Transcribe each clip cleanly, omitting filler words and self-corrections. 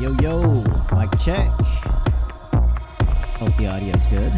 Yo, yo, mic check. Hope the audio's good.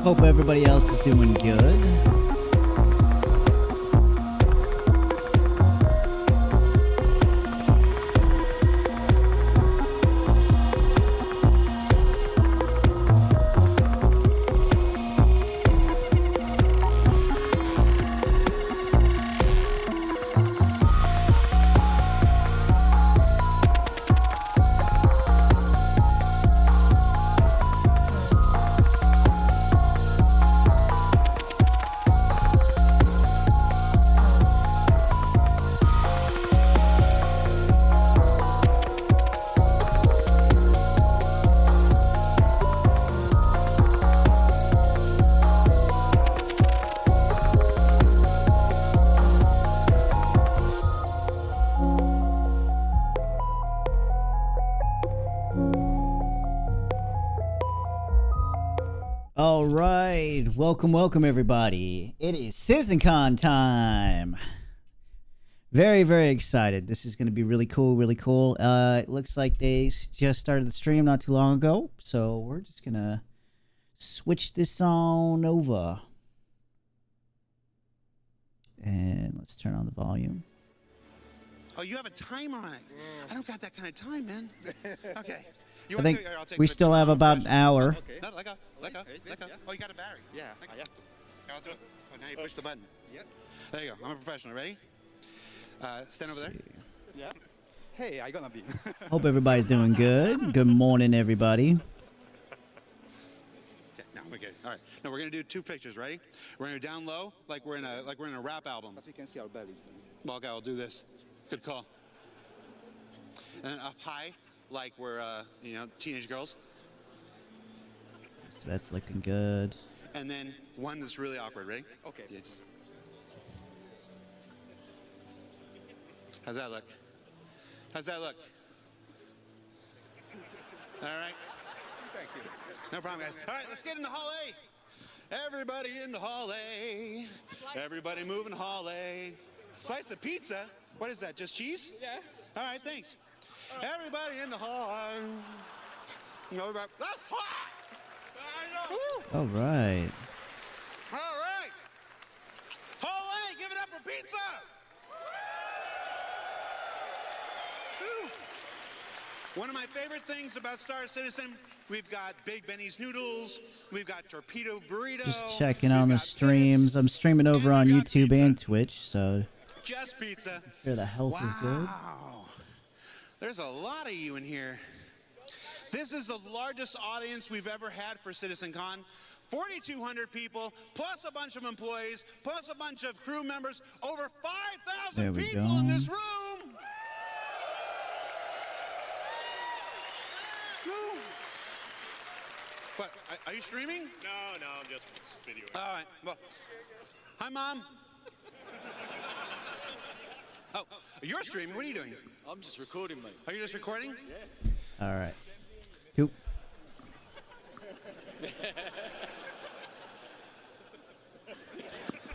Hope everybody else is doing good. All right, welcome everybody. It is CitizenCon time. Very excited. This is going to be really cool, It looks like they just started the stream not too long ago, so we're just going to switch this on over. And let's turn on the volume. Oh, you have a timer on it. I don't got that kind of time, man. Okay. I think we still have about an hour. Okay. No, let go. Oh, you got a battery. Yeah. Here, I'll do it. Oh, now you push the button. Yep. There you go. I'm a professional. Ready? Stand over there. Yeah. Hey, I gonna be. Hope everybody's doing good. Good morning, everybody. Okay, now we're good. All right. Now we're gonna do two pictures. Ready? We're gonna go down low, like we're in a rap album. But we can see our bellies then. Well, okay, I'll do this. Good call. And then up high, like we're teenage girls. So that's looking good. And then one that's really awkward. Ready? Okay. Yeah, how's that look? How's that look? All right. Thank you. No problem, guys. All right, let's get in the hall A. Everybody in the hall A. Everybody moving hall A. Slice of pizza? What is that, just cheese? Yeah. All right, thanks. Everybody in the hall. No, about. All right. All right. Hall A, give it up for pizza. One of my favorite things about Star Citizen, we've got Big Benny's Noodles, we've got Torpedo Burrito. Just checking on the streams. I'm streaming over on YouTube and Twitch, so Just pizza. make sure the health is good. Wow. There's a lot of you in here. This is the largest audience we've ever had for CitizenCon. 4,200 people, plus a bunch of employees, plus a bunch of crew members. Over 5,000 people in this room. What, are you streaming? No, I'm just videoing. All right, well, hi, Mom. Oh, you're streaming. What are you doing? I'm just recording, mate. Are you just recording? Yeah. All right. Cool.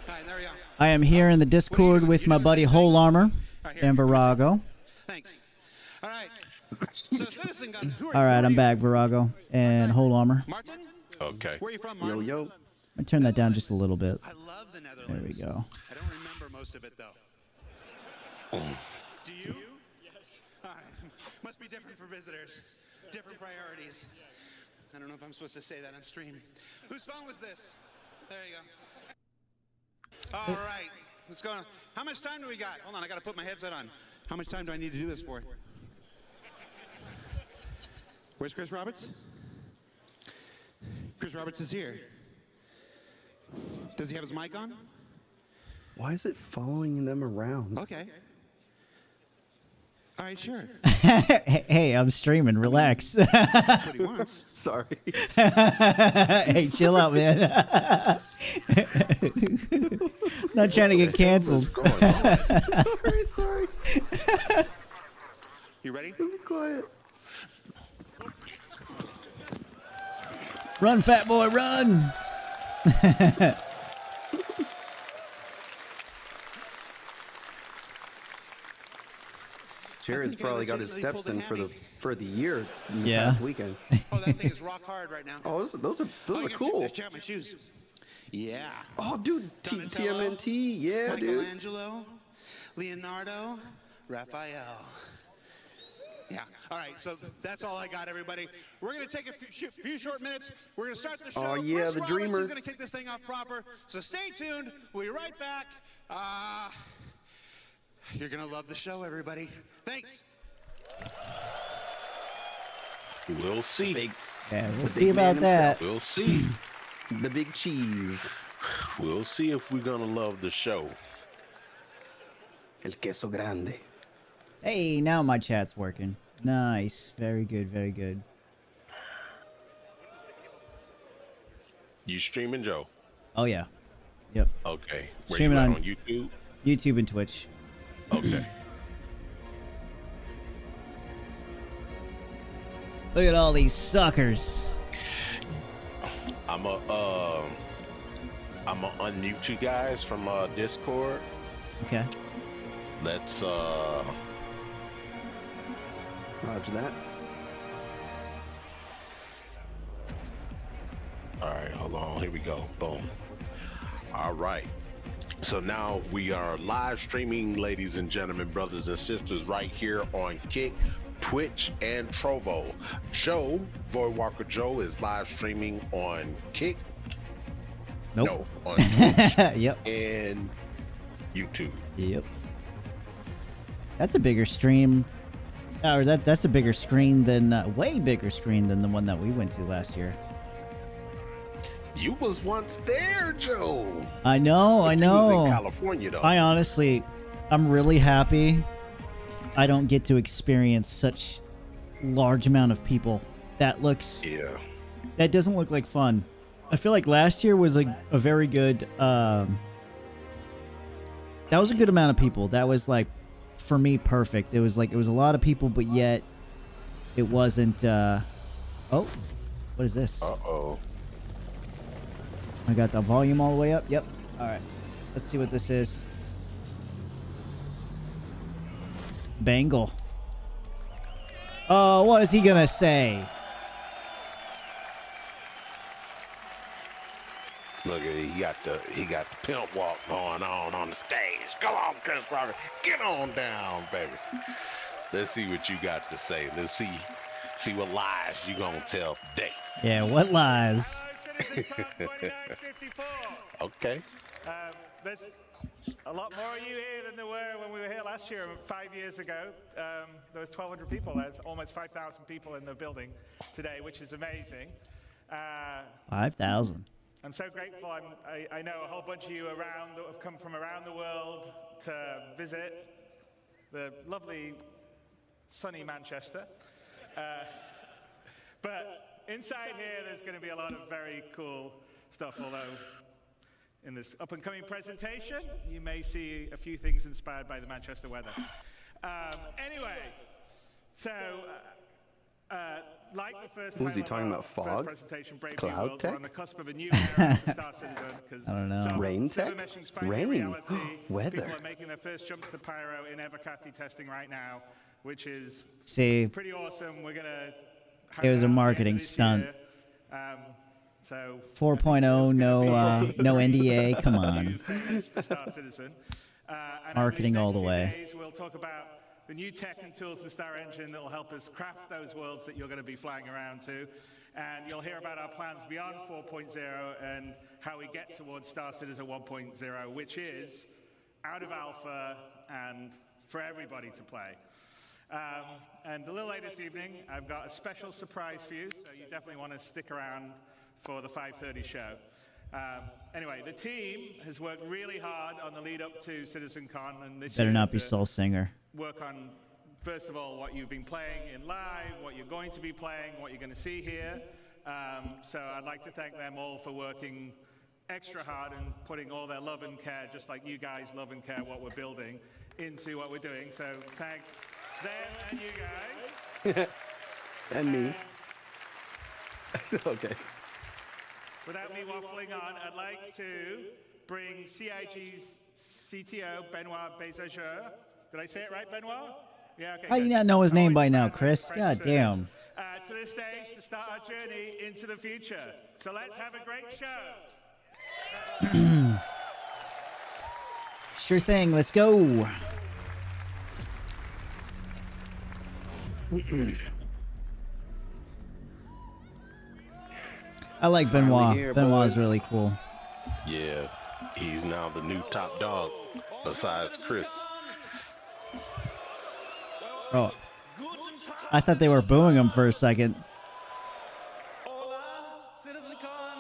All right, there we go. I am here in the Discord with my buddy Wholearmor and Virago. Thanks. All right. So, CitizenCon, who are All right, who are I'm you? back, Virago and Wholearmor. Martin? Okay. Where are you from, Martin? Yo. I turn that down just a little bit. I love the Netherlands. There we go. I don't remember most of it, though. Do you? Yes. All right. Must be different for visitors. Different priorities. I don't know if I'm supposed to say that on stream. Whose phone was this? There you go. All right. Let's go on. How much time do we got? Hold on, I got to put my headset on. How much time do I need to do this for? Where's Chris Roberts? Chris Roberts is here. Does he have his mic on? Why is it following them around? Okay. All right, sure. Hey, I'm streaming. Relax. That's what he wants. Sorry. Hey, chill out, man. Not trying to get canceled. Sorry. You ready? Be quiet. Run, fat boy, run. Jared's I think I probably got his legitimately steps in pulled a for the year in the Yeah. past weekend. Oh, that thing is rock hard right now. Oh, those are Oh, cool. Check out my shoes. Yeah. Oh, dude, Donatello, TMNT, yeah, dude. Michelangelo, Leonardo, Raphael. Yeah. All right. So that's all I got, everybody. We're going to take a few short minutes. We're going to start the show. Oh, yeah, Chris the Roberts dreamer. is going to kick this thing off proper. So stay tuned. We'll be right back. You're going to love the show, everybody. Thanks. We'll see. Yeah, we'll The see big man about that. We'll see. The big cheese. We'll see if we're gonna love the show. El queso grande. Hey, now my chat's working. Nice. Very good, very good. You streaming, Joe? Oh, yeah. Yep. Okay. Where Streaming you at, on- on YouTube? YouTube and Twitch. Okay. Look at all these suckers. I'm gonna unmute you guys from Discord. Okay. Let's Roger that. all right, hold on. Here we go. Boom. All right. So now we are live streaming, ladies and gentlemen, brothers and sisters, right here on Kick, Twitch, and Trovo. Joe, voidwalkerjoe, is live streaming on Kick. Nope. No, on Twitch Yep. and YouTube. Yep. That's a bigger stream. Or that's a bigger screen than, way bigger screen than the one that we went to last year. You was once there, Joe. I know, I But you was know. in California, though. I honestly, I'm really happy I don't get to experience such large amount of people. That looks, Yeah. that doesn't look like fun. I feel like last year was like a very good, that was a good amount of people. That was like, for me, perfect. It was like, it was a lot of people, but yet it wasn't, oh, what is this? Uh-oh. I got the volume all the way up. Yep. All right. Let's see what this is. Bangle. Oh, what is he gonna say? Look at it. He got the pimp walk going on the stage. Come on, Chris Roberts. Get on down, baby. Let's see what you got to say. Let's see what lies you gonna tell today. Yeah, what lies? CitizenCon 2954. Okay. There's a lot more of you here than there were when we were here last year, 5 years ago. There was 1,200 people. There's almost 5,000 people in the building today, which is amazing. 5,000. I'm so grateful. I know a whole bunch of you around that have come from around the world to visit the lovely sunny Manchester. But inside here, there's going to be a lot of very cool stuff, although in this up-and-coming presentation, you may see a few things inspired by the Manchester weather. Anyway, so like the first What was he time talking of our about, fog? first presentation, Brave New Cloud World, tech? we're on the cusp of a new era for Star Citizen. I don't know. Rain tech? Rain. Weather. People are making their first jumps to Pyro in Evercati testing right now, which is See, pretty awesome. We're gonna. It was a marketing stunt. So 4.0, no NDA. Come on. for Star Citizen. And Marketing over all these the next way. few days, we'll talk about the new tech and tools in Star Engine that will help us craft those worlds that you're going to be flying around to. And you'll hear about our plans beyond 4.0 and how we get towards Star Citizen 1.0, which is out of alpha and for everybody to play. And a little later this evening, I've got a special surprise for you, so you definitely want to stick around for the 5:30 show. Anyway, the team has worked really hard on the lead up to CitizenCon, and this Better year not be to Soul Singer. work on first of all, what you've been playing in live, what you're going to be playing, what you're going to see here. So I'd like to thank them all for working extra hard and putting all their love and care, just like you guys love and care what we're building, into what we're doing. So thank them and you guys. And me. Okay. Without me waffling on, I'd like to bring CIG's CTO, Benoit Bézager. Did I say it right, Benoit? Yeah, okay. How do you not know his name by now, Chris? God damn. To the stage to start our journey into the future. So let's have a great show. Sure thing. Let's go. I like Benoit. Here, Benoit's boys. really cool. Yeah, he's now the new top dog besides Chris. Oh, I thought they were booing him for a second. Hola, CitizenCon,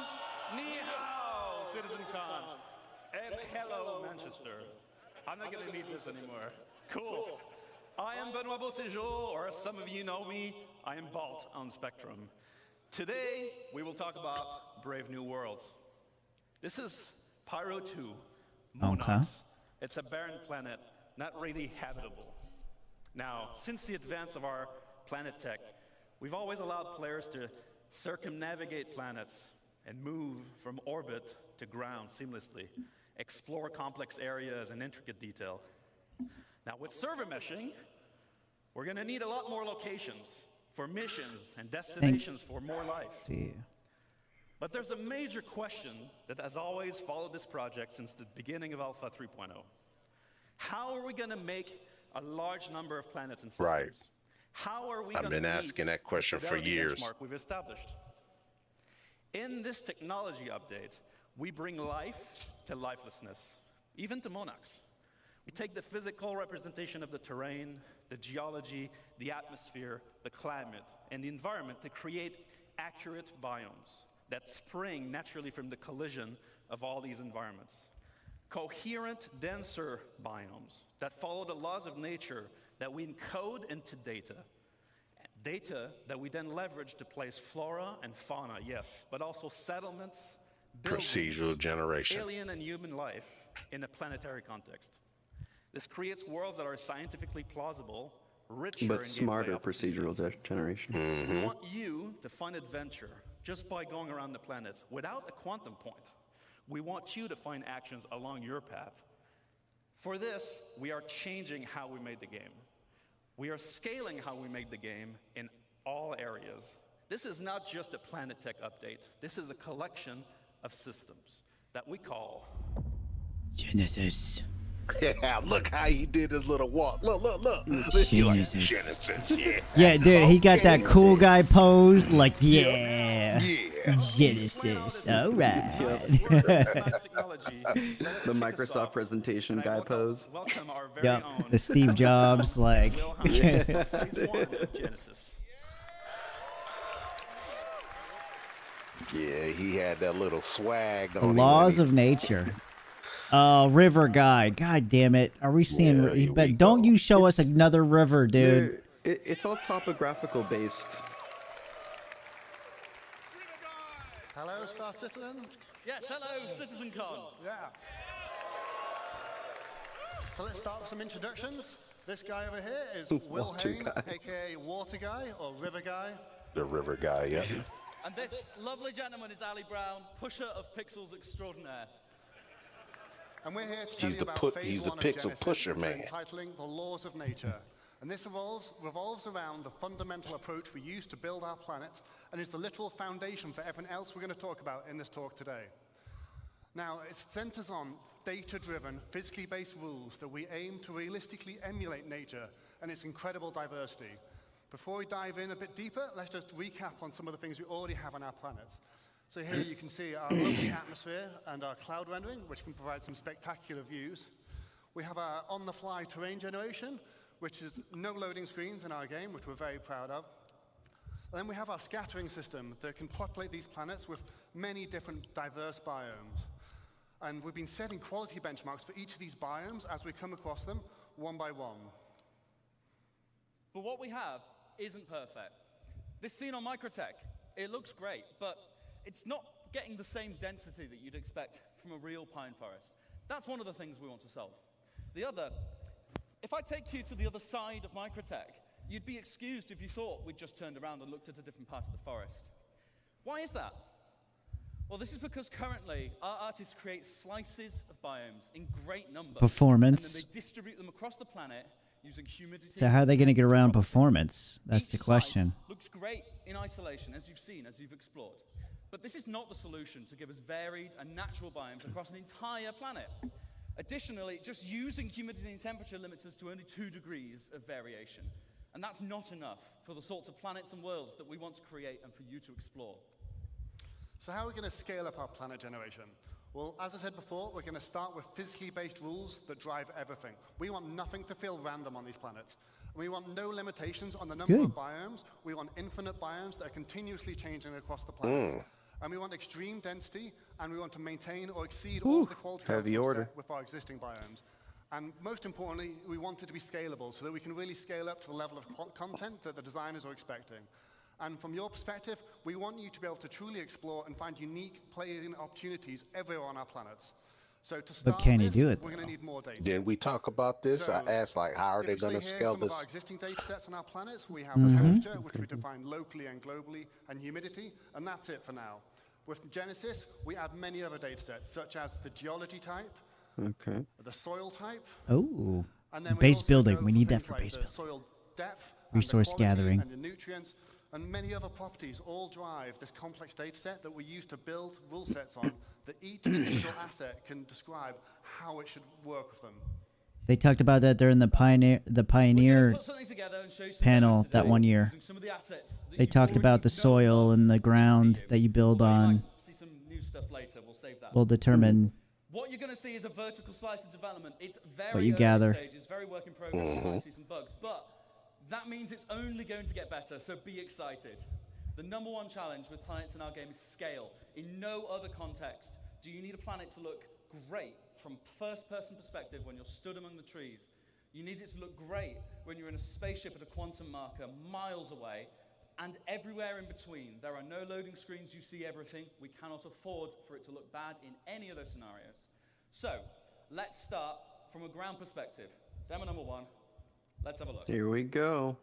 ni hao, CitizenCon, and hello, Manchester. I'm not gonna need this anymore. Cool. I am Benoit Beauséjour, or as some of you know me, I am Balt on Spectrum. Today, we will talk about Brave New Worlds. This is Pyro 2, Monarchs. Okay. It's a barren planet, not really habitable. Now, since the advance of our planet tech, we've always allowed players to circumnavigate planets and move from orbit to ground seamlessly, explore complex areas in intricate detail. Now, with server meshing, we're going to need a lot more locations for missions and destinations for more life. See. But there's a major question that has always followed this project since the beginning of Alpha 3.0. How are we going to make a large number of planets and systems? Right. How are we I've going to been asking that question for years. benchmark we've established? In this technology update, we bring life to lifelessness, even to monarchs. We take the physical representation of the terrain, the geology, the atmosphere, the climate, and the environment to create accurate biomes that spring naturally from the collision of all these environments. Coherent, denser biomes that follow the laws of nature that we encode into data. Data that we then leverage to place flora and fauna, yes, but also settlements, buildings, Procedural generation. alien and human life in a planetary context. This creates worlds that are scientifically plausible, richer But in smarter gameplay opportunities. procedural generation. We want you to find adventure just by going around the planets without a quantum point. We want you to find actions along your path. For this, we are changing how we made the game. We are scaling how we made the game in all areas. This is not just a Planet Tech update. This is a collection of systems that we call Genesis. Yeah, look how he did his little walk. Look. He like, Genesis, yeah. Yeah, dude, he got that cool guy pose. Like, yeah. Yeah. Genesis. All right. The Microsoft presentation guy pose. Welcome our very Yep. own The Steve Jobs, like. Phase 1 of Genesis. Yeah, he had that little swag The on him laws when of nature. River guy. God damn it. Are we seeing? Yeah, here we Don't go. you show us another river, dude. It's all topographical based. Hello, Star Citizen. Yes, hello, CitizenCon. Yeah. So let's start with some introductions. This guy over here is Will Water Hain, guy. aka Water Guy or River Guy. The river guy, yeah. And this lovely gentleman is Ali Brown, pusher of pixels extraordinaire. And we're here to tell He's you the about pu- phase he's the 1 of pixel Genesis, pusher, which we're man. entitling The Laws of Nature. And this revolves around the fundamental approach we use to build our planet and is the literal foundation for everything else we're going to talk about in this talk today. Now, it centers on data-driven, physically based rules that we aim to realistically emulate nature and its incredible diversity. Before we dive in a bit deeper, let's just recap on some of the things we already have on our planets. So here you can see our lovely atmosphere and our cloud rendering, which can provide some spectacular views. We have our on-the-fly terrain generation, which is no loading screens in our game, which we're very proud of. And then we have our scattering system that can populate these planets with many different diverse biomes. And we've been setting quality benchmarks for each of these biomes as we come across them one by one. But what we have isn't perfect. This scene on Microtech, it looks great, but it's not getting the same density that you'd expect from a real pine forest. That's one of the things we want to solve. The other, if I take you to the other side of Microtech, you'd be excused if you thought we'd just turned around and looked at a different part of the forest. Why is that? Well, this is because currently our artists create slices of biomes in great numbers. Performance. And then they distribute them across the planet using humidity. So how are they going to get around properties. performance? That's Each the question. slice looks great in isolation, as you've seen, as you've explored. But this is not the solution to give us varied and natural biomes across an entire planet. Additionally, just using humidity and temperature limits us to only 2 degrees of variation. And that's not enough for the sorts of planets and worlds that we want to create and for you to explore. So how are we going to scale up our planet generation? Well, as I said before, we're going to start with physically based rules that drive everything. We want nothing to feel random on these planets. We want no limitations on the number of biomes. We want infinite biomes that are continuously changing across the planet. And we want extreme density, and we want to maintain or exceed all the quality heavy order with our existing biomes. And most importantly, we want it to be scalable so that we can really scale up to the level of content that the designers are expecting. And from your perspective, we want you to be able to truly explore and find unique playing opportunities everywhere on our planets. So to start can you this, do it, we're going to need more data. Didn't we talk about this? So, I asked, like, how are they going to scale some of this? our existing data sets on our planets, we have temperature, which we define locally and globally, and humidity, and that's it for now. With Genesis, we add many other data sets, such as the geology type, the soil type, Oh, and then base also building. go We for need that things for like base the building. soil depth, Resource and the quality, gathering. and the nutrients, and many other properties all drive this complex data set that we use to build rule sets on that each individual asset can describe how it should work with them. They talked about that during the Pioneer panel that one year. They talked about the soil and the ground that you build on will determine what you're going to see is a vertical slice of development. It's very what you early gather. stage. It's very work in progress. You might see some bugs, but that means it's only going to get better, so be excited. The number one challenge with planets in our game is scale. In no other context do you need a planet to look great from first-person perspective when you're stood among the trees. You need it to look great when you're in a spaceship at a quantum marker miles away, and everywhere in between. There are no loading screens, you see everything. We cannot afford for it to look bad in any of those scenarios. So, let's start from a ground perspective. Demo number 1. Let's have a look. Here we go.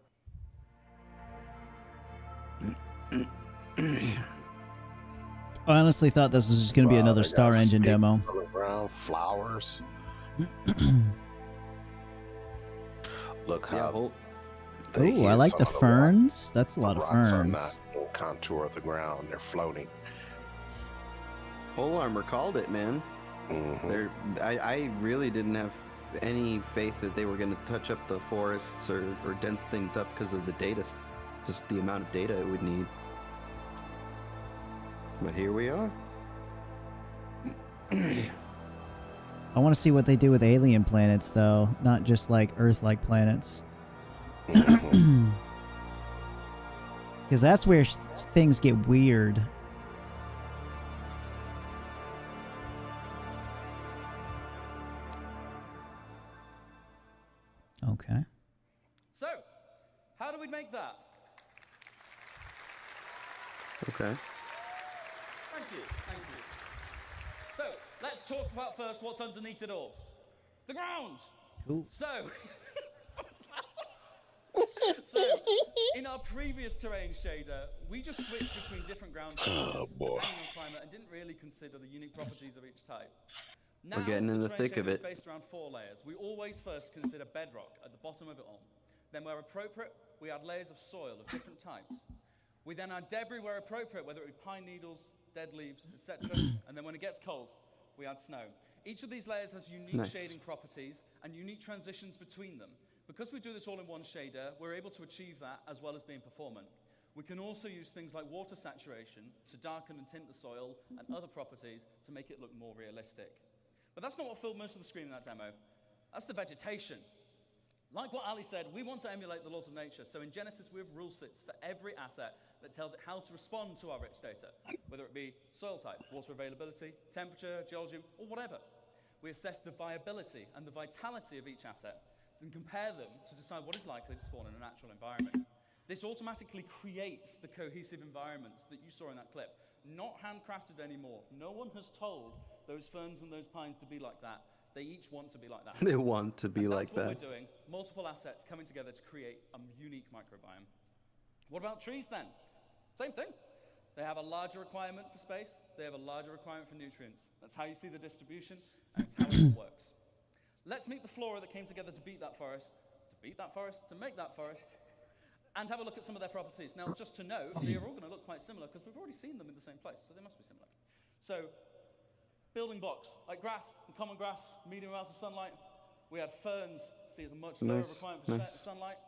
I honestly thought this was just going to be another Star Engine demo. Ground, flowers. Look how. Oh, I like the ferns. That's a lot of rocks are ferns. not in contour of the ground; they're floating. Wholearmor called it, man. I really didn't have any faith that they were going to touch up the forests or dense things up because of the data, just the amount of data it would need. But here we are. I want to see what they do with alien planets, though, not just like Earth-like planets. Because that's where things get weird. Okay. So, how do we make that? Okay. Thank you, thank you. So, let's talk about first what's underneath it all. The ground! Cool. So, so, in our previous terrain shader, we just switched between different ground textures depending on climate and didn't really consider the unique properties of each type. Now, We're getting in the thick of it. Is based around 4 layers. We always first consider bedrock at the bottom of it all. Then, where appropriate, we add layers of soil of different types. We then add debris where appropriate, whether it be pine needles, dead leaves, etc. And then when it gets cold, we add snow. Each of these layers has unique shading properties and unique transitions between them. Because we do this all in one shader, we're able to achieve that as well as being performant. We can also use things like water saturation to darken and tint the soil and other properties to make it look more realistic. But that's not what filled most of the screen in that demo. That's the vegetation. Like what Ali said, we want to emulate the laws of nature. So in Genesis, we have rule sets for every asset that tells it how to respond to our rich data, whether it be soil type, water availability, temperature, geology, or whatever. We assess the viability and the vitality of each asset and compare them to decide what is likely to spawn in a natural environment. This automatically creates the cohesive environments that you saw in that clip. Not handcrafted anymore. No one has told those ferns and those pines to be like that. They each want to be like that. They want to be like that. That's what we're doing. Multiple assets coming together to create a unique microbiome. What about trees then? Same thing. They have a larger requirement for space. They have a larger requirement for nutrients. That's how you see the distribution, and it's how it all works. Let's meet the flora that came together to beat that forest, to make that forest, and have a look at some of their properties. Now, just to note, they are all going to look quite similar because we've already seen them in the same place, so they must be similar. So, building blocks, like grass and common grass, medium amounts of sunlight. We have ferns, see it's a much lower requirement for sunlight.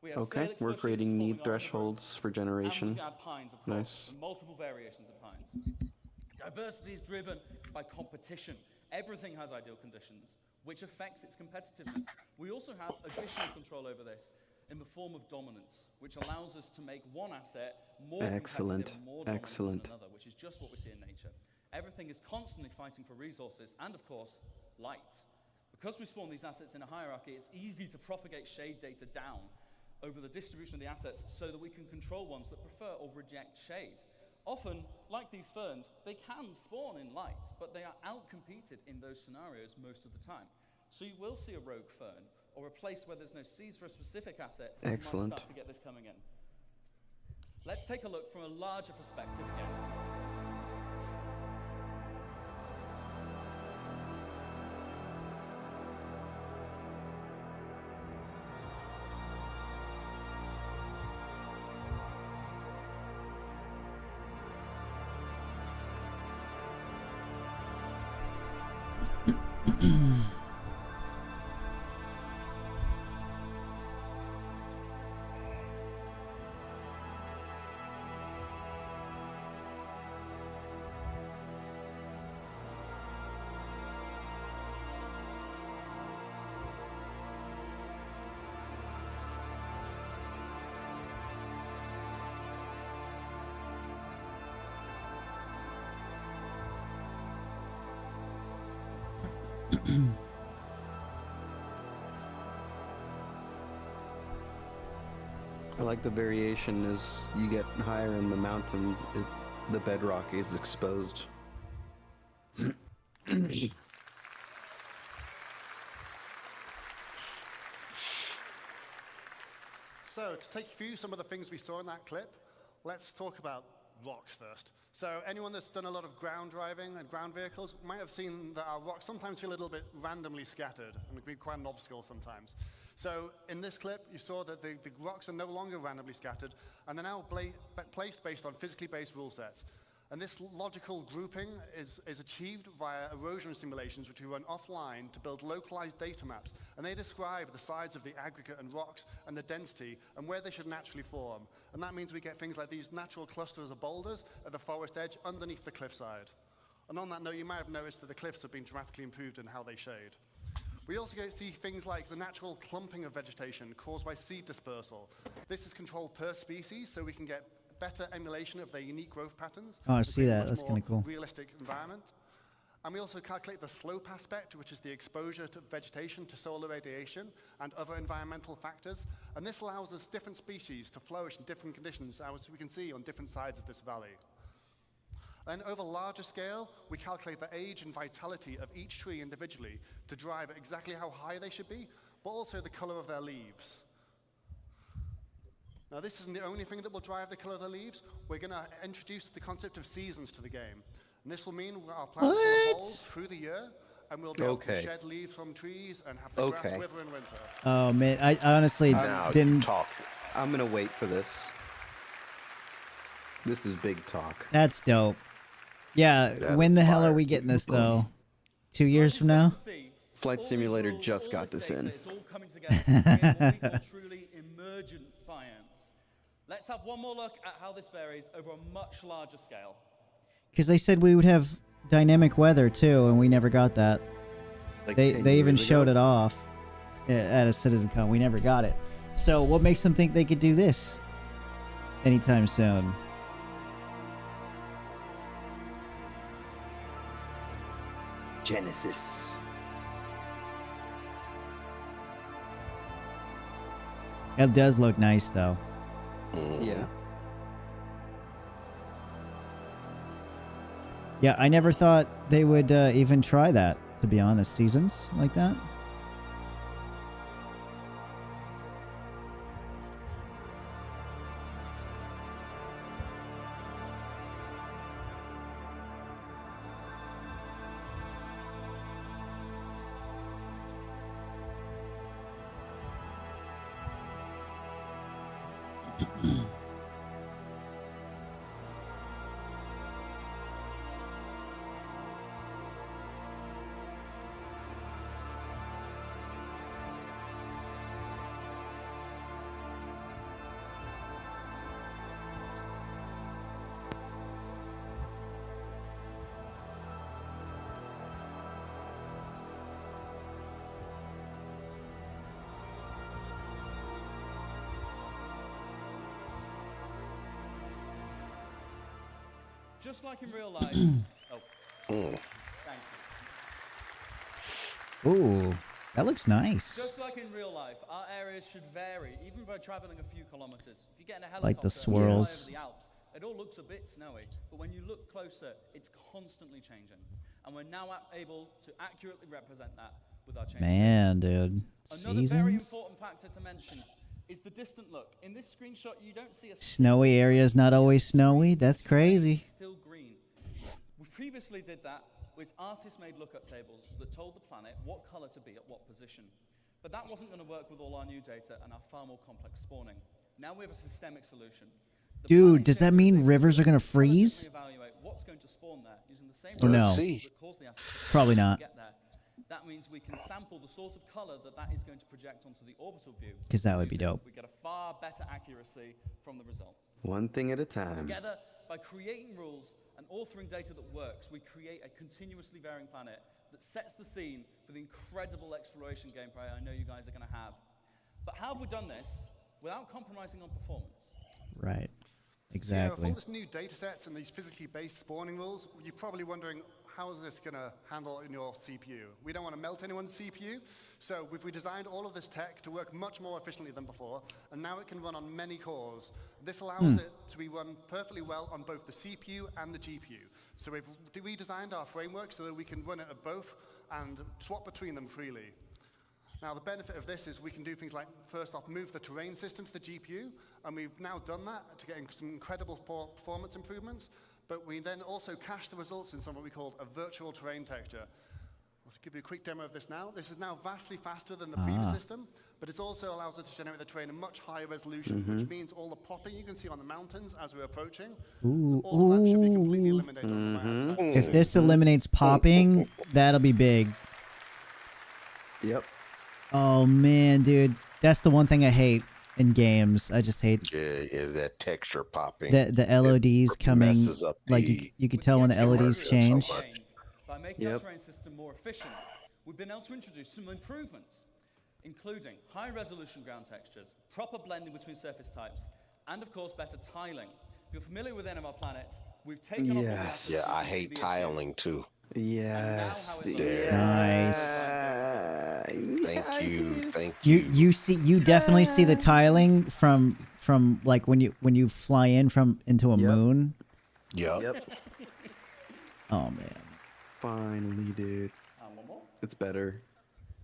We have We're creating need thresholds for generation. And we add pines, of course, and multiple variations of pines. Diversity is driven by competition. Everything has ideal conditions, which affects its competitiveness. We also have additional control over this in the form of dominance, which allows us to make one asset more competitive and more dominant than another, which is just what we see in nature. Everything is constantly fighting for resources and, of course, light. Because we spawn these assets in a hierarchy, it's easy to propagate shade data down over the distribution of the assets so that we can control ones that prefer or reject shade. Often, like these ferns, they can spawn in light, but they are outcompeted in those scenarios most of the time. So you will see a rogue fern, or a place where there's no seeds for a specific asset. Excellent. You might start to get this coming in. Let's take a look from a larger perspective again. I like the variation as you get higher in the mountain, the bedrock is exposed. So, to take you through some of the things we saw in that clip, let's talk about rocks first. So, anyone that's done a lot of ground driving and ground vehicles might have seen that our rocks sometimes feel a little bit randomly scattered, and it can be quite an obstacle sometimes. So, in this clip, you saw that the rocks are no longer randomly scattered, and they're now placed based on physically based rule sets. And this logical grouping is achieved via erosion simulations, which we run offline to build localized data maps. And they describe the size of the aggregate and rocks and the density and where they should naturally form. And that means we get things like these natural clusters of boulders at the forest edge underneath the cliffside. And on that note, you might have noticed that the cliffs have been dramatically improved in how they shade. We also see things like the natural clumping of vegetation caused by seed dispersal. This is controlled per species, so we can get better emulation of their unique growth patterns. Oh, I see that. That's kind of cool. Realistic environment. And we also calculate the slope aspect, which is the exposure to vegetation to solar radiation and other environmental factors. And this allows us different species to flourish in different conditions, as we can see on different sides of this valley. Then over larger scale, we calculate the age and vitality of each tree individually to drive exactly how high they should be, but also the color of their leaves. Now, this isn't the only thing that will drive the color of the leaves. We're going to introduce the concept of seasons to the game. And this will mean our plants will evolve through the year, and we'll be able to shed leaves from trees and have the grass wither in winter. Oh, man, I honestly didn't talk. I'm going to wait for this. This is big talk. That's dope. Yeah, when the hell are we getting this, though? 2 years from now? Flight Simulator just got this in. It's all coming together to create what we call truly emergent biomes. Let's have one more look at how this varies over a much larger scale. Because they said we would have dynamic weather, too, and we never got that. Like they even showed it off at a CitizenCon. We never got it. So what makes them think they could do this anytime soon? Genesis. It does look nice, though. Yeah. Yeah, I never thought they would even try that, to be honest. Seasons like that. Just like in real life. Oh. Thank you. Ooh, that looks nice. Just like in real life, our areas should vary, even by traveling a few kilometers. If you get in a helicopter Like the and fly swirls. over the Alps, it all looks a bit snowy, but when you look closer, it's constantly changing. And we're now able to accurately represent that with our changing. Man, dude. Another very Seasons? important factor to mention is the distant look. In this screenshot, you don't see a Snowy areas not always snowy. That's crazy. still green. We previously did that with artist-made lookup tables that told the planet what color to be at what position. But that wasn't going to work with all our new data and our far more complex spawning. Now we have a systemic solution. The Dude, planet does that simply mean takes rivers are gonna intelligently freeze? Evaluate what's going to spawn there using the same Or no? principles that cause the assets to Probably not. get there. That means we can sample the sort of color that is going to project onto the orbital view. 'Cause that would be dope. We get a far better accuracy from the result. One thing at a time. Together, by creating rules and authoring data that works, we create a continuously varying planet that sets the scene for the incredible exploration gameplay I know you guys are going to have. But how have we done this without compromising on performance? Right. So, Exactly. with all this new data sets and these physically based spawning rules, you're probably wondering, how is this going to handle in your CPU? We don't want to melt anyone's CPU, so we've redesigned all of this tech to work much more efficiently than before, and now it can run on many cores. This allows it to be run perfectly well on both the CPU and the GPU. So we've redesigned our framework so that we can run it at both and swap between them freely. Now, the benefit of this is we can do things like, first off, move the terrain system to the GPU, and we've now done that to get some incredible performance improvements, but we then also cache the results in something we call a virtual terrain texture. I'll give you a quick demo of this now. This is now vastly faster than the previous system, but it also allows us to generate the terrain in much higher resolution, which means all the popping you can see on the mountains as we're approaching, all of that should be completely eliminated on the right-hand side. If this eliminates popping, that'll be big. Yep. Oh man, dude, that's the one thing I hate in games. I just hate Is that texture popping? the LODs coming. messes up Like the- you could tell when the LODs so change. much. By making our Yep. terrain system more efficient, we've been able to introduce some improvements, including high-resolution ground textures, proper blending between surface types, and of course, better tiling. If you're familiar with any of our planets, we've taken off all the Yes. assets Yeah, I that hate the issue. tiling too. Yes. how it looks. Thank you. Thank you. You definitely see the tiling from like when you fly into a Yep. moon. Yep. Yep. Oh man. Finally, dude. One more. It's better.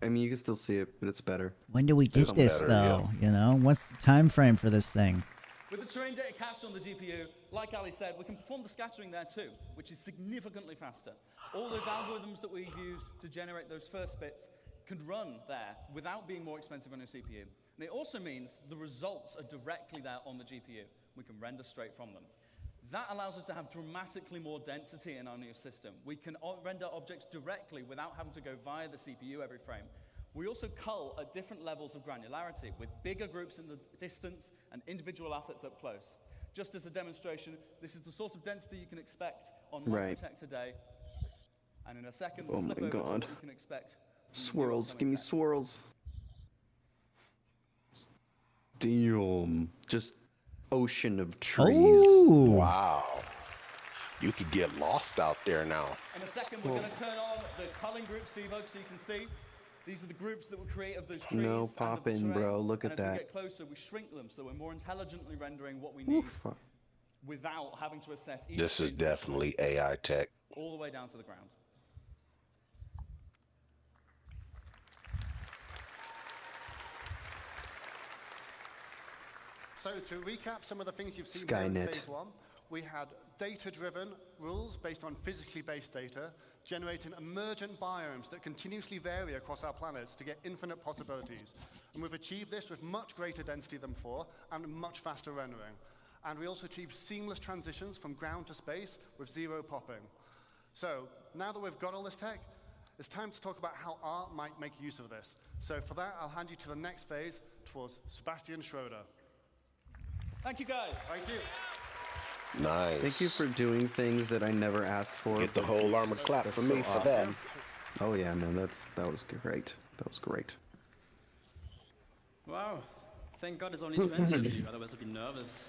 I mean, you can still see it, but it's better. When do we get Some this better, though? You know, what's the time frame for this thing? With the terrain data cached on the GPU, like Ali said, we can perform the scattering there too, which is significantly faster. All those algorithms that we've used to generate those first bits can run there without being more expensive on your CPU. And it also means the results are directly there on the GPU. We can render straight from them. That allows us to have dramatically more density in our new system. We can render objects directly without having to go via the CPU every frame. We also cull at different levels of granularity, with bigger groups in the distance and individual assets up close. Just as a demonstration, this is the sort of density you can expect on Right. Microtech today. And in a second, Oh we'll my flip over to God. what you can expect. from the new Swirls. upcoming Give me tech. swirls. Damn. Just ocean of trees. Oh, Wow. You could get lost out there now. In a second, we're going to turn on the culling groups, Devo, so you can see. These are the groups that were created of those trees. No and of the popping, terrain. bro. Look And at as we that. get closer, we shrink them so we're more intelligently rendering what we need Oof. without having to assess each This is tree definitely AI tech. all the way down to the ground. So to recap some of the things you've seen here in Skynet. phase 1, we had data-driven rules based on physically based data, generating emergent biomes that continuously vary across our planets to get infinite possibilities. And we've achieved this with much greater density than before and much faster rendering. And we also achieved seamless transitions from ground to space with zero popping. So now that we've got all this tech, it's time to talk about how art might make use of this. So for that, I'll hand you to the next phase towards Sebastian Schroeder. Thank you, guys. Thank you. Nice. Thank you for doing things that I never asked for. Get the but whole armor clap that's for so me for awesome. that. Oh yeah, man, that was great. That was great. Wow. Thank God it's only 20 of you, otherwise I'd be nervous.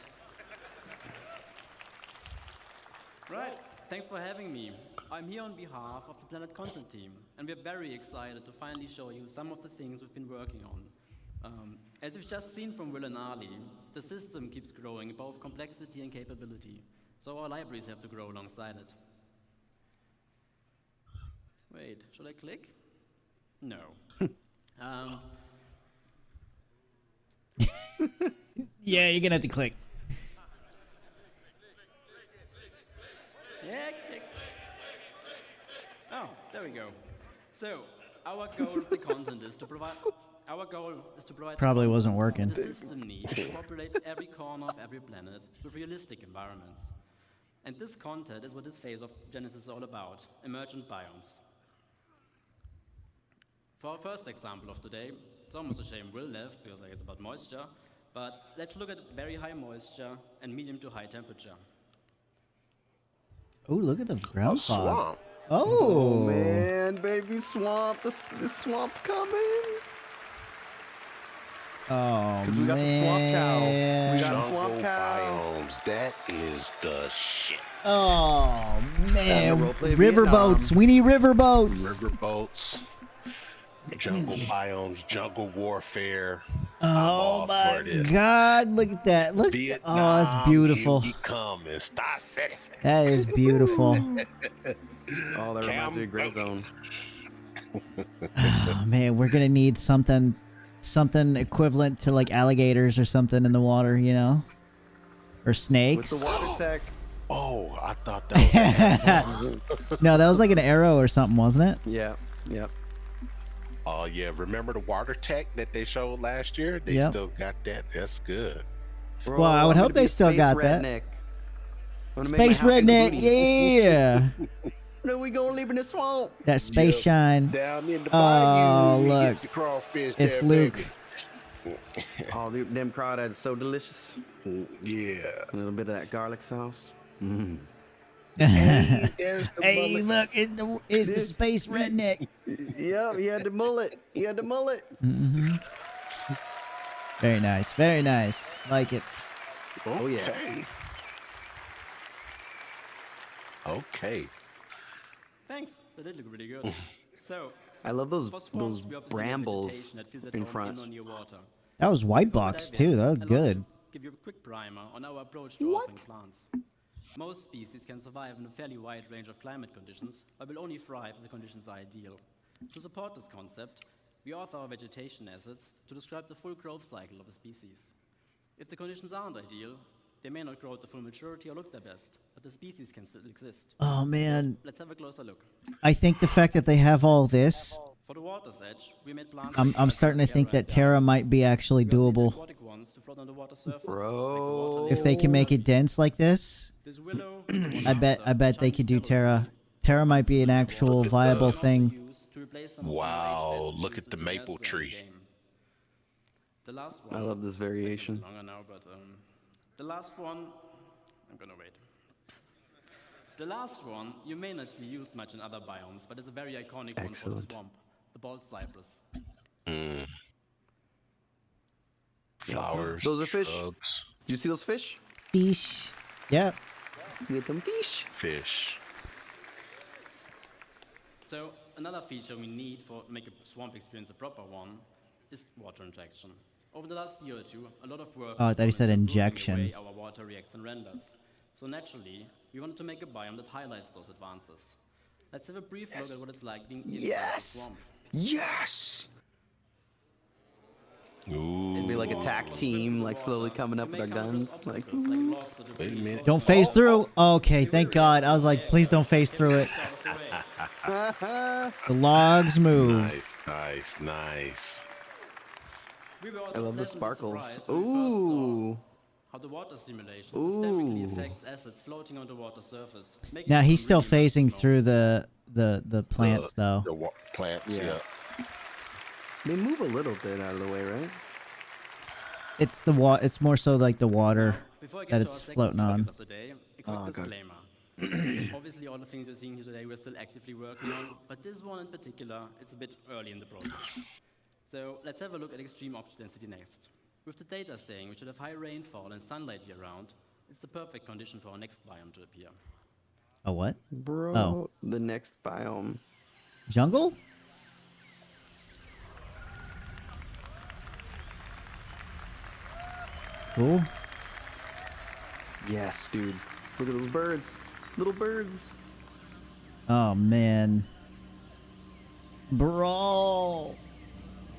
Right, thanks for having me. I'm here on behalf of the Planet Content team, and we're very excited to finally show you some of the things we've been working on. As you've just seen from Will and Ali, the system keeps growing in both complexity and capability, so our libraries have to grow alongside it. Wait, should I click? No. Yeah, you're gonna have to click. Yeah, click. Oh, there we go. So, our goal of the content is to provide. Our goal is to provide. Probably wasn't working. The system needs to populate every corner of every planet with realistic environments. And this content is what this phase of Genesis is all about: emergent biomes. For our first example of today, it's almost a shame Will left because it's about moisture. But let's look at very high moisture and medium to high temperature. Oh, look at the ground fog. Swamp. Oh, Man, baby swamp, the swamp's coming. Oh, Because we got the swamp cow. We got Jungle swamp cow. biomes. That is the shit. Oh man, roleplay riverboats. Vietnam. We need riverboats. Riverboats, jungle biomes, jungle warfare. Oh all my for this. God! Look at that. Look. Vietnam, Oh, that's beautiful. Here we come and Star Citizen. That is beautiful. Oh, that reminds me of Gray Zone. Oh man, we're gonna need something equivalent to like alligators or something in the water, you know, or With snakes. the water tech. Oh, I thought that was No, that was like an arrow or something, wasn't it? Yeah, yep. Oh yeah, remember the water tech that they showed last year? They Yep. still got that. That's good. Bro, Well, I would I'm hope gonna they be a still space got that. redneck. I'm gonna make Space my house in redneck, booties. yeah. No, we gonna live in the swamp. That space Yep. shine. Down in the Oh, bayou, you look. get the crawfish It's there, Luke. baby. Oh, them crawdads so delicious. Yeah. A little bit of that garlic sauce. Mm. There's the Hey, mullet. look, it's the space redneck. Yeah, he had the mullet. He had the mullet. Hmm. Very nice, very nice. Like it. Oh, yeah. Okay. Okay. Thanks. That did look really good. So, I love those for swamps, those we obviously need brambles vegetation that feels at in home front. or near water. That was white Before we box dive too. in, That was allow me good. to give you a quick primer on our approach to authoring plants. Most species can survive in a fairly wide range of climate conditions, but will only thrive if the conditions are ideal. To support this concept, we author our vegetation assets to describe the full growth cycle of a species. If the conditions aren't ideal, they may not grow to full maturity or look their best, but the species can still exist. Oh man, Let's have a closer look. I think the fact that they have all this, For the water's edge, we made plants. I'm starting to think that Terra might be actually doable. Aquatic ones to float on the water surface, Bro. If they can make it dense like this, This willow, I bet they could do Terra. Terra might be an actual viable thing. Wow, look at the maple tree. The last I one. love this it's taking a bit variation. longer now, but the last one, I'm gonna wait. The last one you may not see used much in other biomes, but it's a very iconic one for the Excellent. swamp, the bald cypress. Flowers. Those are fish. shrubs, Do you see those fish? Fish. Yep. You get them fish. Fish. So another feature we need for make a swamp experience a proper one is water injection. Over the last year or two, a lot of work Oh, I has thought he gone said into improving injection. the way our water reacts and renders. So naturally, we wanted to make a biome that highlights those advances. Let's have a brief look at what it's like being inside the swamp. Yes! Ooh. It'd be like attack team, like slowly coming up with our guns. Like, Wait a minute. Don't phase through. Okay, thank God. I was like, please don't phase through it. The logs move. Nice, nice. I love the sparkles. Ooh. Ooh. How the water simulation systemically affects assets floating on the water surface. Now he's still phasing through the plants though. The plants, yeah. They move a little bit out of the way, right? It's the It's more so like the water that it's floating on. Of the day, a quick disclaimer. Obviously, all the things you're seeing here today, we're still actively working on, but this one in particular, it's a bit early in the process. So let's have a look at extreme object density next. With the data saying we should have high rainfall and sunlight year-round, it's the perfect condition for our next biome to appear. A what? Bro, Oh. The next biome. Jungle? Cool. Yes, dude. Look at those birds. Little birds. Oh man. Bro.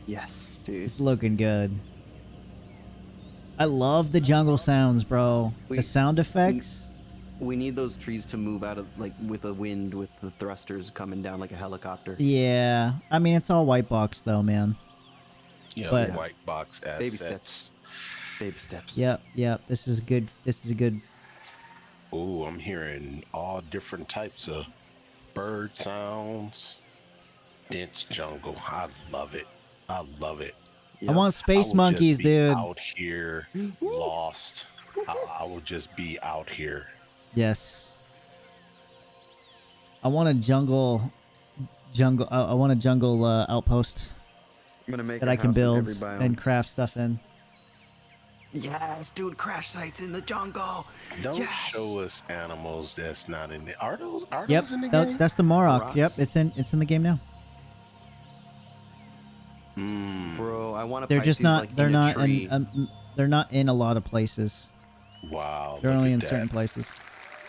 Yes, dude. It's looking good. I love the jungle sounds, bro. The sound effects. We need those trees to move out of, like, with the wind, with the thrusters coming down like a helicopter. Yeah. I mean, it's all white box though, man. Yeah, But- white box assets. Baby steps. Baby steps. Yep. This is good. This is a good. Oh, I'm hearing all different types of bird sounds. Dense jungle. I love it. I love it. I want space I would monkeys, just be dude. Out here, lost. I will just be out here. Yes. I want a jungle. I want a jungle outpost I'm gonna make that a I can house in build every biome. and craft stuff in. Yes, dude, crash sites in the jungle. Don't Yes. show us animals that's not in the. Are those Yep, in the game? that's the Morok. Rocks. Yep, it's in the game now. Bro, I want to. They're just not. They're not in. They're not in a lot of places. Wow. They're look only at in that. certain places.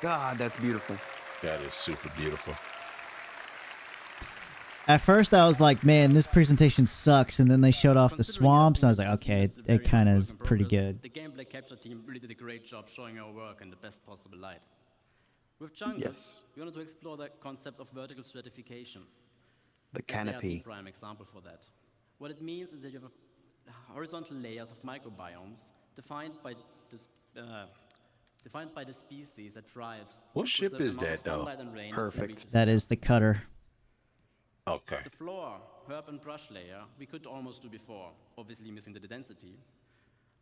God, that's beautiful. That is super beautiful. At first, I was like, "Man, this presentation sucks," and then they showed off the swamps, and I was like, "Okay, it kind of is pretty good." The gameplay capture team really did a great job showing our work in the best possible light. With jungles, Yes. we wanted to explore the concept of vertical stratification. The As they are the canopy. prime example for that. What it means is that you have horizontal layers of microbiomes defined by the species that thrives. What with ship the is amount of that, though? sunlight and rain it Perfect. reaches. That is the cutter. Okay. The floor, herb and brush layer, we could almost do before, obviously missing the density.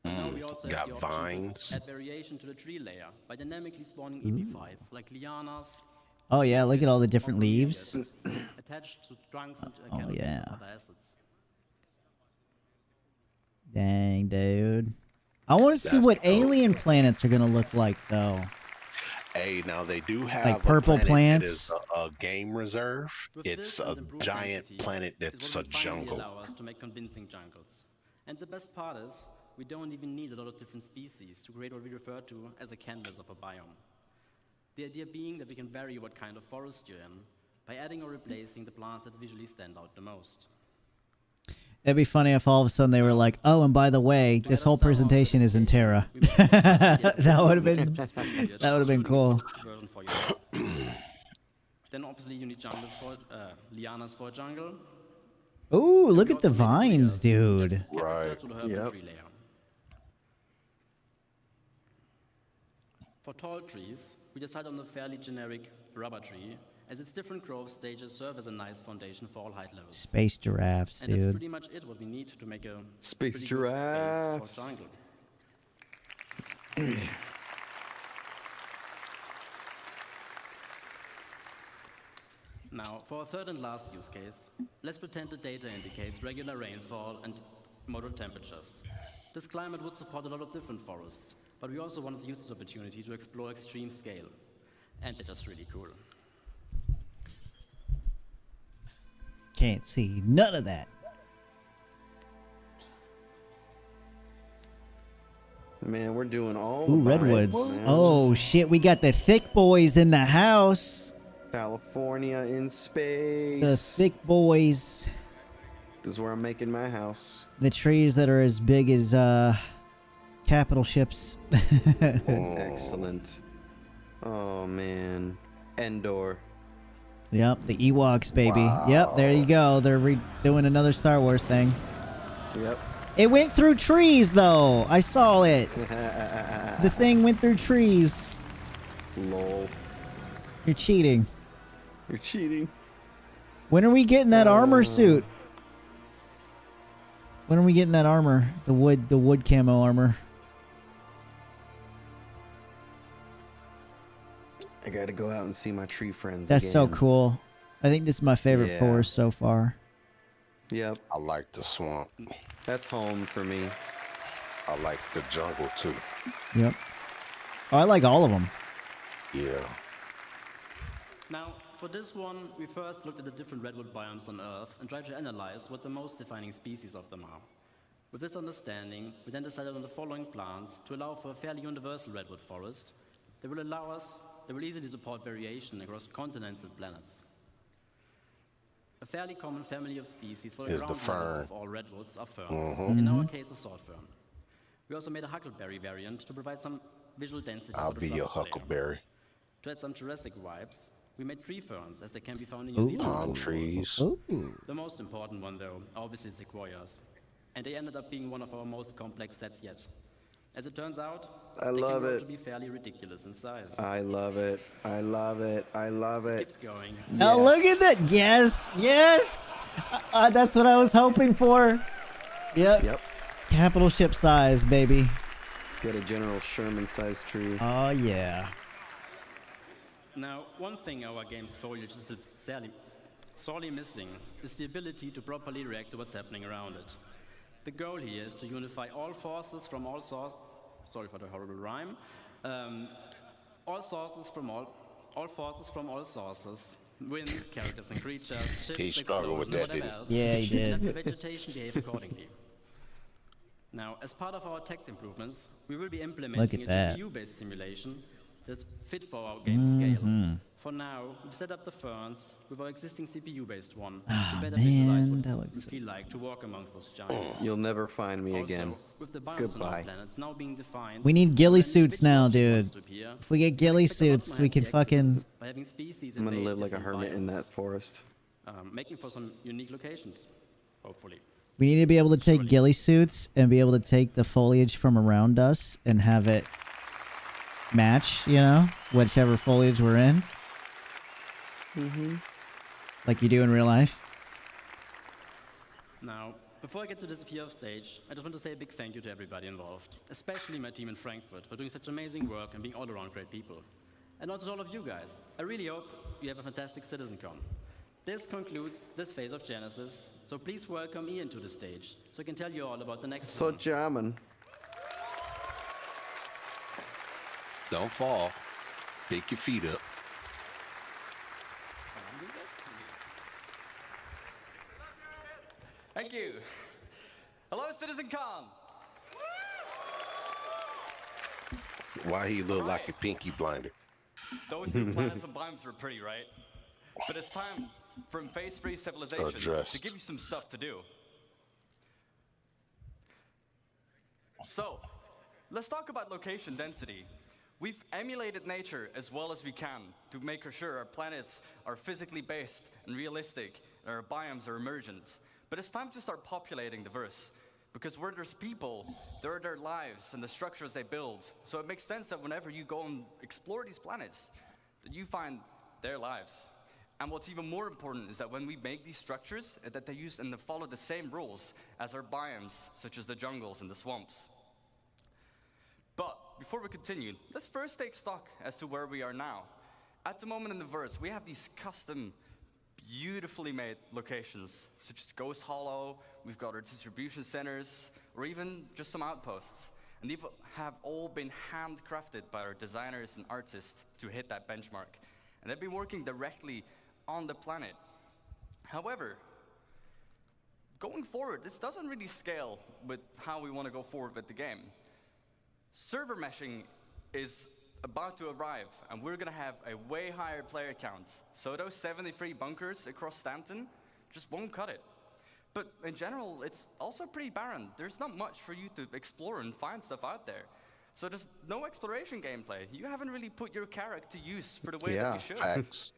But now we also have got the option vines. to add variation to the tree layer by dynamically spawning epiphytes like lianas. Oh yeah, look at all the different or leaves. bromeliads attached to trunks and Oh, canopies yeah. of other assets. Dang, dude. I want to see That's what dope. alien planets are gonna look like, though. Hey, now they do have Like a purple planet plants? that is a game reserve. With It's this and a improved giant density planet is that's a what will finally jungle. allow us to make convincing jungles. And the best part is, we don't even need a lot of different species to create what we refer to as a canvas of a biome. The idea being that we can vary what kind of forest you're in by adding or replacing the plants that visually stand out the most. It'd be funny if all of a sudden they were like, "Oh, and by the way, To this get whole us started on presentation is in Terra." specification, we That would have been. made That would have been cool. version for you. Then obviously you need jungles for lianas for a jungle. Ooh, look We at the also need vines, to dude. character Right. to the herb Yep. and tree layer. For tall trees, we decided on a fairly generic rubber tree, as its different growth stages serve as a nice foundation for all height levels. Space giraffes, And that's dude. pretty much it what we need to make a Space pretty good giraffes. base for jungle. Now, for our third and last use case, let's pretend the data indicates regular rainfall and moderate temperatures. This climate would support a lot of different forests, but we also wanted to use this opportunity to explore extreme scale. And they're just really cool. Can't see none of that. Man, we're doing all Ooh, the redwoods. bites, man. Oh shit, we got the thick boys in the house. California in space. The thick boys. This is where I'm making my house. The trees that are as big as capital ships. Excellent. Oh man, Endor. Yep, the Ewoks, baby. Wow. Yep, there you go. They're doing another Star Wars thing. Yep. It went through trees, though. I saw it. The thing went through trees. Lol. You're cheating. You're cheating. When are we getting that armor suit? When are we getting that armor? The wood camo armor. I gotta go out and see my tree friends. That's so again. cool. I think this is my favorite Yeah. forest so far. Yep. I like the swamp. That's home for me. I like the jungle too. Yep. Oh, I like all of them. Yeah. Now, for this one, we first looked at the different redwood biomes on Earth and tried to analyze what the most defining species of them are. With this understanding, we then decided on the following plants to allow for a fairly universal redwood forest that will easily support variation across continents and planets. A fairly common family of species for the Is the ground dwellers fern. of all redwoods are ferns. In our case, a sword fern. We also made a huckleberry variant to provide some visual density I'll for the be your shrub layer. huckleberry. To add some Jurassic vibes, we made tree ferns as they can be found in New Zealand. Palm trees. Ooh. The most important one, though, obviously sequoias. And they ended up being one of our most complex sets yet. As it turns out, I they love can grow it. to be fairly ridiculous in size. I love it. I love it. I love it. Keeps going. Oh, look at that. Yes. Yes. That's what I was hoping for. Yep. Yep. Capital ship size, baby. Get a General Sherman-sized tree. Oh, yeah. Now, one thing our game's foliage is sorely missing is the ability to properly react to what's happening around it. The goal here is to unify all forces from all sorry for the horrible rhyme. All forces from all sources. Wind, characters and creatures, ships, He struggled with explosions, that, whatever didn't else. Yeah, he did. Let the vegetation behave accordingly. Now, as part of our tech improvements, we will be implementing a that. GPU-based simulation that's fit for our game scale. For now, we've set up the ferns with our existing CPU-based one to better visualize what that it looks would feel like to walk amongst those giants. You'll never find me again. Also, with the biomes on our Goodbye. planets now being defined, We need ghillie when suits which now, option dude. wants to appear, If we get ghillie expect a lot suits, more we could happy fucking... accidents by having species I'm gonna invade live like a different hermit in biomes, that forest. making for some unique locations, hopefully. We need to be able to take Surely. ghillie suits and be able to take the foliage from around us and have it match, you know, whichever foliage we're in. Like you do in real life. Now, before I get to disappear off stage, I just want to say a big thank you to everybody involved, especially my team in Frankfurt for doing such amazing work and being all around great people. And also to all of you guys. I really hope you have a fantastic CitizenCon. This concludes this phase of Genesis, so please welcome Ian to the stage so I can tell you all about the next So one. jamming. Don't fall. Pick your feet up. Thank you. Hello, CitizenCon. Why he look like a pinky blinder? Those new planets and biomes were pretty, right? But it's time for phase-free civilization Addressed. to give you some stuff to do. So, let's talk about location density. We've emulated nature as well as we can to make sure our planets are physically based and realistic, and our biomes are emergent. But it's time to start populating the verse. Because where there's people, there are their lives and the structures they build. So it makes sense that whenever you go and explore these planets, that you find their lives. And what's even more important is that when we make these structures, that they use and they follow the same rules as our biomes, such as the jungles and the swamps. But before we continue, let's first take stock as to where we are now. At the moment in the verse, we have these custom, beautifully made locations, such as Ghost Hollow, we've got our distribution centers, or even just some outposts. And these have all been handcrafted by our designers and artists to hit that benchmark. And they've been working directly on the planet. However, going forward, this doesn't really scale with how we want to go forward with the game. Server meshing is about to arrive, and we're going to have a way higher player count. So those 73 bunkers across Stanton just won't cut it. But in general, it's also pretty barren. There's not much for you to explore and find stuff out there. So there's no exploration gameplay. You haven't really put your character to use for the way that you should. Facts.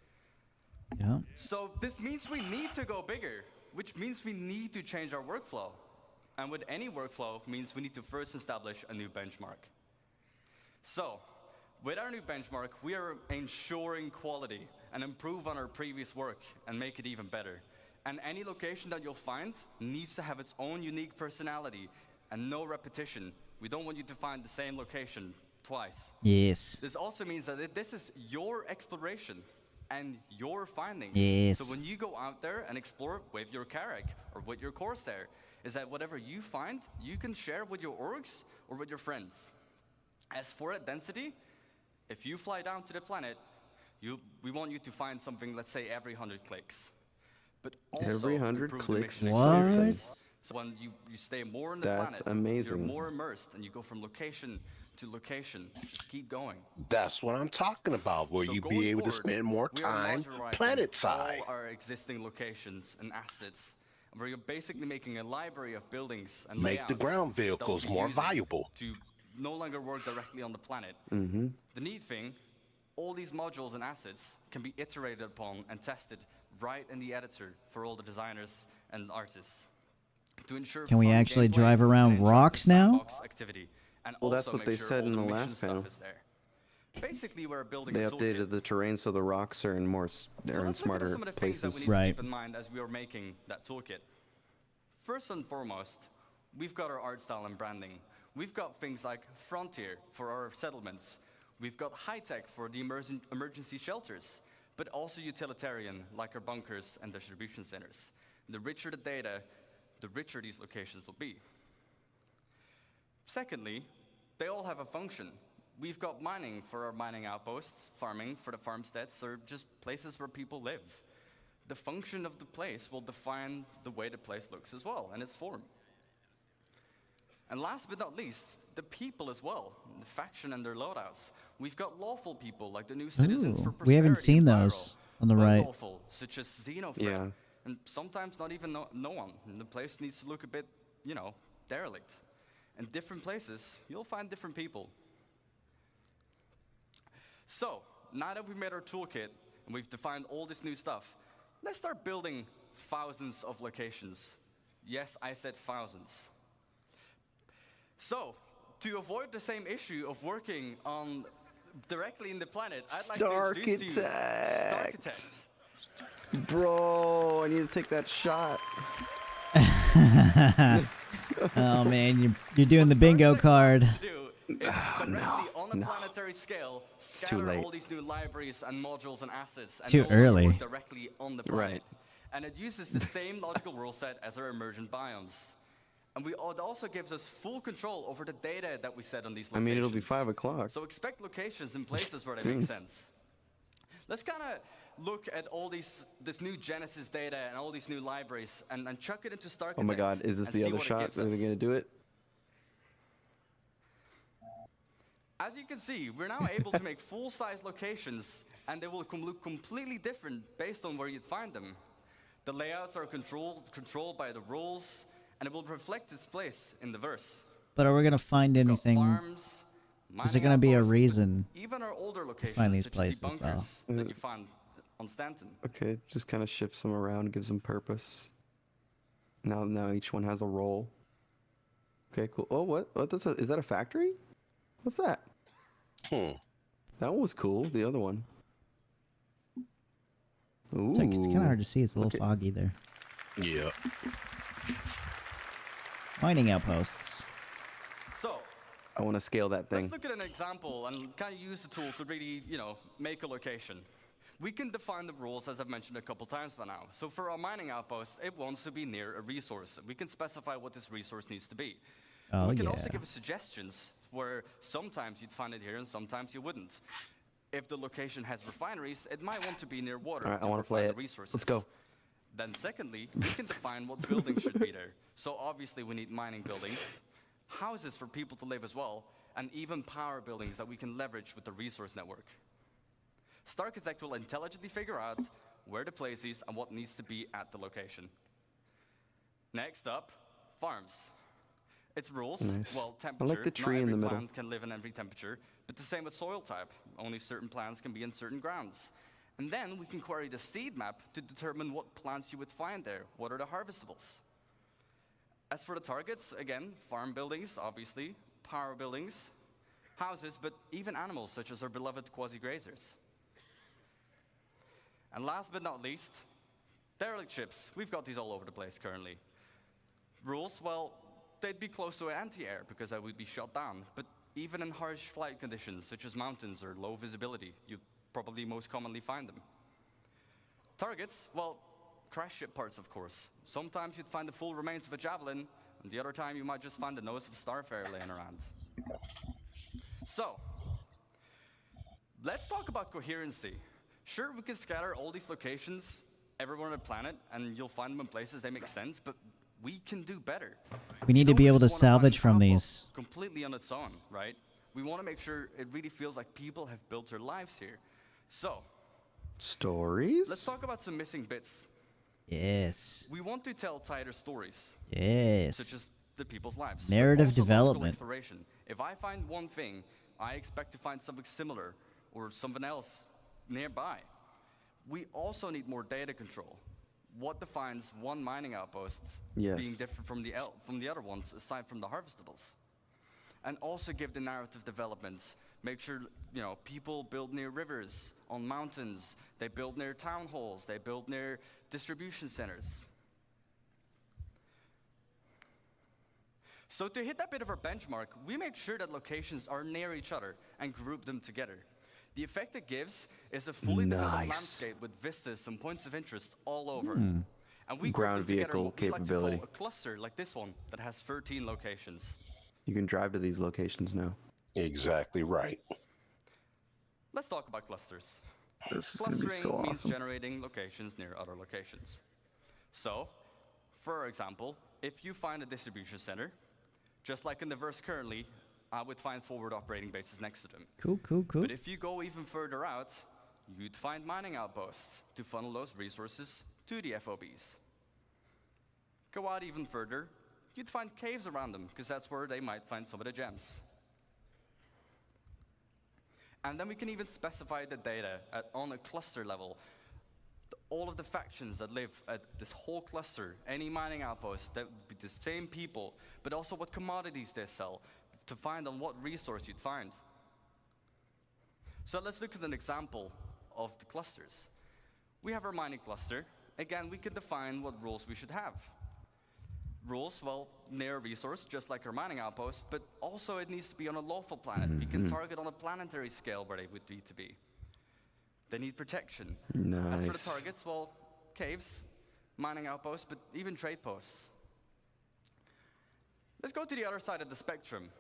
Yeah. So this means we need to go bigger, which means we need to change our workflow. And with any workflow means we need to first establish a new benchmark. So with our new benchmark, we are ensuring quality and improve on our previous work and make it even better. And any location that you'll find needs to have its own unique personality and no repetition. We don't want you to find the same location twice. Yes. This also means that this is your exploration and your findings. Yes. So when you go out there and explore with your Carrack or with your Corsair, is that whatever you find, you can share with your orgs or with your friends. As for that density, if you fly down to the planet, we want you to find something, let's say, every 100 clicks. But also every 100 improve the clicks. mixing What? experience. So when you stay more on the That's planet, amazing. you're more immersed, and you go from location to location. Just keep going. That's what I'm talking about, where So you going be able to forward, spend more we are time modularizing planet side. all our existing locations and assets, where you're basically making a library of buildings and Make the layouts ground that we'll vehicles be more using valuable. to no longer work directly on the planet. Mm-hmm. The neat thing, all these modules and assets can be iterated upon and tested right in the editor for all the designers and artists. To ensure Can we fun actually gameplay drive and around interactive rocks now? sandbox activity, and Well, that's also what make they sure said all in the mission last stuff panel. is there. Basically, we're building They a updated toolkit. the terrain so the rocks are in more So they're in let's look at smarter some of the things that we places. need Right. to keep in mind as we are making that toolkit. First and foremost, we've got our art style and branding. We've got things like Frontier for our settlements. We've got high-tech for the emergency shelters, but also utilitarian, like our bunkers and distribution centers. The richer the data, the richer these locations will be. Secondly, they all have a function. We've got mining for our mining outposts, farming for the farmsteads, or just places where people live. The function of the place will define the way the place looks as well, and its form. And last but not least, the people as well, the faction and their loadouts. We've got lawful people like the new citizens for Ooh, prosperity. we haven't seen in Pyro, those on the right. unlawful, such as Xenofred, Yeah. and sometimes not even no one. And the place needs to look a bit, derelict. In different places, you'll find different people. So, now that we've made our toolkit and we've defined all this new stuff, let's start building thousands of locations. Yes, I said thousands. So, to avoid the same issue of working on directly in the planet, I'd like to introduce to you Starkitect. Bro, I need to take that shot. Oh man, you're doing the bingo card. Is directly on a planetary scale, too scatter late. all these new libraries and modules and assets, and Too no longer early. work directly on the planet. Right. And it uses the same logical rule set as our emergent biomes. And it also gives us full control over the data that we set on these I locations. mean, it'll be 5 o'clock. So expect locations in places where they Soon. make sense. Let's kind of look at all this new Genesis data and all these new libraries and chuck it into Starkitect. Oh my god, is this and the see other what it shot? gives Are they us. going to do it? As you can see, we're now able to make full-size locations, and they will look completely different based on where you'd find them. The layouts are controlled by the rules, and it will reflect its place in the verse. But are we gonna find We've got anything? farms, Is there mining gonna be a outposts, reason? even our older locations, find these such places, as the though? bunkers that you find on Stanton. Okay, just kind of shifts them around, gives them purpose. Now each one has a role. Okay, cool. Oh, what? Is that a factory? What's that? That one was cool. The other one. Ooh. It's kind of hard to see. It's a little Okay. foggy there. Yeah. Mining outposts. So, I want to scale that thing. let's look at an example and kind of use the tool to really, make a location. We can define the rules, as I've mentioned a couple times by now. So for our mining outpost, it wants to be near a resource. We can specify what this resource needs to be. Oh We can yeah. also give us suggestions where sometimes you'd find it here and sometimes you wouldn't. If the location has refineries, it might want to be near water All right, I to want to play refine it. the resources. Let's go. Then secondly, we can define what buildings should be there. So obviously we need mining buildings, houses for people to live as well, and even power buildings that we can leverage with the resource network. Starchitect will intelligently figure out where to place these and what needs to be at the location. Next up, farms. Its rules, well, temperature. I like the tree not in every the middle. plant can live in every temperature, but the same with soil type. Only certain plants can be in certain grounds. And then we can query the seed map to determine what plants you would find there. What are the harvestables? As for the targets, again, farm buildings, obviously, power buildings, houses, but even animals such as our beloved quasi-grazers. And last but not least, derelict ships. We've got these all over the place currently. Rules, well, they'd be close to anti-air because I would be shot down. But even in harsh flight conditions, such as mountains or low visibility, you'd probably most commonly find them. Targets, well, crash ship parts, of course. Sometimes you'd find the full remains of a javelin, and the other time you might just find the nose of a starfarer laying around. So, let's talk about coherency. Sure, we can scatter all these locations everywhere on the planet, and you'll find them in places they make sense, but we can do better. We need to be able to salvage from these. Completely on its own, right? We want to make sure it really feels like people have built their lives here. So, stories? Let's talk about some missing bits. Yes. We want to tell tighter stories. Yes. Such as the people's lives. Narrative Also development. Exploration. If I find one thing, I expect to find something similar or something else nearby. We also need more data control. What defines one mining outpost being different from the other ones, aside from the harvestables? And also give the narrative developments. Make sure, you know, people build near rivers, on mountains. They build near town halls. They build near distribution centers. So to hit that bit of our benchmark, we make sure that locations are near each other and group them together. The effect it gives is a fully developed landscape with vistas and points of interest all over. And we ground vehicle capability. Like a cluster like this one that has 13 locations. You can drive to these locations now. Exactly right. Let's talk about clusters. This is going to be so Clustering means awesome. generating locations near other locations. So, for example, if you find a distribution center, just like in the verse currently, I would find forward operating bases next to them. Cool, cool, cool. But if you go even further out, you'd find mining outposts to funnel those resources to the FOBs. Go out even further, you'd find caves around them, because that's where they might find some of the gems. And then we can even specify the data on a cluster level. All of the factions that live at this whole cluster, any mining outpost, that would be the same people, but also what commodities they sell, to find on what resource you'd find. So let's look at an example of the clusters. We have our mining cluster. Again, we can define what rules we should have. Rules, well, near a resource, just like our mining outpost, but also it needs to be on a lawful planet. We can target on a planetary scale where they would need to be. They need protection. Nice. As for the targets, well, caves, mining outposts, but even trade posts. Let's go to the other side of the spectrum.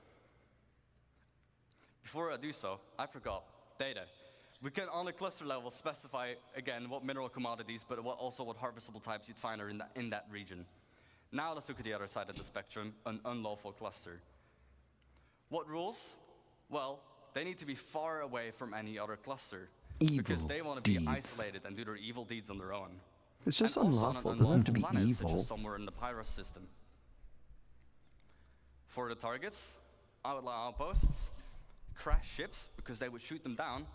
Before I do so, I forgot data. We can, on a cluster level, specify, again, what mineral commodities, but also what harvestable types you'd find are in that region. Now let's look at the other side of the spectrum, an unlawful cluster. What rules? Well, they need to be far away from any other cluster. Because they want to be isolated and do their evil deeds on their own. It's just And unlawful. on It doesn't have to be planet, evil. Such as somewhere in the Pyro system. For the targets, outlaw outposts, crash ships because they would shoot them down,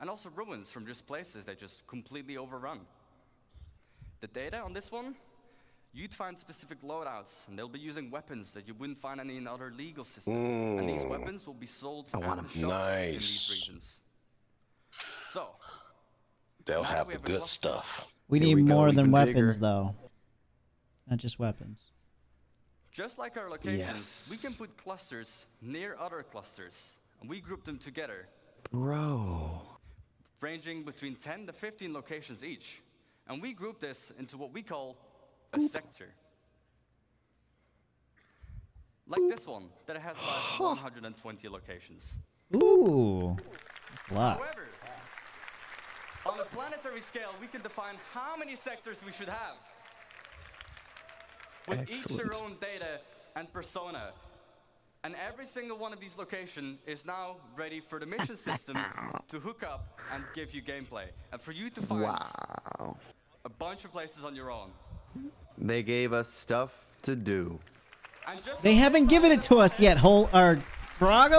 and also ruins from just places they just completely overrun. The data on this one, you'd find specific loadouts, and they'll be using weapons that you wouldn't find any in other legal systems. And these weapons will be sold at the shops in these regions. So, they'll now have we the have a good cluster. stuff. We Here need we go, more than even weapons, bigger. though. Not just weapons. Just like our locations, Yes. we can put clusters near other clusters, and we group them together, Bro. ranging between 10 to 15 locations each. And we group this into what we call a sector. Like this one, that has about 120 locations. Ooh. That's a lot. However, on a planetary scale, we can define how many sectors we should have. with each their Excellent. own data and persona. And every single one of these locations is now ready for the mission system to hook up and give you gameplay. And for you to find Wow. a bunch of places on your own. They gave us stuff to do. And just They haven't given it to us yet, Drago,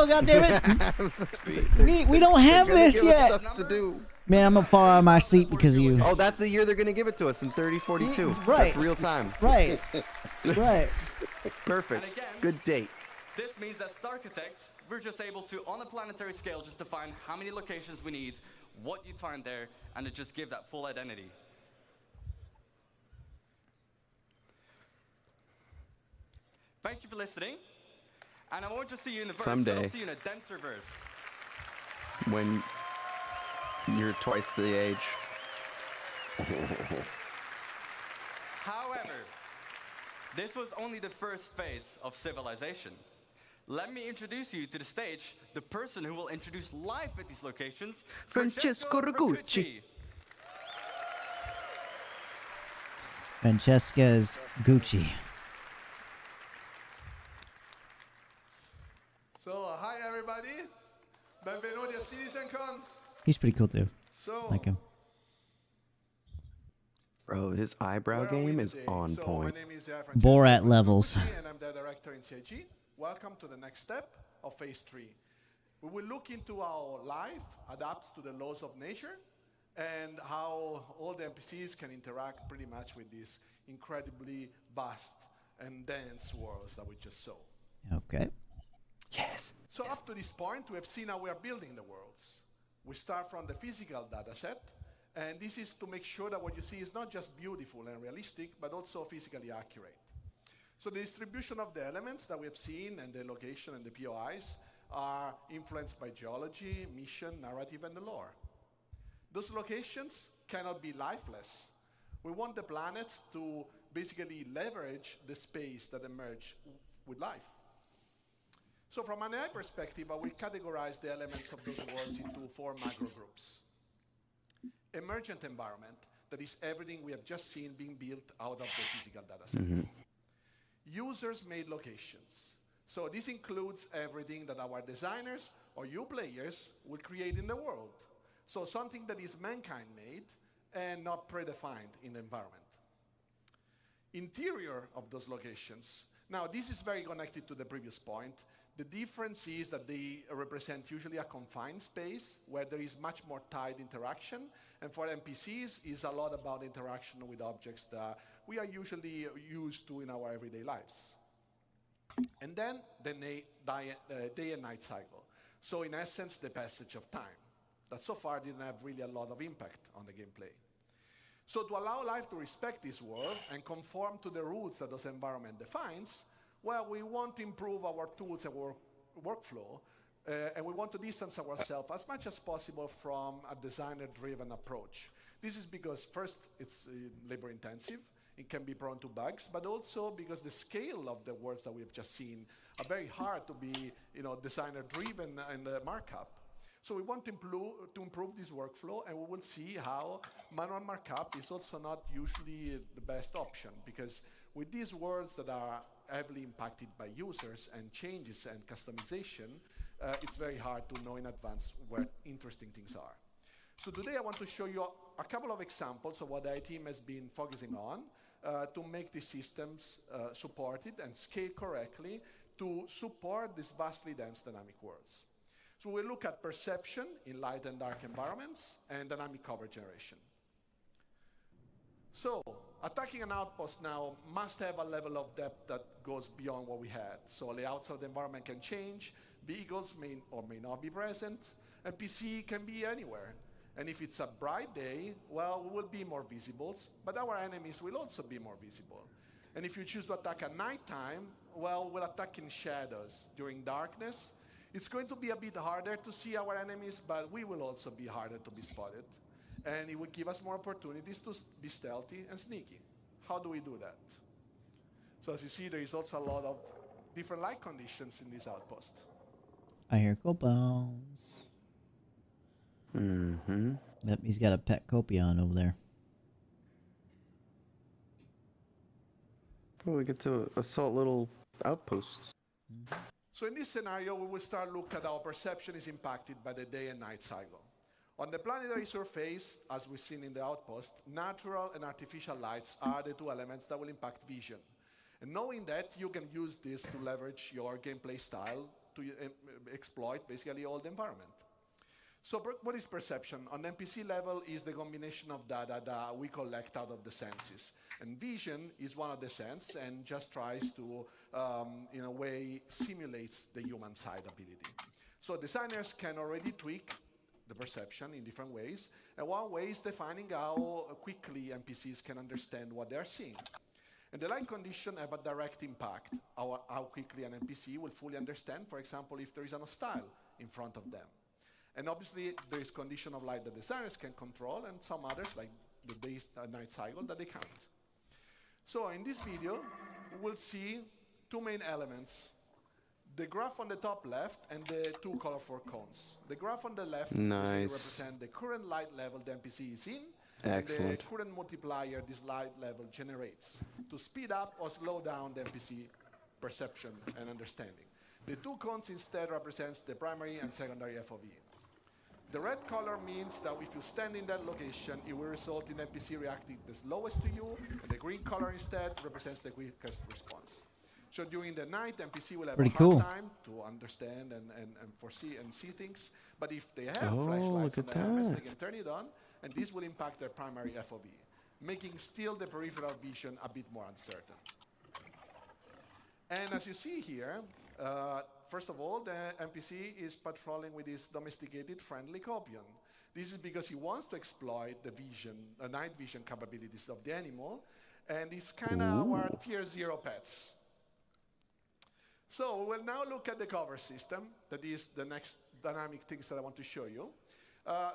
goddammit. we don't have They're gonna this give us yet. stuff to do. Man, I'm gonna fall out of my seat because of you. Oh, that's the year they're gonna give it to us in 3042. Right. That's real time. Right. Right. Perfect. And again, Good date. this means as architects, we're just able to, on a planetary scale, just define how many locations we need, what you'd find there, and to just give that full identity. Thank you for listening. And I won't just see you in the verse, but Someday. I'll see you in a denser verse. When you're twice the age. However, this was only the first phase of civilization. Let me introduce you to the stage, the person who will introduce life at these locations, Francesco Ragucci. Francesca's Gucci. So, hi everybody. Benvenuti a CitizenCon. He's pretty cool too. So, Like him. Bro, his eyebrow where are we game is today? on So, point. My name is Francesco Borat levels. Ragucci, and I'm the director in CIG. Welcome to the next step of phase 3. We will look into how life adapts to the laws of nature and how all the NPCs can interact pretty much with these incredibly vast and dense worlds that we just saw. Okay. Yes. So up to this point, we have seen how we are building the worlds. We start from the physical data set, and this is to make sure that what you see is not just beautiful and realistic, but also physically accurate. So the distribution of the elements that we have seen and the location and the POIs are influenced by geology, mission, narrative, and the lore. Those locations cannot be lifeless. We want the planets to basically leverage the space that emerge with life. So from an AI perspective, I will categorize the elements of those worlds into 4 macro groups. Emergent environment, that is everything we have just seen being built out of the physical data set. Users-made locations. So this includes everything that our designers or you players will create in the world. So something that is mankind-made and not predefined in the environment. Interior of those locations. Now, this is very connected to the previous point. The difference is that they represent usually a confined space where there is much more tight interaction. And for NPCs, is a lot about interaction with objects that we are usually used to in our everyday lives. And then the day and night cycle. So in essence, the passage of time. That so far didn't have really a lot of impact on the gameplay. So to allow life to respect this world and conform to the rules that this environment defines, well, we want to improve our tools and workflow, and we want to distance ourselves as much as possible from a designer-driven approach. This is because, first, it's labor-intensive. It can be prone to bugs, but also because the scale of the worlds that we've just seen are very hard to be, designer-driven and markup. So we want to improve this workflow, and we will see how manual markup is also not usually the best option, because with these worlds that are heavily impacted by users and changes and customization, it's very hard to know in advance where interesting things are. So today I want to show you a couple of examples of what the IT team has been focusing on to make these systems supported and scale correctly to support these vastly dense dynamic worlds. So we'll look at perception in light and dark environments and dynamic cover generation. So attacking an outpost now must have a level of depth that goes beyond what we had. So layouts of the environment can change, vehicles may or may not be present, and PC can be anywhere. And if it's a bright day, well, we will be more visible, but our enemies will also be more visible. And if you choose to attack at nighttime, well, we'll attack in shadows. During darkness, it's going to be a bit harder to see our enemies, but we will also be harder to be spotted. And it will give us more opportunities to be stealthy and sneaky. How do we do that? So as you see, there is also a lot of different light conditions in this outpost. I hear Copions. Yep, he's got a pet Copion over there. Oh, we get to assault little outposts. So in this scenario, we will start look at how perception is impacted by the day and night cycle. On the planetary surface, as we've seen in the outpost, natural and artificial lights are the two elements that will impact vision. And knowing that, you can use this to leverage your gameplay style to exploit basically all the environment. So what is perception? On NPC level is the combination of data that we collect out of the senses. And vision is one of the senses and just tries to, in a way, simulates the human side ability. So designers can already tweak the perception in different ways. And one way is defining how quickly NPCs can understand what they're seeing. And the light condition have a direct impact how quickly an NPC will fully understand, for example, if there is an hostile in front of them. And obviously, there is condition of light that designers can control, and some others, like the day-night cycle, that they can't. So in this video, we'll see two main elements. The graph on the top left and the two colorful cones. The graph on the left represents the current light level the NPC is in, and the current multiplier this light level generates to speed up or slow down the NPC perception and understanding. The two cones instead represents the primary and secondary FOV. The red color means that if you stand in that location, it will result in NPC reacting the slowest to you, and the green color instead represents the quickest response. So during the night, NPC will have a hard time to understand and foresee and see things. But if they have flashlights on their helmets, they can turn it on, and this will impact their primary FOV, making still the peripheral vision a bit more uncertain. And as you see here, first of all, the NPC is patrolling with his domesticated friendly copion. This is because he wants to exploit the vision, night vision capabilities of the animal, and it's kind of our tier 0 pets. So we will now look at the cover system. That is the next dynamic things that I want to show you.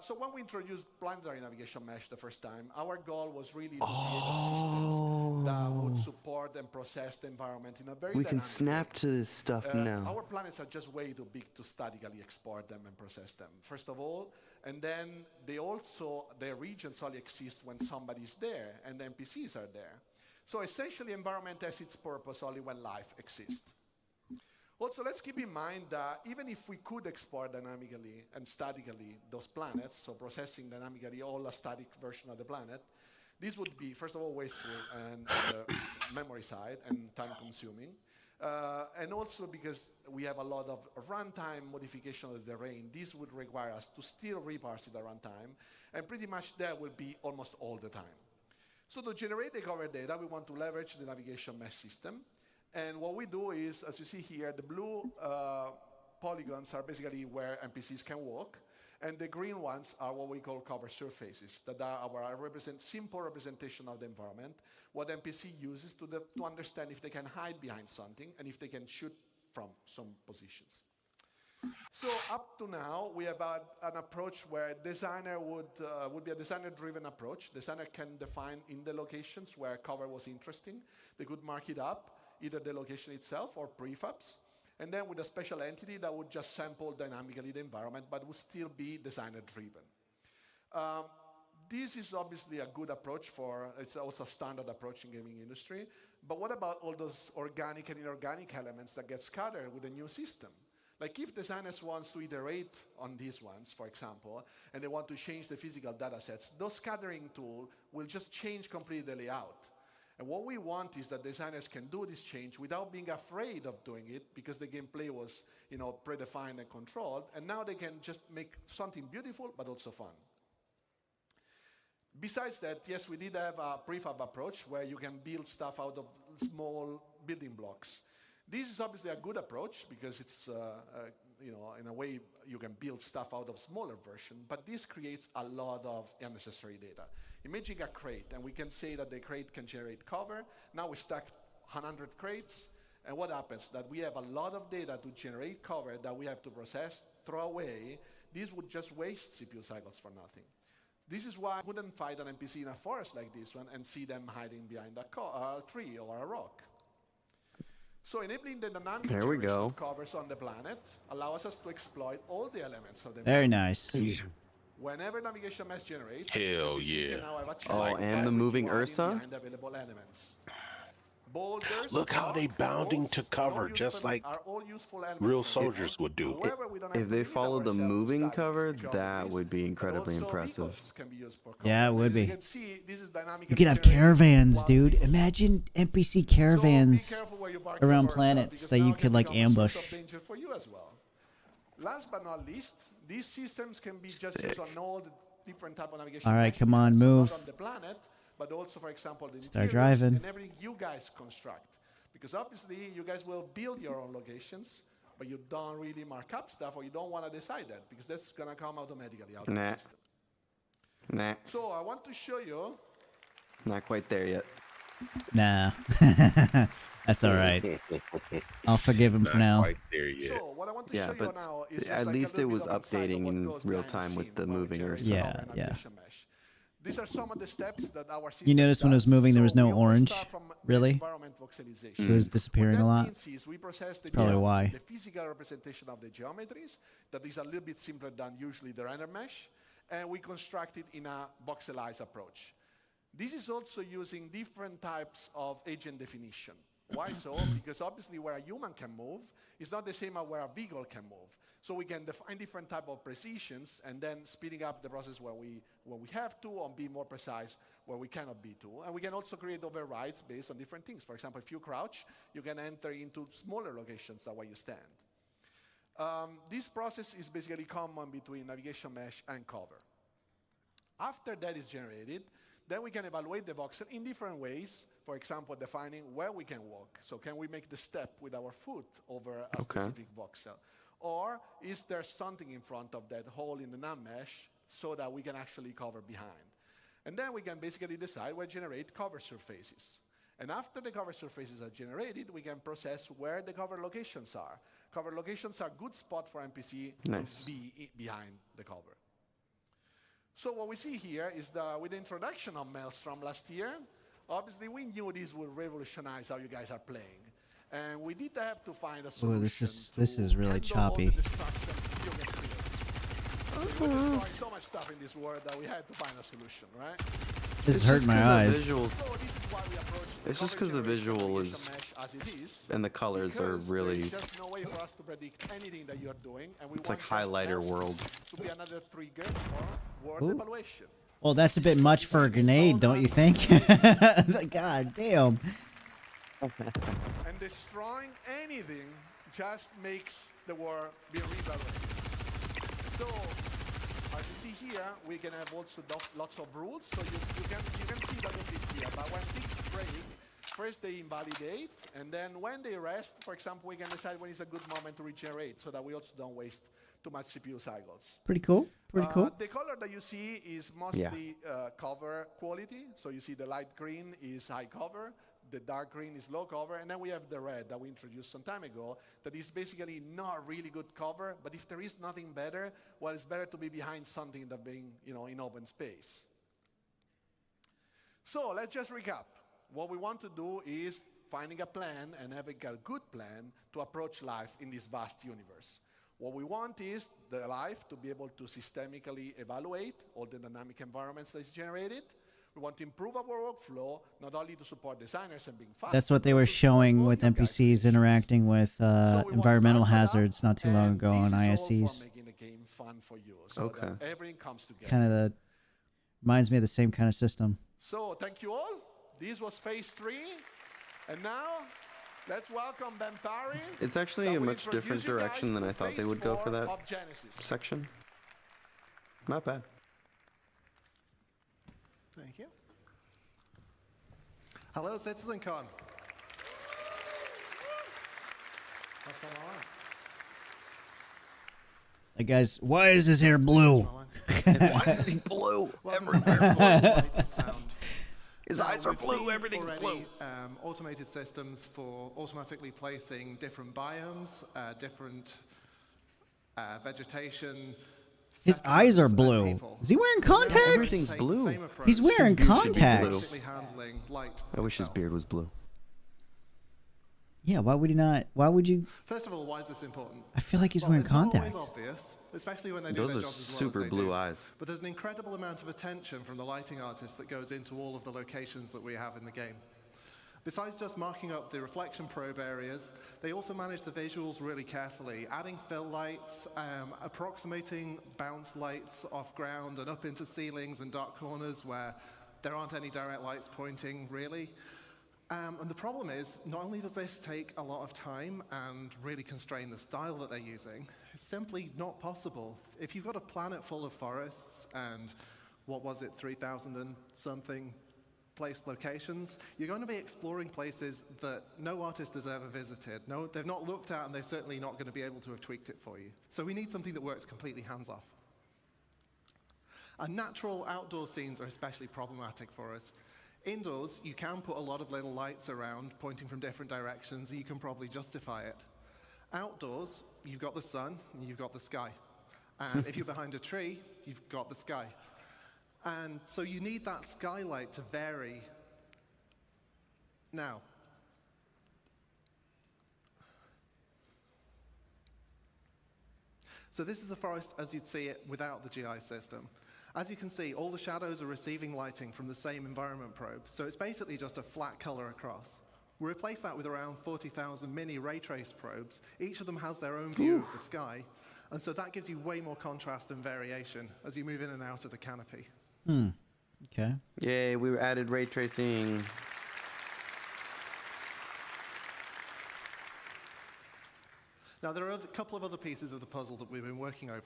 So when we introduced planetary navigation mesh the first time, our goal was really to create a system that would support and process the environment in a very We can snap to this stuff now. Our planets are just way too big to statically export them and process them, first of all. And then their regions only exist when somebody's there and the NPCs are there. So essentially, environment has its purpose only when life exists. Also, let's keep in mind that even if we could export dynamically and statically those planets, so processing dynamically all a static version of the planet, this would be, first of all, wasteful and on the memory side and time-consuming. And also because we have a lot of runtime modification of the terrain, this would require us to still reparse it at runtime, and pretty much that will be almost all the time. So to generate the cover data, we want to leverage the navigation mesh system. And what we do is, as you see here, the blue polygons are basically where NPCs can walk, and the green ones are what we call cover surfaces, that are our simple representation of the environment, what NPC uses to understand if they can hide behind something and if they can shoot from some positions. So up to now, we have an approach where designer would be a designer-driven approach. Designer can define in the locations where cover was interesting. They could mark it up, either the location itself or prefabs, and then with a special entity that would just sample dynamically the environment, but would still be designer-driven. This is obviously a good approach it's also a standard approach in gaming industry, but what about all those organic and inorganic elements that get scattered with a new system? Like if designers want to iterate on these ones, for example, and they want to change the physical data sets, those scattering tools will just change completely the layout. And what we want is that designers can do this change without being afraid of doing it because the gameplay was, predefined and controlled, and now they can just make something beautiful but also fun. Besides that, yes, we did have a prefab approach where you can build stuff out of small building blocks. This is obviously a good approach because it's, in a way you can build stuff out of smaller version, but this creates a lot of unnecessary data. Imagine a crate, and we can say that the crate can generate cover. Now we stack 100 crates, and what happens? That we have a lot of data to generate cover that we have to process, throw away. This would just waste CPU cycles for nothing. This is why I wouldn't fight an NPC in a forest like this one and see them hiding behind a tree or a rock. So enabling the dynamic generation of covers on the planet allows us to exploit all the elements of the Very nice. Whenever navigation mesh generates, hell NPC yeah. can now have a chance and the moving Ursa? behind available elements. Boulders, Look how they bounding to cover, just like real soldiers would do. If they follow the moving cover, that would be incredibly impressive. Yeah, it would be. You could have caravans, dude. Imagine NPC caravans around planets that you could like ambush. Last but not least, these systems can be just used on all the different type of navigation. All right, come on, move. Not on the planet, but also, for example, the Start interiors driving. and everything you guys construct. Because obviously, you guys will build your own locations, but you don't really mark up stuff, or you don't want to decide that, because that's going to come automatically out of the system. Nah. So I want to show you. Not quite there yet. Nah. That's all right. I'll forgive him for now. So what I want to show you now is at least it was updating in real time with the moving or something. Yeah. These are some of the steps that our system You notice when it was moving, there was no orange? Really? It was disappearing a lot. That's probably why. The physical representation of the geometries, that is a little bit simpler than usually the render mesh, and we construct it in a voxelized approach. This is also using different types of agent definition. Why so? Because obviously where a human can move is not the same as where a vehicle can move. So we can define different type of precisions and then speeding up the process where we have to, and be more precise where we cannot be to. And we can also create overrides based on different things. For example, if you crouch, you can enter into smaller locations than where you stand. This process is basically common between navigation mesh and cover. After that is generated, then we can evaluate the voxel in different ways. For example, defining where we can walk. So can we make the step with our foot over a specific voxel? Or is there something in front of that hole in the NAND mesh so that we can actually cover behind? And then we can basically decide where to generate cover surfaces. And after the cover surfaces are generated, we can process where the cover locations are. Cover locations are a good spot for NPC to be behind the cover. So what we see here is that with the introduction of Maelstrom last year, obviously we knew this would revolutionize how you guys are playing. And we did have to find a solution. Ooh, this is really choppy. We're destroying so much stuff in this world that we had to find a solution, right? This is hurting my eyes. It's just because the visual is, and the colors are really, there's just no way for us to predict anything that you're doing, and we it's like want highlighter world. to be another trigger for world evaluation. Well, that's a bit much for a grenade, don't you think? God damn. And destroying anything just makes the war be reevaluated. So, as you see here, we can have also lots of rules. So you can see that a bit here. But when things break, first they invalidate, and then when they rest, for example, we can decide when is a good moment to regenerate, so that we also don't waste too much CPU cycles. Pretty cool. Pretty cool. The color that you see is mostly cover quality. So you see the light green is high cover, the dark green is low cover, and then we have the red that we introduced some time ago that is basically not really good cover, but if there is nothing better, well, it's better to be behind something than being, in open space. So let's just recap. What we want to do is finding a plan and having a good plan to approach life in this vast universe. What we want is the life to be able to systemically evaluate all the dynamic environments that is generated. We want to improve our workflow, not only to support designers and being fast. That's what they were showing with NPCs interacting with environmental hazards not too long ago on ISCs. Making the game fun for you, so that everything comes together. Kind of reminds me of the same kind of system. So thank you all. This was phase 3, and now let's welcome Ben Parry. It's actually a much different direction than I thought they would go for that section. Not bad. Thank you. Hello, CitizenCon. What's going on? Hey guys, why is his hair blue? Why is he blue? Everywhere. His eyes are blue, everything's blue. Automated systems for automatically placing different biomes, different vegetation. His eyes are blue. Is he wearing contacts? Everything's blue. He's wearing contacts. I wish his beard was blue. Yeah, why would he not? Why would you? First of all, why is this important? I feel like he's wearing contacts. It's obvious, especially when they do Those their are jobs as well super as they blue do. eyes. But there's an incredible amount of attention from the lighting artist that goes into all of the locations that we have in the game. Besides just marking up the reflection probe areas, they also manage the visuals really carefully, adding fill lights, approximating bounce lights off ground and up into ceilings and dark corners where there aren't any direct lights pointing, really. And the problem is, not only does this take a lot of time and really constrain the style that they're using, it's simply not possible. If you've got a planet full of forests and, what was it, 3,000 and something placed locations, you're going to be exploring places that no artist has ever visited. No, they've not looked at, and they're certainly not going to be able to have tweaked it for you. So we need something that works completely hands-off. And natural outdoor scenes are especially problematic for us. Indoors, you can put a lot of little lights around pointing from different directions, and you can probably justify it. Outdoors, you've got the sun, and you've got the sky. And if you're behind a tree, you've got the sky. And so you need that skylight to vary. Now, so this is the forest as you'd see it without the GI system. As you can see, all the shadows are receiving lighting from the same environment probe, so it's basically just a flat color across. We replace that with around 40,000 mini ray trace probes. Each of them has their own view of the sky, and so that gives you way more contrast and variation as you move in and out of the canopy. Okay. Yay, we added ray tracing. Now, there are a couple of other pieces of the puzzle that we've been working on over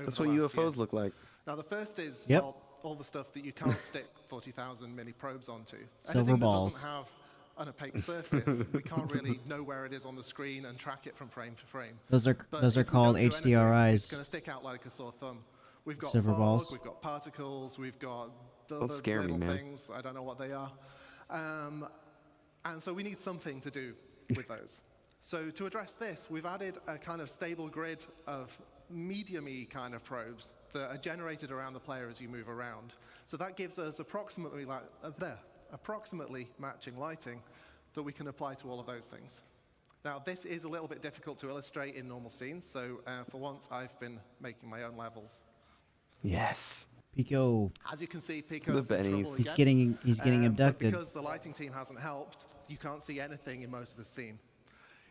That's the what last UFOs year. look like. Now, the first is, Yep. well, all the stuff that you can't stick 40,000 mini probes onto. Silver Anything balls. that doesn't have an opaque surface, we can't really know where it is on the screen and track it from frame to frame. Those are But those are if we called don't do anything, HDRIs. It's going to stick out like a sore thumb. We've got Silver fog, balls. we've got particles, we've got the Don't scare me, little man. things. I don't know what they are. And so we need something to do with those. So to address this, we've added a kind of stable grid of medium-y kind of probes that are generated around the player as you move around. So that gives us approximately matching lighting that we can apply to all of those things. Now, this is a little bit difficult to illustrate in normal scenes, so for once, I've been making my own levels. Yes. Pico. As you can see, Pico's in trouble He's again. getting But abducted. because the lighting team hasn't helped, you can't see anything in most of the scene.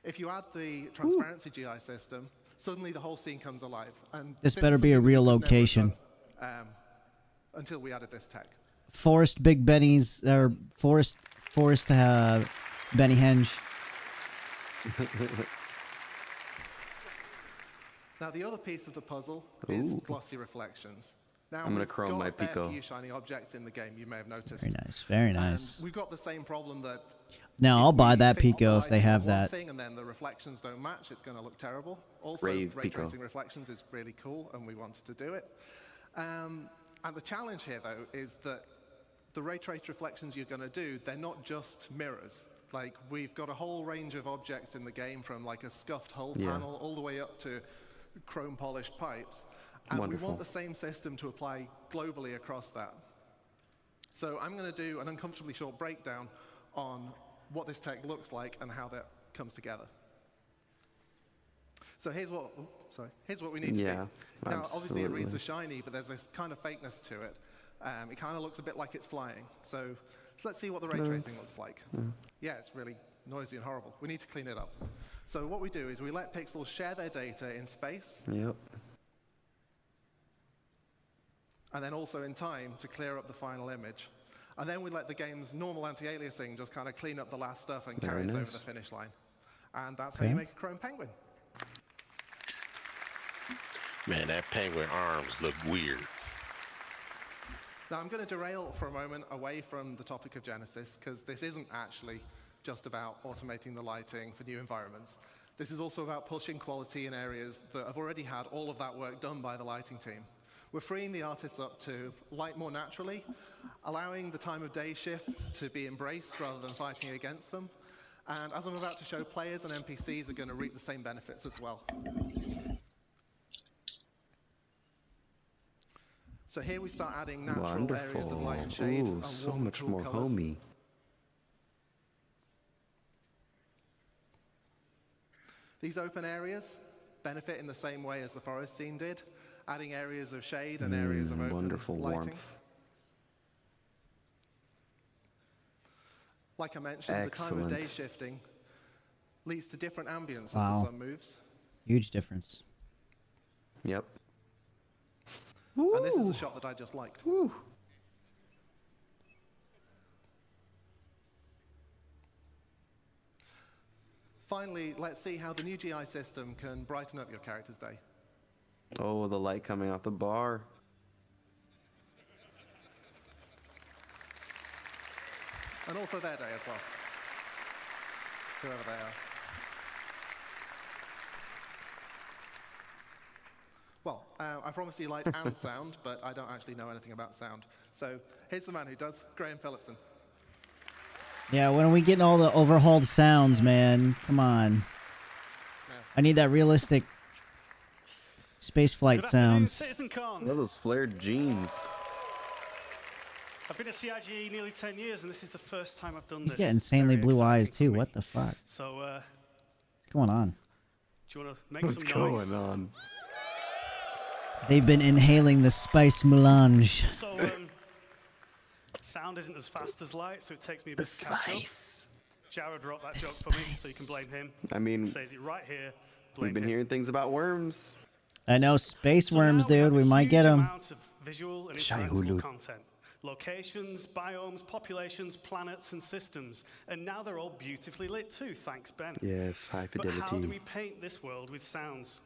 If you add the transparency GI system, suddenly the whole scene comes alive. And This is better be a something real that we've never location. done, until we added this tech. Forest Big Benny's or Forest Benny Henge. Now, the other piece of the puzzle is glossy reflections. Now, I'm gonna we've chrome got my a fair Pico. few shiny objects in the game, you may have noticed. Very nice. Very And nice. we've got the same problem that Now I'll if buy we that fix the Pico if they lighting on have one that. thing and then the reflections don't match, it's going to look terrible. Also, Rave ray Pico. tracing reflections is really cool, and we wanted to do it. And the challenge here, though, is that the ray traced reflections you're going to do, they're not just mirrors. Like, we've got a whole range of objects in the game, from like a scuffed hull panel all the way up to chrome polished pipes. And we want the same system to apply globally across that. So I'm going to do an uncomfortably short breakdown on what this tech looks like and how that comes together. So here's what we need to do. Now, obviously it reads as shiny, but there's this kind of fakeness to it. It kind of looks a bit like it's flying. So let's see what the ray tracing looks like. Yeah, it's really noisy and horrible. We need to clean it up. So what we do is we let pixels share their data in space. Yep. And then also in time to clear up the final image. And then we let the game's normal anti-aliasing just kind of clean up the last stuff and carry us over the finish line. And that's how you make a chrome penguin. Man, that penguin arms look weird. Now I'm going to derail for a moment away from the topic of Genesis, because this isn't actually just about automating the lighting for new environments. This is also about pushing quality in areas that have already had all of that work done by the lighting team. We're freeing the artists up to light more naturally, allowing the time of day shifts to be embraced rather than fighting against them. And as I'm about to show, players and NPCs are going to reap the same benefits as well. So here we start adding natural areas of light and shade. Ooh, so much more homey. These open areas benefit in the same way as the forest scene did, adding areas of shade and areas of open wonderful lighting. warmth. Like I mentioned, the time of day shifting leads to different ambience as the sun moves. Huge difference. Yep. And this is the shot that I just liked. Woo. Finally, let's see how the new GI system can brighten up your character's day. Oh, the light coming off the bar. And also their day as well. Whoever they are. Well, I promised you light and sound, but I don't actually know anything about sound. So here's the man who does, Graham Phillipson. Yeah, when are we getting all the overhauled sounds, man? Come on. I need that realistic spaceflight sounds. I love those flared jeans. I've been at CIG nearly 10 years, and this is the first time I've done He's this. got insanely blue eyes, too. What the fuck? So, what's going on? Do you want to make some noise? What's going on? They've been inhaling the spice melange. So, sound isn't as fast as light, so it takes me a bit to catch up. Jared wrote that joke for me, so you can blame him. I mean, Says it right here. We've been hearing things about worms. I know, space worms, dude. We might get them. Amounts of visual and interactable content. Locations, biomes, populations, planets, and systems. And now they're all beautifully lit too, thanks, Ben. Yes, high fidelity. But how do we paint this world with sounds?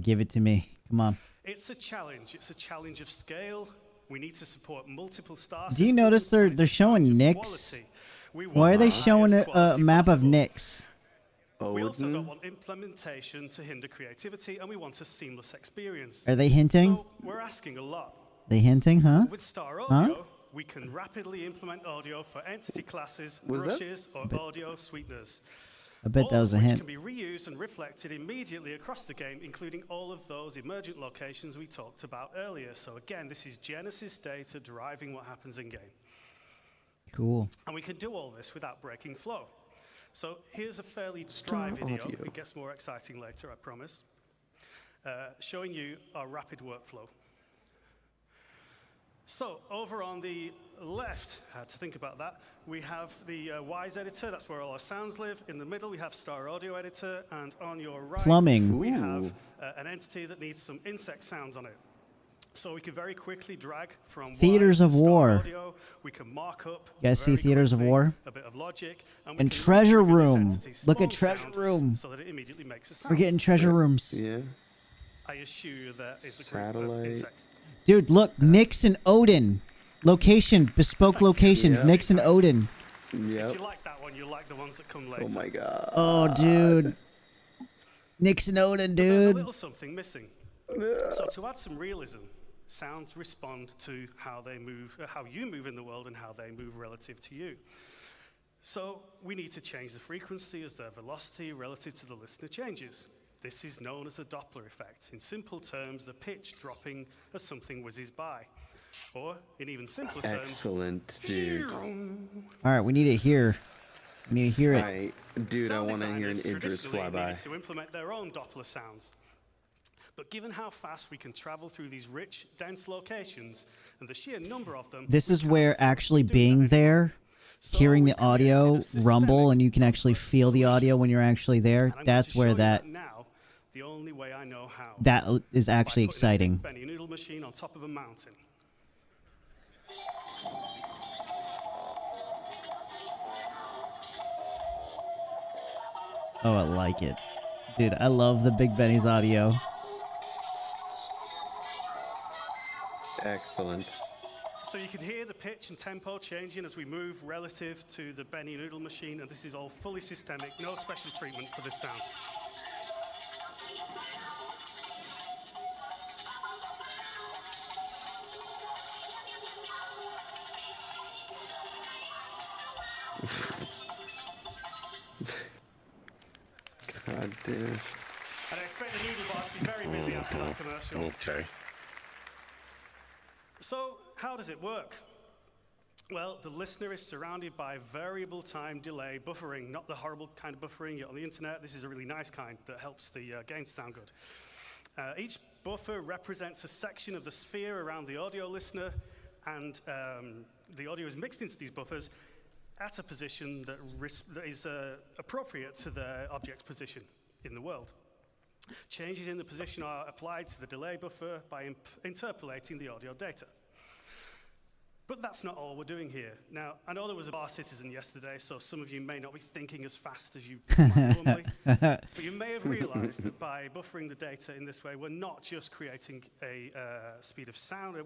Give it to me. Come on. It's a challenge. It's a challenge of scale. We need to support multiple star Do you notice they're showing Nyx? Why are they showing a map of Nyx? We also don't want implementation to hinder creativity, and we want a seamless experience. Are they hinting? So we're asking a lot. They hinting, huh? With Star Audio, we can rapidly implement audio for entity classes, brushes, or audio sweeteners. I bet that was a hint. Which can be reused and reflected immediately across the game, including all of those emergent locations we talked about earlier. So again, this is Genesis data driving what happens in game. Cool. And we can do all this without breaking flow. So here's a fairly dry video. It gets more exciting later, I promise. Showing you our rapid workflow. So over on the left, I had to think about that, we have the Wise editor. That's where all our sounds live. In the middle, we have Star Audio editor. And on your right, Plumbing. we have an entity that needs some insect sounds on it. So we can very quickly drag from Theaters of War. Audio. We can mark up. You guys see Theaters of War? A bit of logic. And Treasure Room. Look at Treasure Room. So that it immediately makes a sound. We're getting treasure rooms. Yeah. I assure that is a group of insects. Dude, look, Nyx and Odin. Location, bespoke locations, Nyx and Odin. Yep. If you like that one, you'll like the ones that come later. Oh my god. Oh, dude. Nyx and Odin, dude. There's a little something missing. So to add some realism, sounds respond to how they move, how you move in the world and how they move relative to you. So we need to change the frequency as their velocity relative to the listener changes. This is known as the Doppler effect. In simple terms, the pitch dropping as something whizzes by. Or, in even simpler terms... Excellent, dude. All right, we need it here. We need to hear it. Right. Dude, I want to hear an Idris flyby. To implement their own Doppler sounds. But given how fast we can travel through these rich, dense locations, and the sheer number of them... This is where actually being there, hearing the audio rumble, and you can actually feel the audio when you're actually there, that's where that... The only way I know how. That is actually exciting. Benny noodle machine on top of a mountain. Oh, I like it. Dude, I love the Big Benny's audio. Excellent. So you can hear the pitch and tempo changing as we move relative to the Benny noodle machine, and this is all fully systemic, no special treatment for this sound. God damn it. And I expect the noodle bar to be very busy after that commercial. Okay. So, how does it work? Well, the listener is surrounded by variable time delay buffering, not the horrible kind of buffering you get on the internet. This is a really nice kind that helps the game sound good. Each buffer represents a section of the sphere around the audio listener, and the audio is mixed into these buffers. at a position that is appropriate to the object's position in the world. Changes in the position are applied to the delay buffer by interpolating the audio data. But that's not all we're doing here. Now, I know there was a bar citizen yesterday, so some of you may not be thinking as fast as you might normally, but you may have realized that by buffering the data in this way, we're not just creating a speed of sound,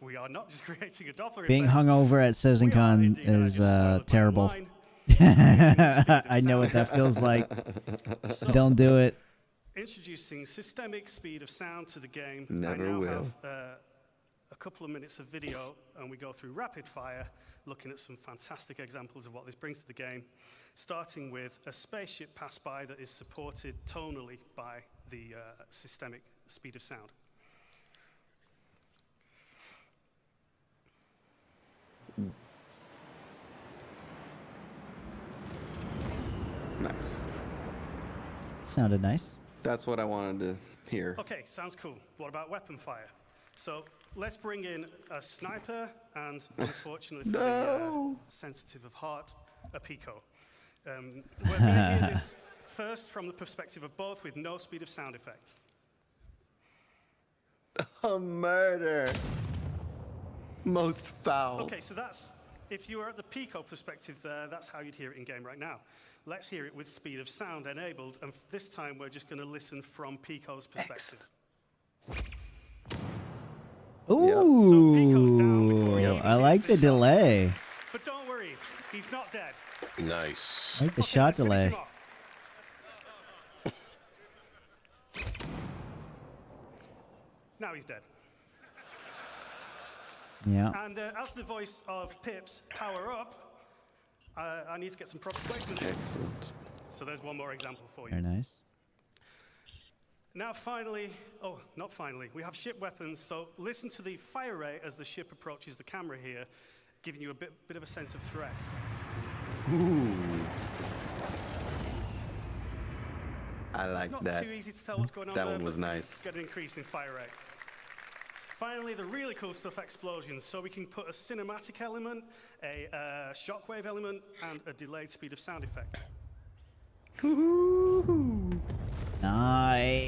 we are not just creating a Doppler Being effect. hungover at CitizenCon is terrible. I know what that feels like. So, don't do it. Introducing systemic speed of sound to the game. Never I now will. have a couple of minutes of video, and we go through rapid fire, looking at some fantastic examples of what this brings to the game, starting with a spaceship pass by that is supported tonally by the systemic speed of sound. Nice. Sounded nice. That's what I wanted to hear. Okay, sounds cool. What about weapon fire? So let's bring in a sniper and, unfortunately, for the sensitive of heart, a Pico. We're going to hear this first from the perspective of both with no speed of sound effect. A murder. Most foul. Okay, so that's, if you were at the Pico perspective there, that's how you'd hear it in game right now. Let's hear it with speed of sound enabled, and this time we're just going to listen from Pico's perspective. Ooh, I like the delay. But don't worry, he's not dead. Nice. I like the shot delay. Now he's dead. Yeah. And as the voice of Pip's Power Up, I need to get some proper placement. Excellent. So there's one more example for you. Very nice. Now finally, oh, not finally, we have ship weapons, so listen to the fire rate as the ship approaches the camera here, giving you a bit of a sense of threat. Ooh. I like it's not that. too easy to tell what's going on That there, one was but nice. Get an increase in fire rate. Finally, the really cool stuff, explosions. So we can put a cinematic element, a shockwave element, and a delayed speed of sound effect. Ooh. Nice.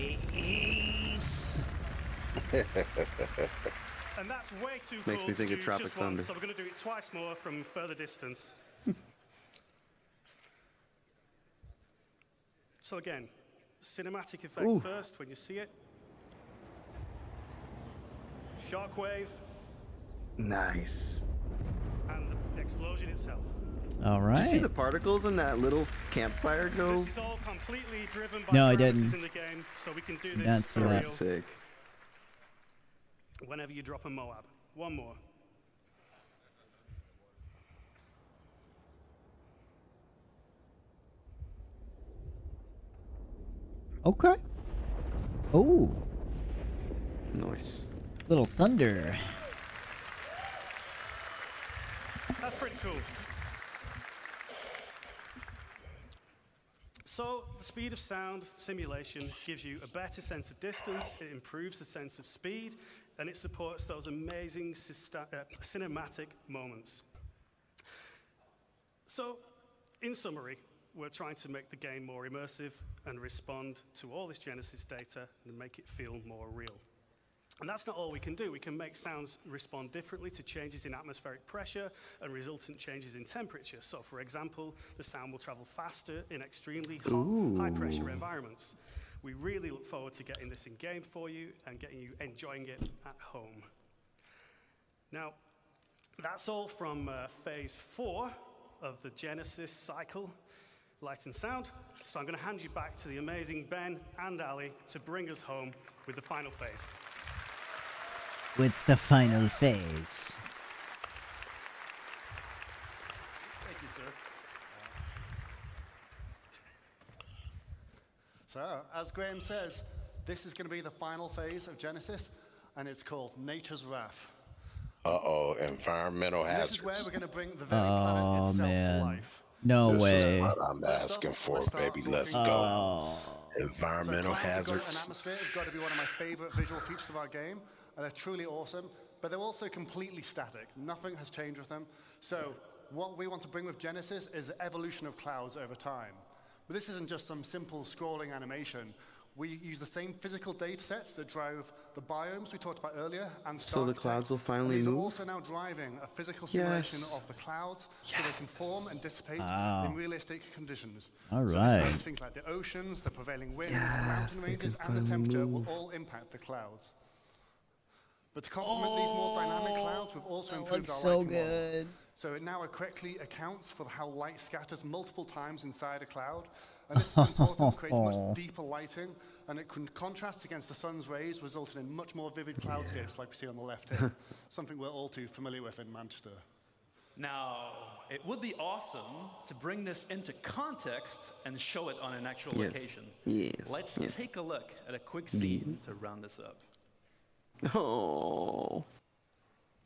And that's way too Makes cool me think to of do Tropic just Thunder. once, so we're going to do it twice more from further distance. So again, cinematic effect first when you see it. Shockwave. Nice. And the explosion itself. All right. Did you see the particles in that little campfire go? This is all completely driven by No, I parameters didn't. in the game, so we can do Did this not see for that. real Sick. whenever you drop a Moab. One more. Okay. Oh, Nice. little thunder. That's pretty cool. So, the speed of sound simulation gives you a better sense of distance, it improves the sense of speed, and it supports those amazing cinematic moments. So, in summary, we're trying to make the game more immersive and respond to all this Genesis data and make it feel more real. And that's not all we can do. We can make sounds respond differently to changes in atmospheric pressure and resultant changes in temperature. So, for example, the sound will travel faster in extremely hot, high-pressure environments. We really look forward to getting this in-game for you and getting you enjoying it at home. Now, that's all from Phase 4 of the Genesis cycle, Light and Sound. So I'm going to hand you back to the amazing Ben and Ali to bring us home with the final phase. What's the final phase? Thank you, sir. So, as Graham says, this is going to be the final phase of Genesis, and it's called Nature's Wrath. Uh-oh, environmental And hazards. this is where we're going to bring the very planet itself to life. No This way. is what I'm asking for, baby. Let's go. Environmental so clouds and hazards. atmosphere have got to be one of my favorite visual features of our game, and they're truly awesome, but they're also completely static. Nothing has changed with them. So what we want to bring with Genesis is the evolution of clouds over time. But this isn't just some simple scrolling animation. We use the same physical data sets that drove the biomes we talked about earlier and So the clouds will finally these move? are also now driving a physical simulation of the clouds so they can form and dissipate in realistic conditions. All so right. this means things like the oceans, the prevailing winds, the mountain ranges, and the temperature will all impact the clouds. But to complement these more dynamic clouds, we've also improved our so lighting model. good. So it now correctly accounts for how light scatters multiple times inside a cloud. And this is important, creates much deeper lighting, and it can contrast against the sun's rays, resulting in much more vivid cloudscapes like we see on the left here, something we're all too familiar with in Manchester. Now, it would be awesome to bring this into context and show it on an actual location. Let's take a look at a quick scene to round this up. Oh,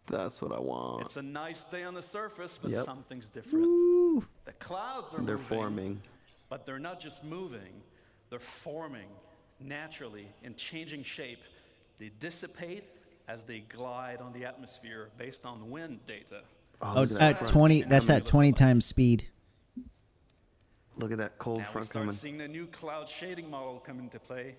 that's what I want. It's a nice day on the surface, but Yep. something's different. The clouds are They're moving, forming. but they're not just moving, they're forming naturally in changing shape. They dissipate as they glide on the atmosphere based on wind data. Oh, at 20. That's at 20 times speed. Look at that cold Now we front start coming. seeing the new cloud shading model come into play.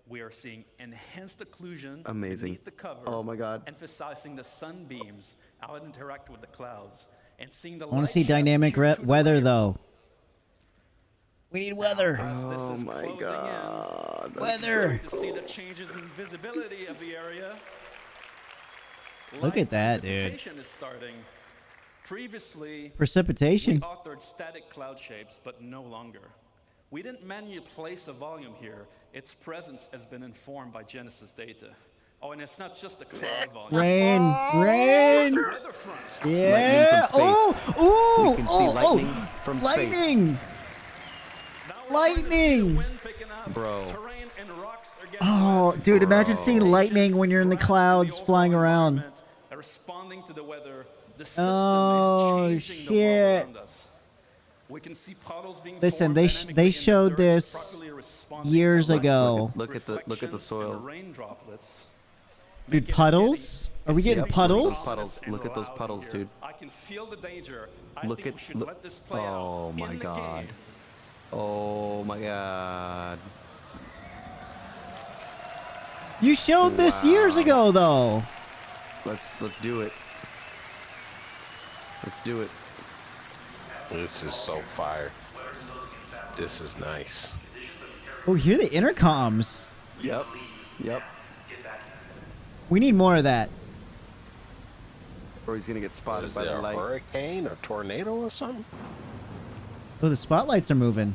We are seeing enhanced occlusion Amazing. beneath the cover. Oh my God. Emphasizing the sunbeams how it interact with the clouds, and seeing the I want to see dynamic weather though. We need weather. Oh my God. Weather. To see the changes in visibility of the area. Look at that, dude. Precipitation is starting. Previously, Precipitation. we authored static cloud shapes, but no longer. We didn't manually place a volume here. Its presence has been informed by Genesis data. Oh, and it's not just a cloud volume. Rain. It's a weather front. Yeah. Oh. We can see lightning from space. Lightning. Lightning. Bro. Terrain and rocks are getting Oh, dude, imagine seeing lightning when you're in the clouds flying around. responding to the weather. The system Oh, is changing the shit. world around us. We can see puddles being Listen, formed they dynamically in the showed dirt, this properly responding years to light, ago. Look at the reflection, soil. and rain droplets. Dude, puddles? Are we getting Yep, puddles? Puddles. Look at those puddles, dude. I can feel the danger. I Look think at. we should let this play Oh out my in the God. game. Oh my God. You showed this years ago, though. Let's do it. Let's do it. This is so fire. This is nice. Oh, hear the intercoms. Yep. Yep. We need more of that. Or he's gonna get spotted Is by there the a light. hurricane or tornado or something? Oh, the spotlights are moving.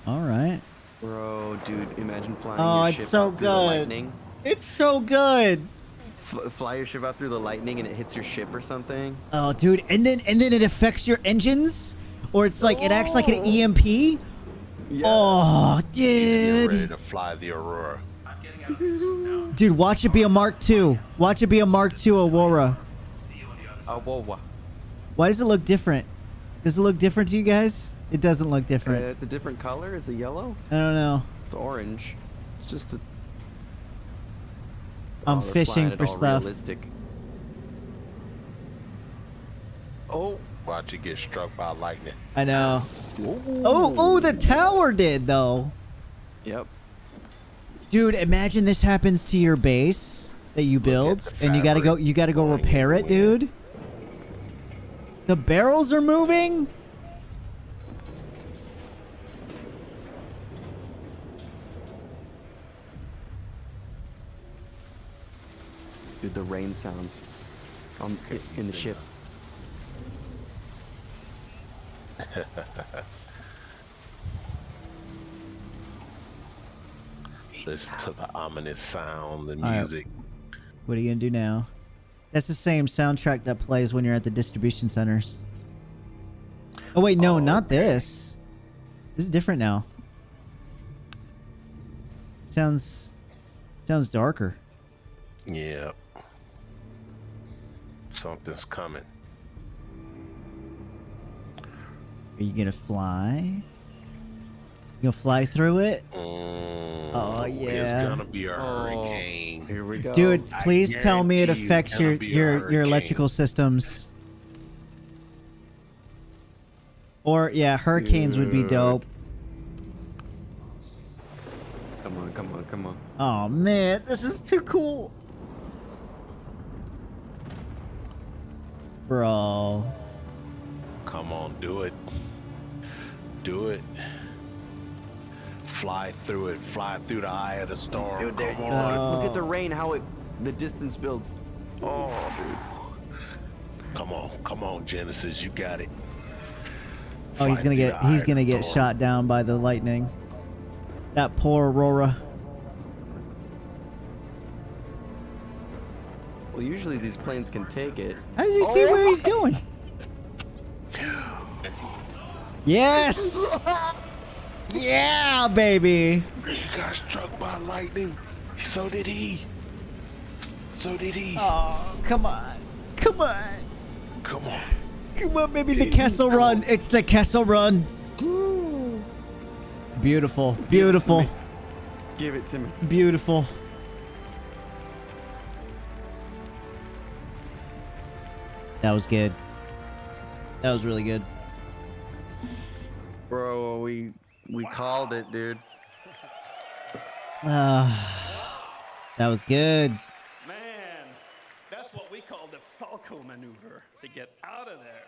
All right. Bro, dude, imagine flying Oh, your it's ship so out through the good. lightning. It's so good. Fly your ship out through the lightning and it hits your ship or something. Oh, dude, and then it affects your engines, or it's like it acts like an EMP. Yeah. Oh, You're ready dude. to fly the Aurora. Dude, watch it be a Mark II. Watch it be a Mark II Aurora. Oh, whoa. Why does it look different? Does it look different to you guys? It doesn't look different. The different color is a yellow. I don't know. It's orange. It's just a. I'm they're fishing flying it for all stuff. Realistic. Oh, Watch it get struck by lightning. I know. Oh, the tower did though. Yep. Dude, imagine this happens to your base that you build, the and you gotta fabric go going repair in it, the wind. dude. The barrels are moving. Dude, the rain sounds in the ship. Listen to the ominous sound and All right. music. What are you gonna do now? That's the same soundtrack that plays when you're at the distribution centers. Oh wait, no, not this. This is different now. Sounds darker. Yeah. Something's coming. Are you gonna fly? You gonna fly through it? Mm. Oh It's yeah. gonna be a hurricane. Here we go. Dude, please tell me it guarantee it's affects gonna your be a your hurricane. electrical systems. Or yeah, hurricanes would be dope. Come on, come on, come on. Oh man, this is too cool. Bro. Come on, do it. Do it. Fly through it. Fly through the eye of the storm. Dude, there, Come you on. look at the rain, how it, the distance builds. Oh, Come on, Genesis, you got it. Oh, he's Fly gonna through get the eye he's of gonna the get storm. shot down by the lightning. That poor Aurora. well, usually these planes can take it. How does he see where he's going? Yes! Yeah, baby! He got struck by lightning. So did he. So did he. Oh, come on. Come on. Come on. Come on, baby. The Kessel Run. It's the Kessel Run. Beautiful. Beautiful. Give it to me. Beautiful. That was good. That was really good. Bro, we called it, dude. That was good. Man, that's what we call the Falco maneuver to get out of there.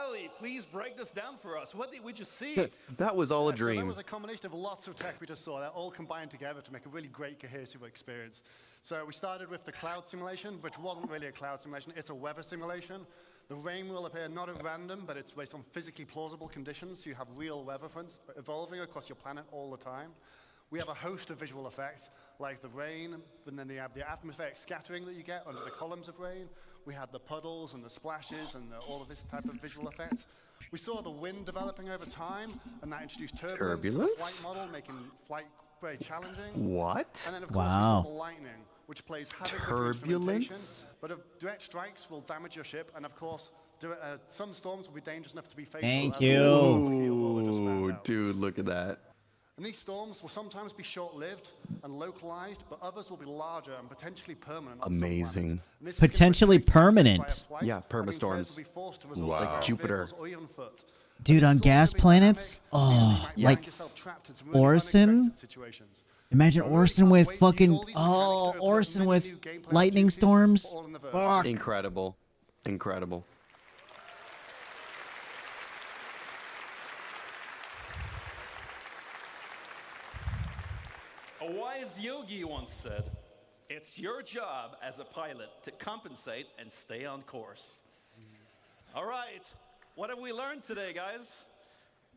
Ali, please break this down for us. What did we just see? That was all a So that dream. was a combination of lots of tech we just saw that all combined together to make a really great cohesive experience. So we started with the cloud simulation, which wasn't really a cloud simulation, it's a weather simulation. The rain will appear not at random, but it's based on physically plausible conditions, so you have real weather fronts evolving across your planet all the time. We have a host of visual effects, like the rain, and then you have the atmospheric scattering that you get under the columns of rain. We had the puddles and the splashes and all of this type of visual effects. We saw the wind developing over time, and that introduced turbulence to the flight model, making flight very challenging. What? And then, of course, we saw the lightning, which plays havoc with your instrumentation. But direct strikes will damage your ship, and of course, some storms will be dangerous enough to be fatal. Thank as you. Ooh, dude, look at that. And these storms will sometimes be short-lived and localized, but others will be larger and potentially permanent on some planets. Amazing. And this is gonna Potentially protect us by a permanent. flight, Yeah, I mean, players permastorms. will be forced to resort to Like ground Jupiter. vehicles or even foot. Dude, on It's gas also be planets? dynamic, Oh, and you might like find yourself trapped in some really Orson? unexpected situations. Imagine So I really Orson can't with wait to use fucking all these mechanics to open up Orson many with new gameplay lightning opportunities, storms. all in the verse. Fuck. Incredible. Incredible. A wise yogi once said, "It's your job as a pilot to compensate and stay on course." All right, what have we learned today, guys?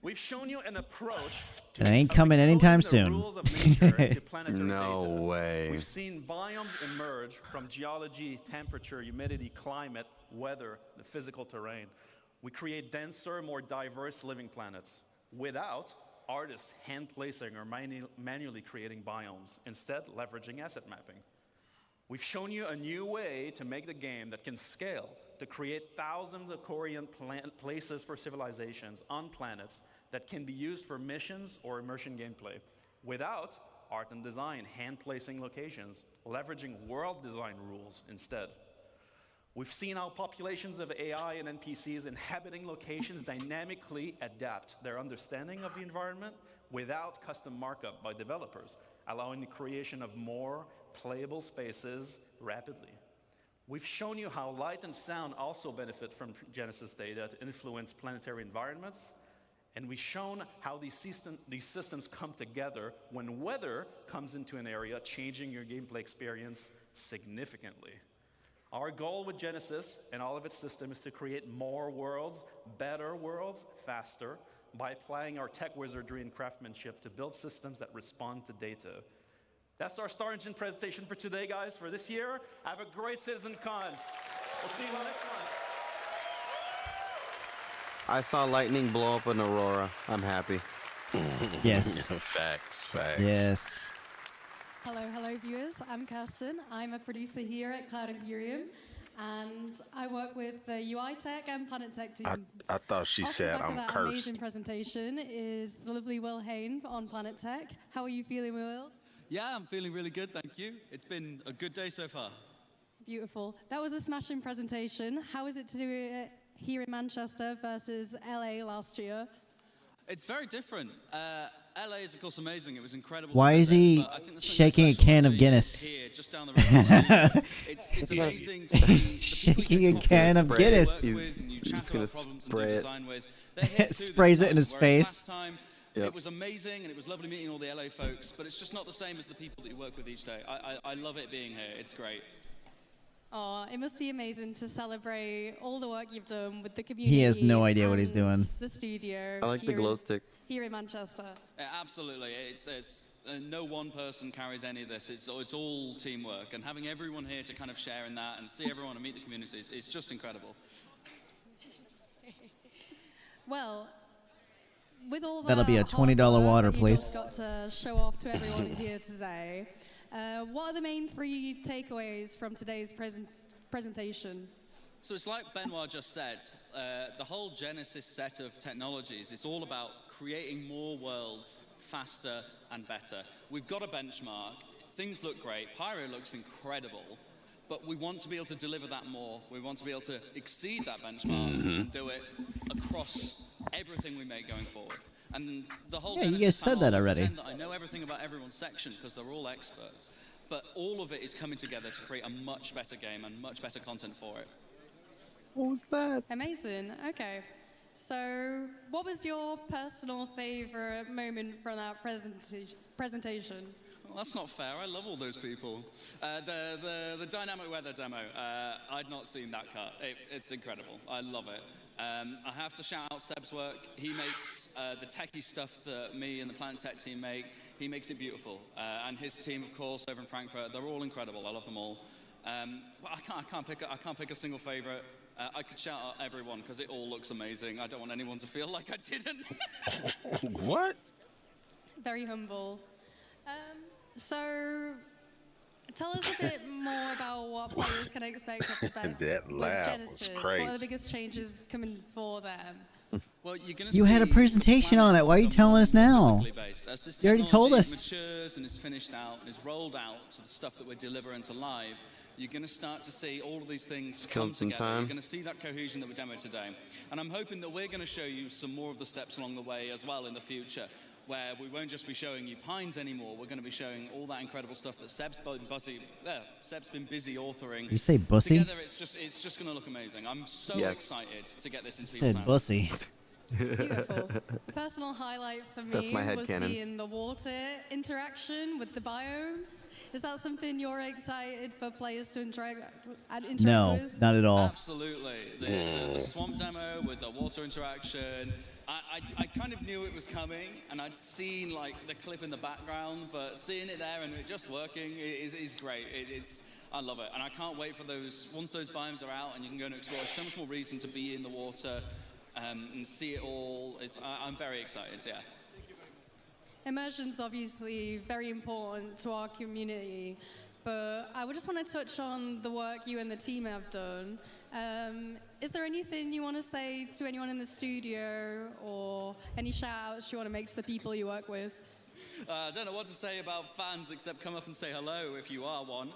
We've shown you an approach to It ain't coming anytime the soon. rules of nature into planetary No data. way. We've seen biomes emerge from geology, temperature, humidity, climate, weather, the physical terrain. We create denser, more diverse living planets without artists hand-placing or manually creating biomes, instead leveraging asset mapping. We've shown you a new way to make the game that can scale, to create thousands of Korean places for civilizations on planets that can be used for missions or immersion gameplay, without art and design, hand-placing locations, leveraging world design rules instead. We've seen how populations of AI and NPCs inhabiting locations dynamically adapt their understanding of the environment without custom markup by developers, allowing the creation of more playable spaces rapidly. We've shown you how light and sound also benefit from Genesis data to influence planetary environments, and we've shown how these systems come together when weather comes into an area, changing your gameplay experience significantly. Our goal with Genesis and all of its systems is to create more worlds, better worlds, faster, by applying our tech wizardry and craftsmanship to build systems that respond to data. That's our Star Engine presentation for today, guys, for this year. Have a great CitizenCon. We'll see you on next one. I saw lightning blow up in Aurora. I'm happy. Yes. Facts. Yes. Hello, viewers. I'm Kirsten. I'm a producer here at Cloud Imperium. and I work with the UI Tech and Planet Tech teams. I thought she Off the said back of I'm that cursed. amazing presentation is the lovely Will Hain on Planet Tech. How are you feeling, Will? Yeah, I'm feeling really good, thank you. It's been a good day so far. Beautiful. That was a smashing presentation. How is it to do it here in Manchester versus LA last year? It's very different. LA is, of course, amazing. It was incredible. Why is he shaking a can of Guinness? Here, just down the road. It's amazing to see shaking a can of Guinness. He's gonna spray it. Sprays it in his face. Last time, it was amazing, and it was lovely meeting all the LA folks, but it's just not the same as the people that you work with each day. I love it being here. It's great. Oh, it must be amazing to celebrate all the work you've done with the community. He has no idea what he's doing. The studio. I like the glow stick. Here in Manchester. Yeah, absolutely. It's no one person carries any of this. It's all teamwork, and having everyone here to kind of share in that and see everyone and meet the community is just incredible. Well, with all that That'll be a $20 water, that you please. just got to show off to everyone here today. What are the main 3 takeaways from today's presentation? So it's like Benoit just said, the whole Genesis set of technologies is all about creating more worlds faster and better. We've got a benchmark. Things look great. Pyro looks incredible. But we want to be able to deliver that more. We want to be able to exceed that benchmark and do it across everything we make going forward. And the whole Yeah, you Genesis guys said panel, that already. I pretend that I know everything about everyone's section because they're all experts. But all of it is coming together to create a much better game and much better content for it. What was that? Amazing. Okay. So, what was your personal favorite moment from that presentation? Well, that's not fair. I love all those people. The dynamic weather demo, I'd not seen that cut. It's incredible. I love it. I have to shout out Seb's work. He makes the techie stuff that me and the Planet Tech team make. He makes it beautiful. And his team, of course, over in Frankfurt, they're all incredible. I love them all. But I can't pick a single favorite. I could shout out everyone because it all looks amazing. I don't want anyone to feel like I didn't. What? Very humble. So, tell us a bit more about what players can expect of the That laugh was Genesis. crazy. What are the biggest changes coming for them? Well, you're gonna You had a presentation on it. Why are you telling us now? As this You already told technology us. matures and is finished out and is rolled out to the stuff that we're delivering to live, you're going to start to see all of these things come some together. time. You're going to see that cohesion that we demoed today. And I'm hoping that we're going to show you some more of the steps along the way as well in the future, where we won't just be showing you Pines anymore. We're going to be showing all that incredible stuff that Seb's been busy authoring. You say bussy? Together, it's just going to look amazing. I'm so excited to get this into people's Said hands. bussy. Beautiful. Personal highlight for me That's my was headcanon. seeing the water interaction with the biomes. Is that something you're excited for players to interact with? No, not at all. Absolutely. The swamp demo with the water interaction. I kind of knew it was coming, and I'd seen like the clip in the background, but seeing it there and it just working is great. I love it, and I can't wait for those. Once those biomes are out and you can go and explore, there's so much more reason to be in the water and see it all. I'm very excited. Yeah. Immersion's obviously very important to our community, but I would just want to touch on the work you and the team have done. Is there anything you want to say to anyone in the studio, or any shout-outs you want to make to the people you work with? I don't know what to say about fans except come up and say hello if you are one.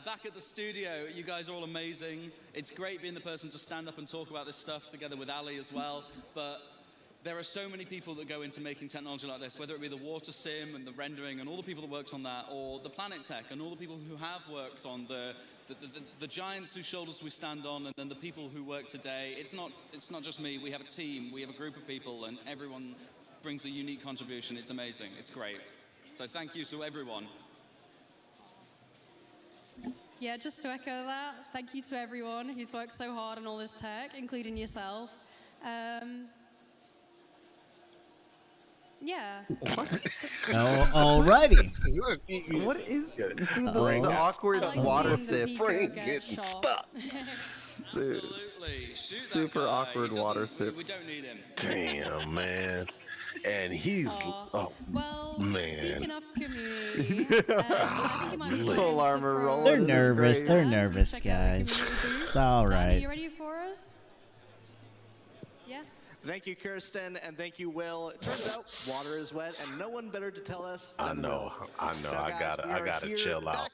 Back at the studio, you guys are all amazing. It's great being the person to stand up and talk about this stuff together with Ali as well, but there are so many people that go into making technology like this, whether it be the water sim and the rendering and all the people that worked on that, or the Planet Tech and all the people who have worked on the giants whose shoulders we stand on, and then the people who work today. It's not just me. We have a team. We have a group of people, and everyone brings a unique contribution. It's amazing. It's great. So thank you to everyone. Yeah, just to echo that, thank you to everyone who's worked so hard on all this tech, including yourself. Yeah. Oh, alrighty. What is dude, the awkward like water seeing the sip? pizza get shot. Dude, Absolutely. Shoot that super guy. awkward He water doesn't- sips. We don't need him. Damn, man. And he's well, man. speaking of community, I think it might be time Wholearmor to roll. They're This is nervous. great. They're Dan, nervous, check out the guys. community booth. It's all Dan, right. are you ready for us? Yeah. Thank you, Kirsten, and thank you, Will. It turns out water is wet, and no one better to tell us than Will. I know. Now, I guys, gotta chill out.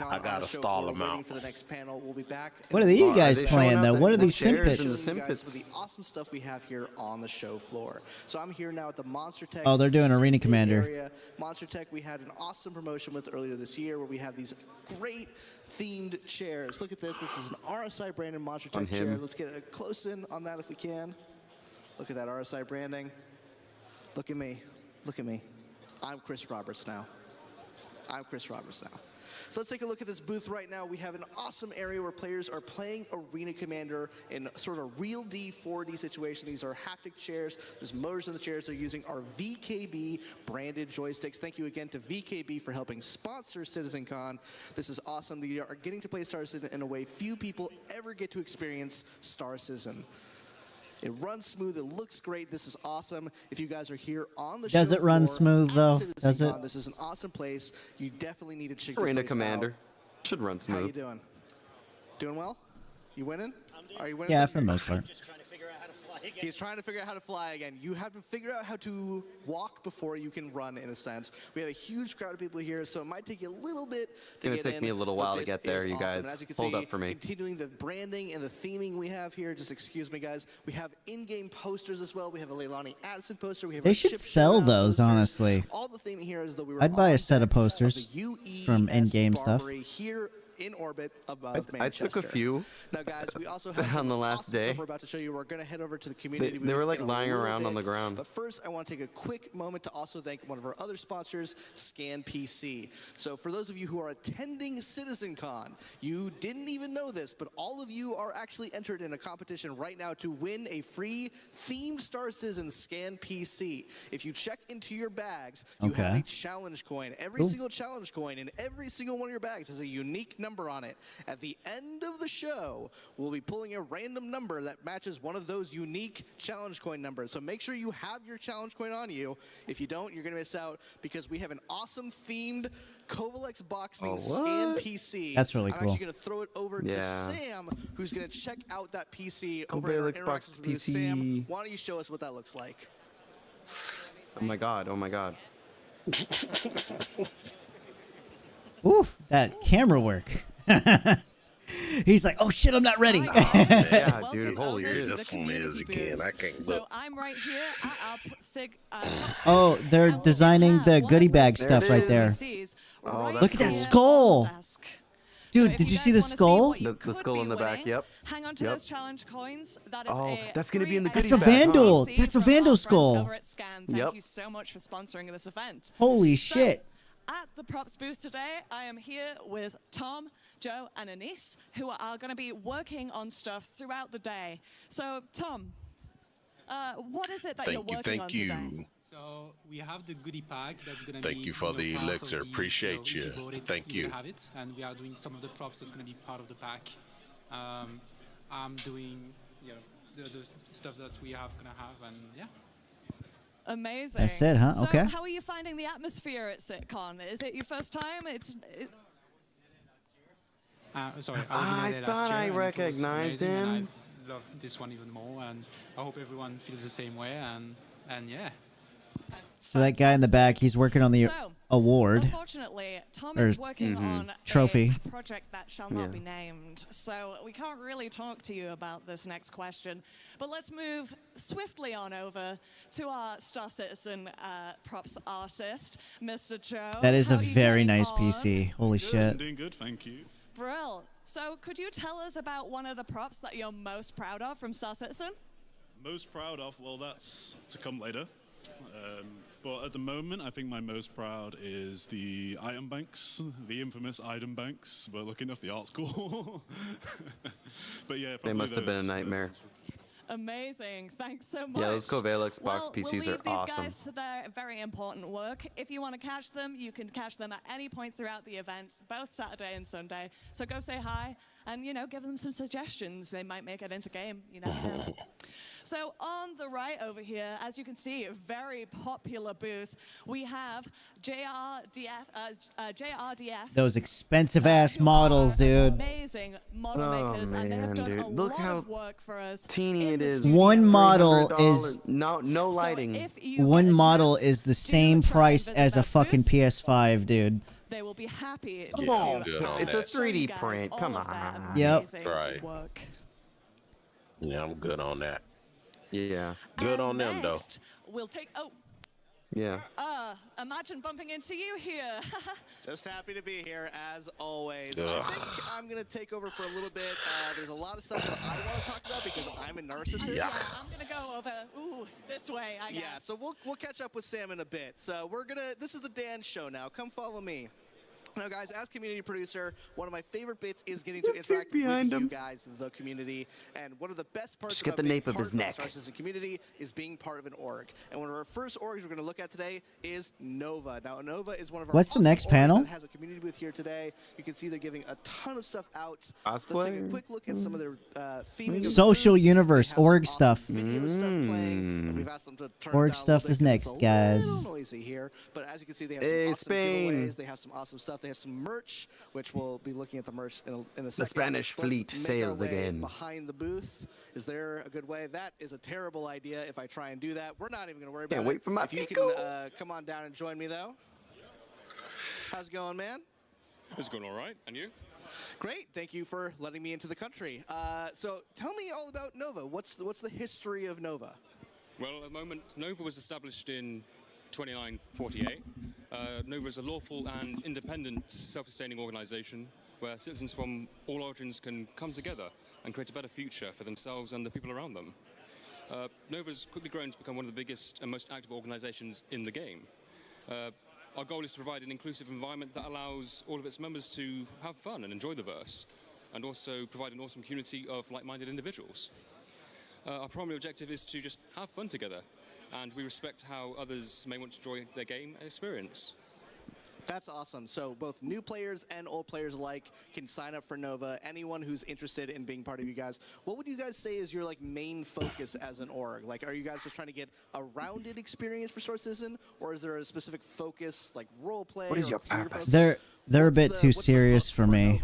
I gotta stall them out. For the next panel. We'll be back. What are these guys they playing showing though? out What are the these chairs and the simpets? sim You guys for pits? the awesome stuff we have here on the show floor. So I'm here now at the Monster Tech. Oh, they're doing Arena Sim Commander. area. Monster Tech, we had an awesome promotion with earlier this year where we have these great themed chairs. Look at this. This is an RSI branded Monster On Tech him. chair. Let's get a close in on that if we can. Look at that RSI branding. Look at me. Look at me. I'm Chris Roberts now. I'm Chris Roberts now. So let's take a look at this booth right now. We have an awesome area where players are playing Arena Commander in sort of a real D 4D situation. These are haptic chairs. There's motors in the chairs. They're using our VKB branded joysticks. Thank you again to VKB for helping sponsor CitizenCon. This is awesome. They are getting to play Star Citizen in a way few people ever get to experience Star Citizen. It runs smooth. It looks great. This is awesome. If you guys are here on the show Does it run floor smooth, at though? CitizenCon, Does it? This is an awesome place. You definitely need to check this Arena place Commander. out. Should run How you smooth. doing? Doing well? You winning? Are you winning? Yeah, something? for the most part. He's trying to figure out how to fly again. You have to figure out how to walk before you can run, in a sense. We have a huge crowd of people here, so it might take you a little bit to It's gonna get take in, me a little but while to this get there, is you awesome. guys. And as you can Hold see, up for me. continuing the branding and the theming we have here, just excuse me, guys. We have in-game posters as well. We have a Leilani Addison poster. We have They our should Chip sell Showdown those, posters. honestly. All the theming here is that we were I'd buy on a set of deck posters the UES from in-game stuff. Barbary here in orbit above I Manchester. took a few. Now, guys, we also have On some the last awesome day. stuff we're about to show you. We're going to head over to the community. They were booth like in a lying little around on the bit. ground. But first, I want to take a quick moment to also thank one of our other sponsors, Scan PC. So for those of you who are attending CitizenCon, you didn't even know this, but all of you are actually entered in a competition right now to win a free themed Star Citizen Scan PC. If you check into your bags, you have Okay. a challenge coin. Every Cool. single challenge coin in every single one of your bags has a unique number on it. At the end of the show, we'll be pulling a random number that matches one of those unique challenge coin numbers. So make sure you have your challenge coin on you. If you don't, you're going to miss out because we have an awesome themed Kovalex box named Scan PC. That's really I'm cool. actually going to throw it over to Yeah. Sam, who's going to check out that PC over in our Kovalex box interactions booth. PC. Sam, why don't you show us what that looks like? Oh my god, oh my god. Oof, that camera work. He's like, oh shit, I'm not ready. Yeah, dude, holy Here shit. this one is again. I can't So look. I'm right here at our Oh, they're designing the goodie bag stuff right there. Oh, that's Look at that cool. skull. Dude, if did you guys see the wanna see skull? what you The could skull be in the back, winning, yep. Hang on to Yep. those challenge coins. That is Oh, a that's gonna be in the free goodie That's a bag, huh? vandal. SSD That's a from our vandal friends skull. over at Scan. Thank Yep. you so much for sponsoring this event. Holy So, shit. At the props booth today, I am here with Tom, Joe, and Anise, who are going to be working on stuff throughout the day. So, Tom, what is it that you're working on today? So we have the goodie pack that's going to be. Thank you for the part of elixir. the, Appreciate if you. bought it, Thank you. will have it, and we are doing some of the props that's going to be part of the pack. I'm doing, the stuff that we have going to have, and yeah. Amazing. That's it, huh? So Okay. how are you finding the atmosphere at CitCon? Is it your first time? Sorry, I I was in LA thought last year, I and it was recognized amazing, and him. I love this one even more, and I hope everyone feels the same way, and yeah. So that guy in the back, he's working on the So, award. Unfortunately, Tom Or is working on trophy. a project that shall not be named. So we can't really talk to you about this next question. But let's move swiftly on over to our Star Citizen props artist, Mr. Joe. That is How a are you very getting nice on? PC. Holy Good, shit. I'm doing good, thank you. Brill. So could you tell us about one of the props that you're most proud of from Star Citizen? Most proud of, well, that's to come later. But at the moment, I think my most proud is the item banks, the infamous item banks. We're looking at the art school. But yeah, They probably must have been a those. nightmare. Amazing. Thanks so much. Yeah, those Kovalex box well, PCs we'll leave are these awesome. guys to their very important work. If you want to catch them, you can catch them at any point throughout the event, both Saturday and Sunday. So go say hi and, give them some suggestions. They might make it into game. You never know. So on the right over here, as you can see, a very popular booth. We have JRDF. Those expensive ass models, dude. Amazing model makers, and they have done a Look lot how of work for us. teeny in it the is. studio. One model is no lighting. one model is the same price as a fucking PS5, dude. They will be happy. Come to on, have it's a show you 3D guys print. all Come of their on. Yep. amazing Right. work. Yeah, I'm good on that. Yeah. Good on them, though. Next, we'll take. Oh, Yeah. imagine bumping into you here. Just happy to be here, as always. Ugh. I think I'm going to take over for a little bit. There's a lot of stuff that I want to talk about because I'm a narcissist. Yeah, I'm going to go over, this way, I guess. Yeah, so we'll catch up with Sam in a bit. So this is the Dan show now. Come follow me. Now, guys, as community producer, one of my favorite bits is getting to interact with you guys, the community. And one of the best parts Just get about the being nape of part his the neck. Star Citizen community is being part of an org. And one of our first orgs we're going to look at today is Nova. Now, Nova is one of our What's the awesome next orgs panel? that has a community booth here today. You can see they're giving a ton of stuff out. Let's take a quick look at some of their theming. of the Social booth. universe, They have some org awesome stuff. Video stuff playing. And we've asked them to turn it Org down a stuff little is bit 'cause next, it's a guys. little noisy here, but as you can see, they have some Hey, awesome Spain. giveaways. They have some awesome stuff. They have some merch, which we'll be looking at the merch in a second. The Spanish Let's fleet make sails our way again. behind the booth. Is there a good way? That is a terrible idea if I try and do that. We're not even going to worry about Can't it. wait for my If you Pico. can come on down and join me, though. How's it going, man? It's going all right, and you? Great. Thank you for letting me into the country. So tell me all about Nova. What's the history of Nova? Well, at the moment, Nova was established in 2948. Nova is a lawful and independent, self-sustaining organization where citizens from all origins can come together and create a better future for themselves and the people around them. Nova has quickly grown to become one of the biggest and most active organizations in the game. Our goal is to provide an inclusive environment that allows all of its members to have fun and enjoy the verse, and also provide an awesome community of like-minded individuals. Our primary objective is to just have fun together, and we respect how others may want to enjoy their game and experience. That's awesome. So both new players and old players alike can sign up for Nova. Anyone who's interested in being part of you guys, what would you guys say is your main focus as an org? Are you guys just trying to get a rounded experience for Star Citizen, or is there a specific focus, like role play? What is or your career purpose? focus? They're a bit too serious for me.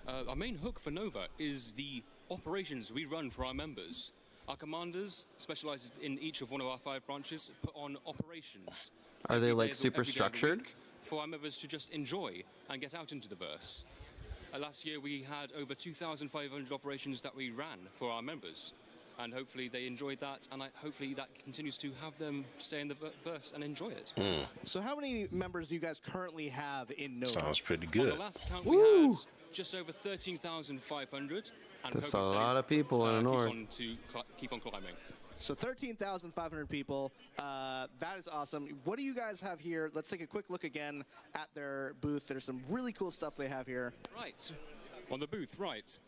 Our main hook for Nova is the operations we run for our members. Our commanders, specialized in each of one of our 5 branches, put on operations. Are they every day super every day of the structured? week for our members to just enjoy and get out into the verse. Last year we had over 2,500 operations that we ran for our members, and hopefully they enjoyed that, and hopefully that continues to have them stay in the verse and enjoy it. So how many members do you guys currently have in Nova? Sounds pretty On good. the last count we had just over 13,500, and That's hope a we say lot of people in an keeps org. on to keep on climbing. So 13,500 people. That is awesome. What do you guys have here? Let's take a quick look again at their booth. There's some really cool stuff they have here. Right, on the booth, right.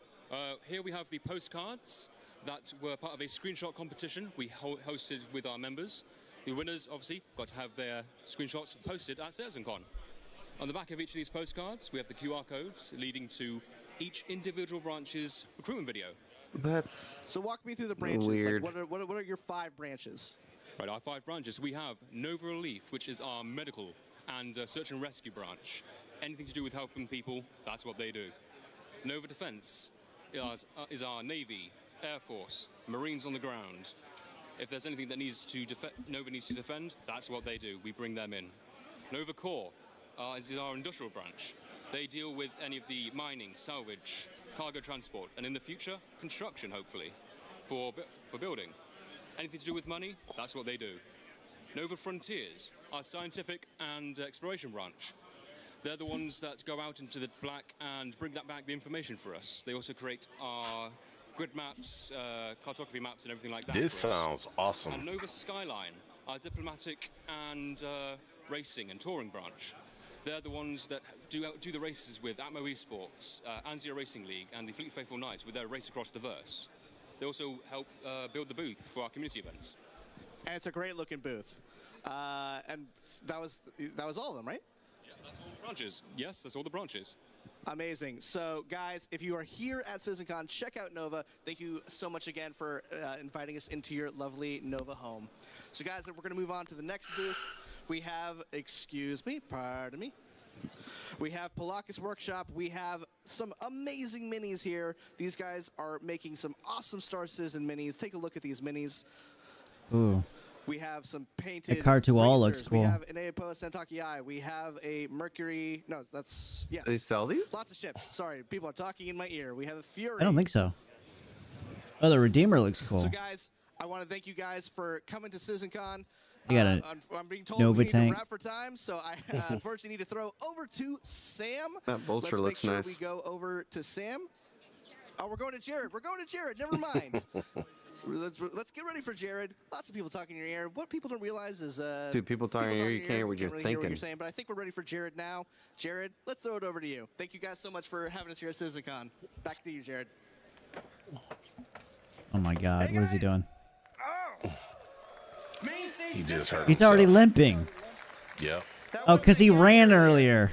Here we have the postcards that were part of a screenshot competition we hosted with our members. The winners, obviously, got to have their screenshots posted at CitizenCon. On the back of each of these postcards, we have the QR codes leading to each individual branch's recruitment video. That's So walk me through the branches. weird. What are your 5 branches? Right, our 5 branches. We have Nova Relief, which is our medical and search and rescue branch. Anything to do with helping people, that's what they do. Nova Defense is our Navy, Air Force, Marines on the ground. If there's anything that Nova needs to defend, that's what they do. We bring them in. Nova Corps is our industrial branch. They deal with any of the mining, salvage, cargo transport, and in the future, construction, hopefully, for building. Anything to do with money, that's what they do. Nova Frontiers, our scientific and exploration branch. They're the ones that go out into the black and bring back the information for us. They also create our grid maps, cartography maps, and everything like that. This for us. sounds awesome. And Nova Skyline, our diplomatic and racing and touring branch. They're the ones that do the races with Atmo Esports, Anzio Racing League, and the Fleet Faithful Knights with their race across the verse. They also help build the booth for our community events. And it's a great looking booth. And that was all of them, right? Yeah, that's all the branches. Yes, that's all the branches. Amazing. So, guys, if you are here at CitizenCon, check out Nova. Thank you so much again for inviting us into your lovely Nova home. So, guys, we're going to move on to the next booth. We have, pardon me. We have Palakis Workshop. We have some amazing minis here. These guys are making some awesome Star Citizen minis. Take a look at these minis. Ooh. We have some painted. That Car2All looks razors. cool. We have an Apo Sentaki Eye. We have a Mercury. No, that's yes. They sell these? Lots of ships. Sorry, people are talking in my ear. We have a Fury. I don't think so. Oh, the Redeemer looks cool. So, guys, I want to thank you guys for coming to CitizenCon. You got a I'm being told Nova we need tank. to wrap for time, so I unfortunately need to throw over to Sam. That vulture Let's looks make sure nice. we go over to Sam. Oh, we're going to Jared. We're going to Jared. Never mind. Let's get ready for Jared. Lots of people talking in your ear. What people don't realize is Dude, people talking in your ear, you can't hear what you're really hear what thinking. you're saying, but I think we're ready for Jared now. Jared, let's throw it over to you. Thank you guys so much for having us here at CitizenCon. Back to you, Jared. Oh my God, what is he doing? He just hurt He's already limping. Yep. Oh, because he ran earlier.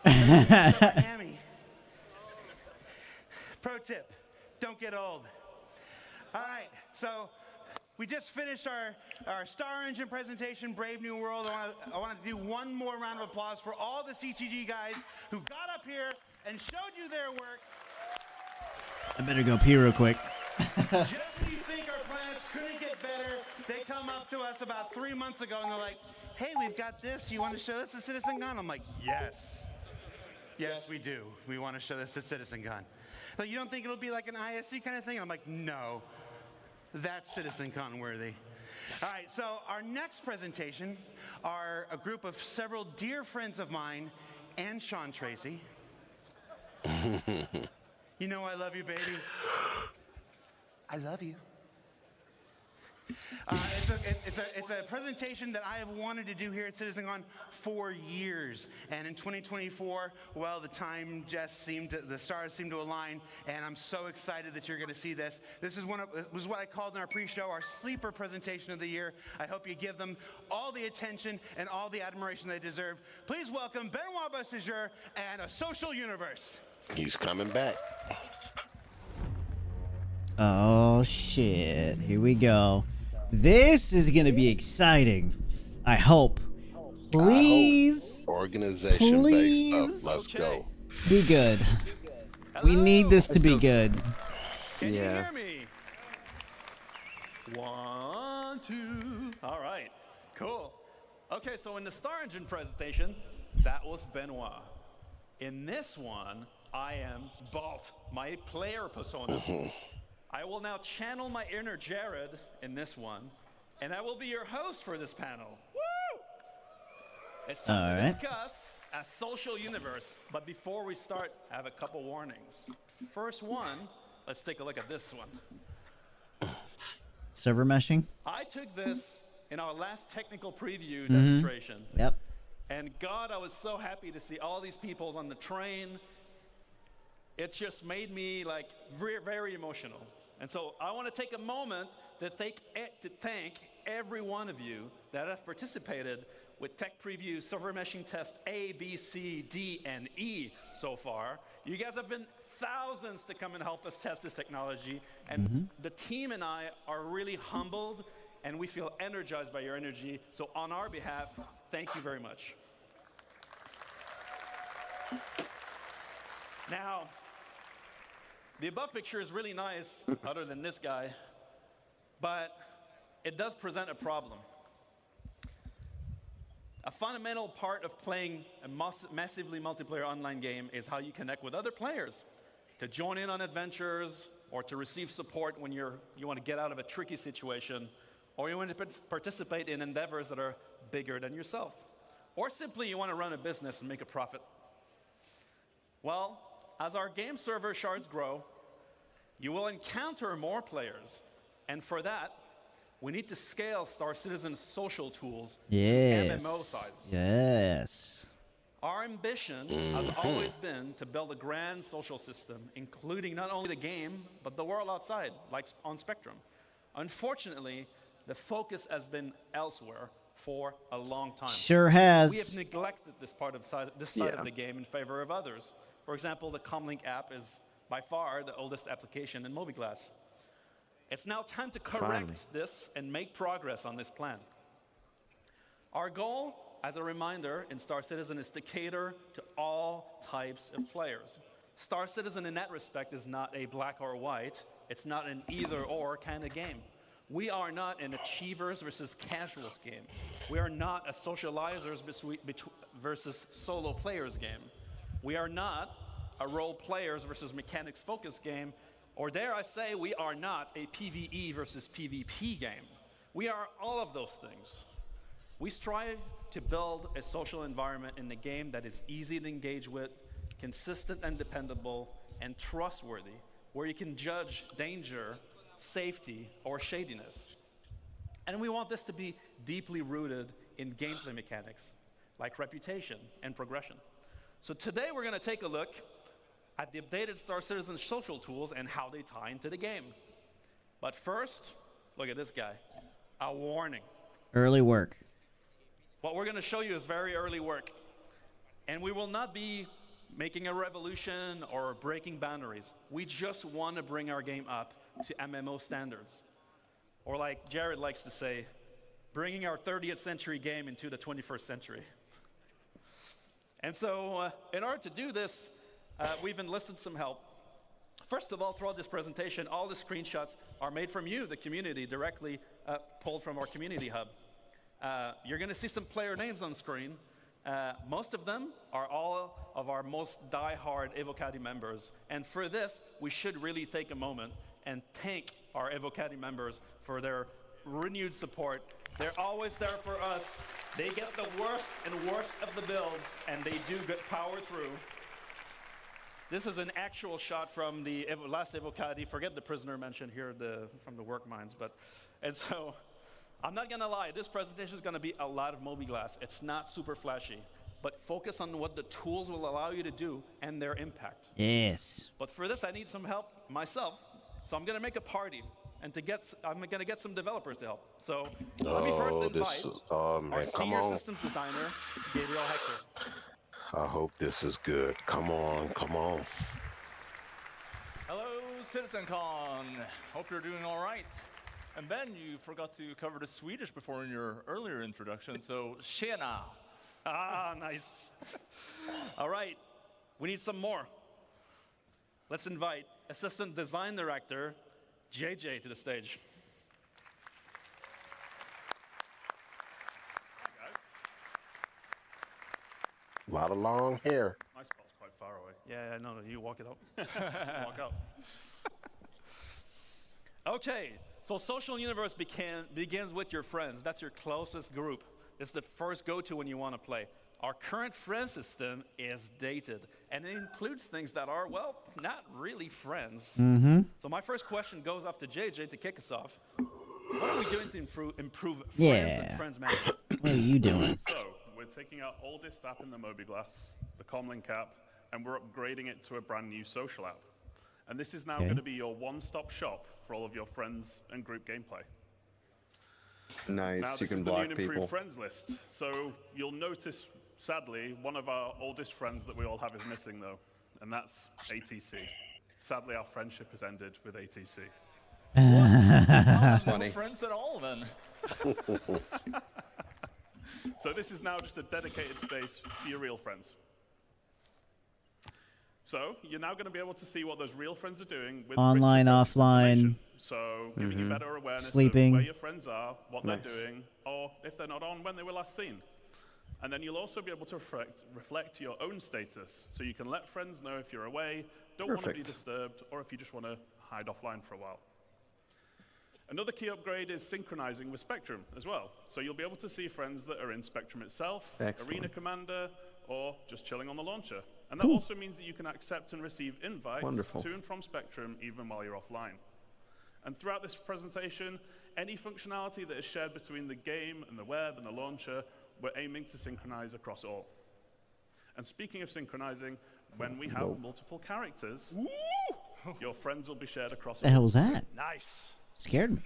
Hammy. Pro tip, don't get old. All right, so we just finished our Star Engine presentation, Brave New World. I want to do one more round of applause for all the CTG guys who got up here and showed you their work. I better go pee real quick. Just when you think our planets couldn't get better, they come up to us about 3 months ago and they're like, hey, we've got this. Do you want to show this at CitizenCon? I'm like, yes. Yes, we do. We want to show this at CitizenCon. But you don't think it'll be like an ISC kind of thing? I'm like, no. That's CitizenCon worthy. All right, so our next presentation are a group of several dear friends of mine and Sean Tracy. You know I love you, baby. I love you. It's a presentation that I have wanted to do here at CitizenCon for years, and in 2024, well, the stars seemed to align, and I'm so excited that you're going to see this. This is what I called in our pre-show our sleeper presentation of the year. I hope you give them all the attention and all the admiration they deserve. Please welcome Benoit Bossigeur and A Social Universe. He's coming back. Oh shit, here we go. This is gonna be exciting. I hope. Please. Organization-based stuff. Let's go. Be good. We need this to be good. Can you hear me? 1, 2. All right, cool. Okay, so in the Star Engine presentation, that was Benoit. In this one, I am Balt, my player persona. I will now channel my inner Jared in this one, and I will be your host for this panel. Woo! It's time to discuss a social universe, but before we start, I have a couple warnings. First one, let's take a look at this one. Server meshing? I took this in our last technical preview demonstration. Yep. And God, I was so happy to see all these people on the train. It just made me like very, very emotional. And so I want to take a moment to thank every one of you that have participated with Tech Preview Server Meshing Test A, B, C, D, and E so far. You guys have been thousands to come and help us test this technology. And the team and I are really humbled, and we feel energized by your energy. So on our behalf, thank you very much. Now, the above picture is really nice, other than this guy, but it does present a problem. A fundamental part of playing a massively multiplayer online game is how you connect with other players, to join in on adventures, or to receive support when you want to get out of a tricky situation, or you want to participate in endeavors that are bigger than yourself, or simply you want to run a business and make a profit. Well, as our game server shards grow, you will encounter more players. And for that, we need to scale Star Citizen's social tools to MMO size. Yes. Our ambition has always been to build a grand social system, including not only the game, but the world outside, like on Spectrum. Unfortunately, the focus has been elsewhere for a long time. Sure has. We have neglected this part of this side of the game in favor of others. For example, the Comlink app is by far the oldest application in mobiGlass. It's now time to correct this and make progress on this plan. Our goal, as a reminder, in Star Citizen is to cater to all types of players. Star Citizen in that respect is not a black or white. It's not an either-or kind of game. We are not an achievers versus casuals game. We are not a socializers versus solo players game. We are not a role players versus mechanics focused game. Or dare I say, we are not a PvE versus PvP game. We are all of those things. We strive to build a social environment in the game that is easy to engage with, consistent and dependable, and trustworthy, where you can judge danger, safety, or shadiness. And we want this to be deeply rooted in gameplay mechanics, like reputation and progression. So today we're going to take a look at the updated Star Citizen social tools and how they tie into the game. But first, look at this guy. A warning. Early work. What we're going to show you is very early work. And we will not be making a revolution or breaking boundaries. We just want to bring our game up to MMO standards. Or like Jared likes to say, bringing our 30th century game into the 21st century. And so in order to do this, we've enlisted some help. First of all, throughout this presentation, all the screenshots are made from you, the community, directly pulled from our community hub. You're going to see some player names on screen. Most of them are all of our most die-hard Evocati members. And for this, we should really take a moment and thank our Evocati members for their renewed support. They're always there for us. They get the worst and worst of the builds, and they do good power through. This is an actual shot from the last Evocati. Forget the prisoner mentioned here from the work mines. And so, I'm not going to lie. This presentation is going to be a lot of mobiGlass. It's not super flashy. But focus on what the tools will allow you to do and their impact. Yes. But for this, I need some help myself. So I'm going to make a party. And I'm going to get some developers to help. So let me first invite our senior systems designer, Gabriel Hector. I hope this is good. Come on, come on. Hello, CitizenCon. Hope you're doing all right. And Ben, you forgot to cover the Swedish before in your earlier introduction, so tjena. Ah, nice. All right, we need some more. Let's invite Assistant Design Director, JJ, to the stage. A lot of long hair. My spot's quite far away. Yeah, no, you walk it out. Walk out. Okay, so social universe begins with your friends. That's your closest group. It's the first go-to when you want to play. Our current friend system is dated, and it includes things that are, well, not really friends. Mm-hmm. So my first question goes off to JJ to kick us off. What are we doing to improve friends and friends management? What are you doing? So, we're taking our oldest app in the mobiGlass, the Comlink app, and we're upgrading it to a brand new social app. And this is now going to be your one-stop shop for all of your friends and group gameplay. Nice, now, you can this is the block new and improved people. friends list. So you'll notice, sadly, one of our oldest friends that we all have is missing, though, and that's ATC. Sadly, our friendship has ended with ATC. That's funny. No friends at all, then. So this is now just a dedicated space for your real friends. So you're now going to be able to see what those real friends are doing with online, offline. So giving you better awareness sleeping. of where your friends are, what they're doing, or if they're not on, when they were last seen. And then you'll also be able to reflect your own status. So you can let friends know if you're away, don't want to be disturbed, or if you just want to hide offline for a while. Another key upgrade is synchronizing with Spectrum as well. So you'll be able to see friends that are in Spectrum itself, Arena Commander, or just chilling on the launcher. And that also means that you can accept and receive invites to and from Spectrum even while you're offline. And throughout this presentation, any functionality that is shared between the game and the web and the launcher, we're aiming to synchronize across all. And speaking of synchronizing, when we have multiple characters, your friends will be shared across all. The hell was that? Nice. Scared me.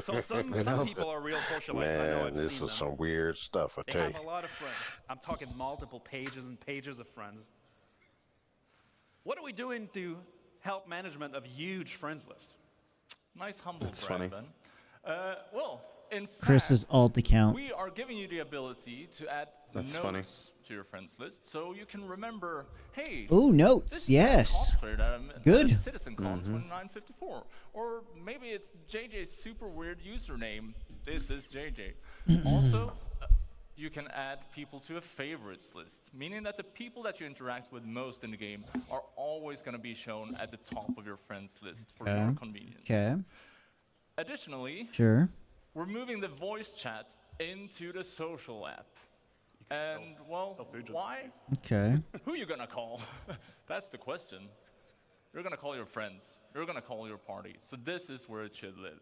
So some people are real socialites. I know Man, I've this seen is them. some weird stuff, I They tell have you. a lot of friends. I'm talking multiple pages and pages of friends. What are we doing to help management of huge friends list? Nice humble That's brag, funny. Ben. Well, in fact, Chris's alt account. we are giving you the ability to add That's notes funny. to your friends list, so you can remember, hey, Ooh, notes, this is yes. a cosplayer that I met Good. at CitizenCon 2954. Or maybe it's JJ's super weird username. This is JJ. Also, you can add people to a favorites list, meaning that the people that you interact with most in the game are always going to be shown at the top of your friends list for your convenience. Okay. Additionally, Sure. we're moving the voice chat into the social app. And, well, why? Okay. Who are you going to call? That's the question. You're going to call your friends. You're going to call your party. So this is where it should live.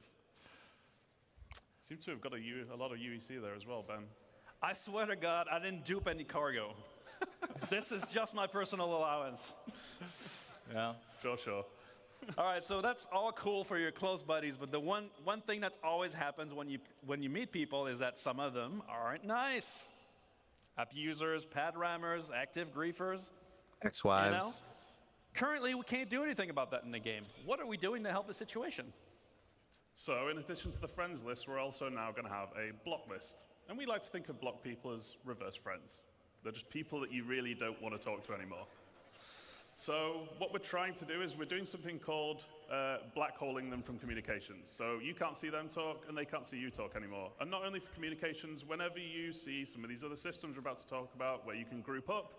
Seem to have got a lot of UEC there as well, Ben. I swear to God, I didn't dupe any cargo. This is just my personal allowance. Yeah. Sure. All right, so that's all cool for your close buddies, but the one thing that always happens when you meet people is that some of them aren't nice. Abusers, pad rammers, active griefers. Ex-wives. You know? Currently, we can't do anything about that in the game. What are we doing to help the situation? So in addition to the friends list, we're also now going to have a block list. And we like to think of block people as reverse friends. They're just people that you really don't want to talk to anymore. So what we're trying to do is we're doing something called black holing them from communications. So you can't see them talk, and they can't see you talk anymore. And not only for communications, whenever you see some of these other systems we're about to talk about where you can group up,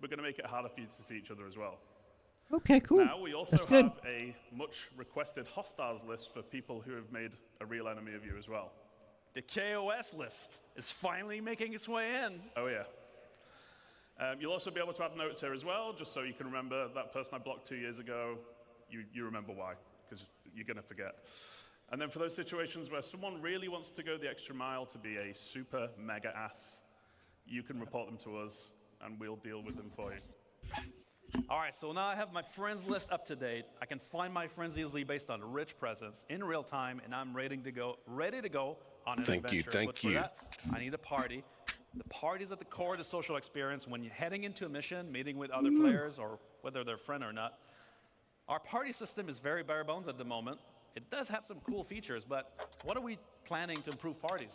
we're going to make it harder for you to see each other as well. Okay, cool. Now we also That's good. have a much requested hostiles list for people who have made a real enemy of you as well. The KOS list is finally making its way in. Oh yeah. You'll also be able to add notes here as well, just so you can remember that person I blocked 2 years ago, you remember why, because you're going to forget. And then for those situations where someone really wants to go the extra mile to be a super mega ass, you can report them to us, and we'll deal with them for you. All right, so now I have my friends list up to date. I can find my friends easily based on rich presence in real time, and I'm ready to go on an adventure. But for that, I need a party. The party is at the core of the social experience when you're heading into a mission, meeting with other players, or whether they're a friend or not. Our party system is very bare bones at the moment. It does have some cool features, but what are we planning to improve parties?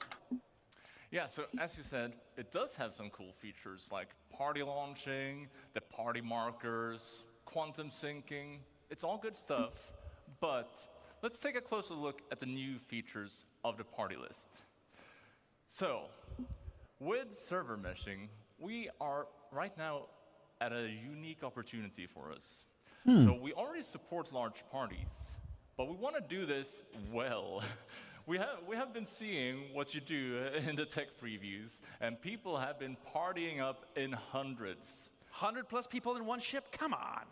Yeah, so as you said, it does have some cool features like party launching, the party markers, quantum syncing. It's all good stuff, but let's take a closer look at the new features of the party list. So, with server meshing, we are right now at a unique opportunity for us. So we already support large parties, but we want to do this well. We have been seeing what you do in the tech previews, and people have been partying up in hundreds. 100+ people in one ship? Come on.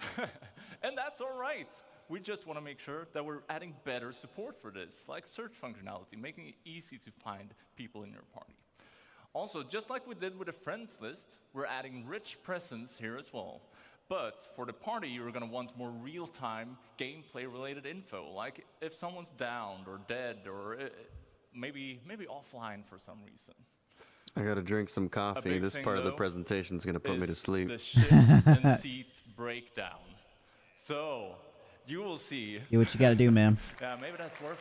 And that's all right. We just want to make sure that we're adding better support for this, like search functionality, making it easy to find people in your party. Also, just like we did with the friends list, we're adding rich presence here as well. But for the party, you're going to want more real-time gameplay-related info, like if someone's downed or dead or maybe offline for some reason. I gotta drink some coffee. This part of the presentation is gonna put me to sleep. The ship and seat breakdown. So you will see. Do what you gotta do, man. Yeah, maybe that's worth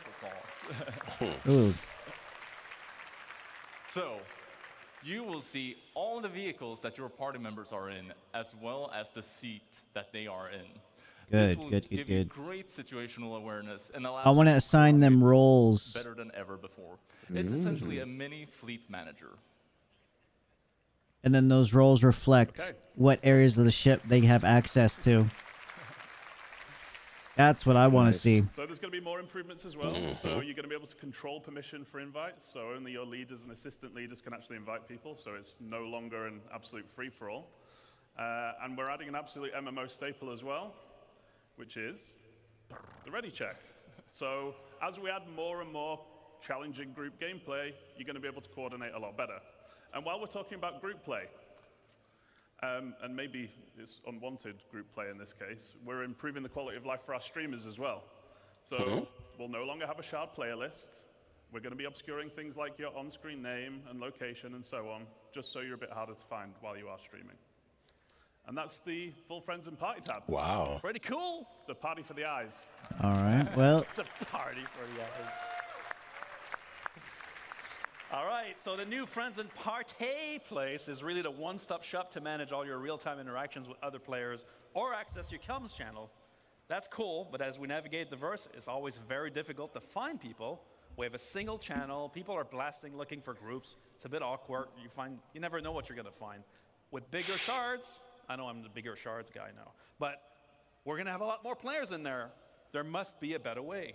applause. Ooh. So you will see all the vehicles that your party members are in, as well as the seat that they are in. This will give you great situational awareness and allows I want to you assign them roles. better than ever before. It's essentially a mini fleet manager. And then those roles reflect what areas of the ship they have access to. That's what I want to see. So there's going to be more improvements as well. So you're going to be able to control permission for invites. So only your leaders and assistant leaders can actually invite people. So it's no longer an absolute free-for-all. And we're adding an absolute MMO staple as well, which is the ready check. So as we add more and more challenging group gameplay, you're going to be able to coordinate a lot better. And while we're talking about group play, and maybe it's unwanted group play in this case, we're improving the quality of life for our streamers as well. So we'll no longer have a shard player list. We're going to be obscuring things like your on-screen name and location and so on, just so you're a bit harder to find while you are streaming. And that's the full friends and party tab. Wow. Pretty cool. It's a party for the eyes. All right, well. It's a party for the eyes. All right, so the new Friends and Party place is really the one-stop shop to manage all your real-time interactions with other players or access your comms channel. That's cool, but as we navigate the verse, it's always very difficult to find people. We have a single channel. People are blasting, looking for groups. It's a bit awkward. You never know what you're going to find. With bigger shards, I know I'm the bigger shards guy now, but we're going to have a lot more players in there. There must be a better way.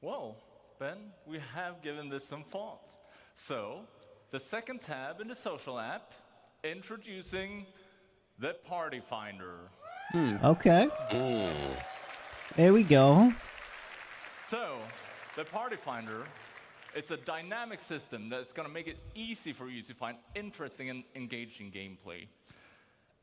Well, Ben, we have given this some thought. So, the second tab in the social app, introducing the Party Finder. Okay. There we go. So, the Party Finder, it's a dynamic system that's going to make it easy for you to find interesting and engaging gameplay.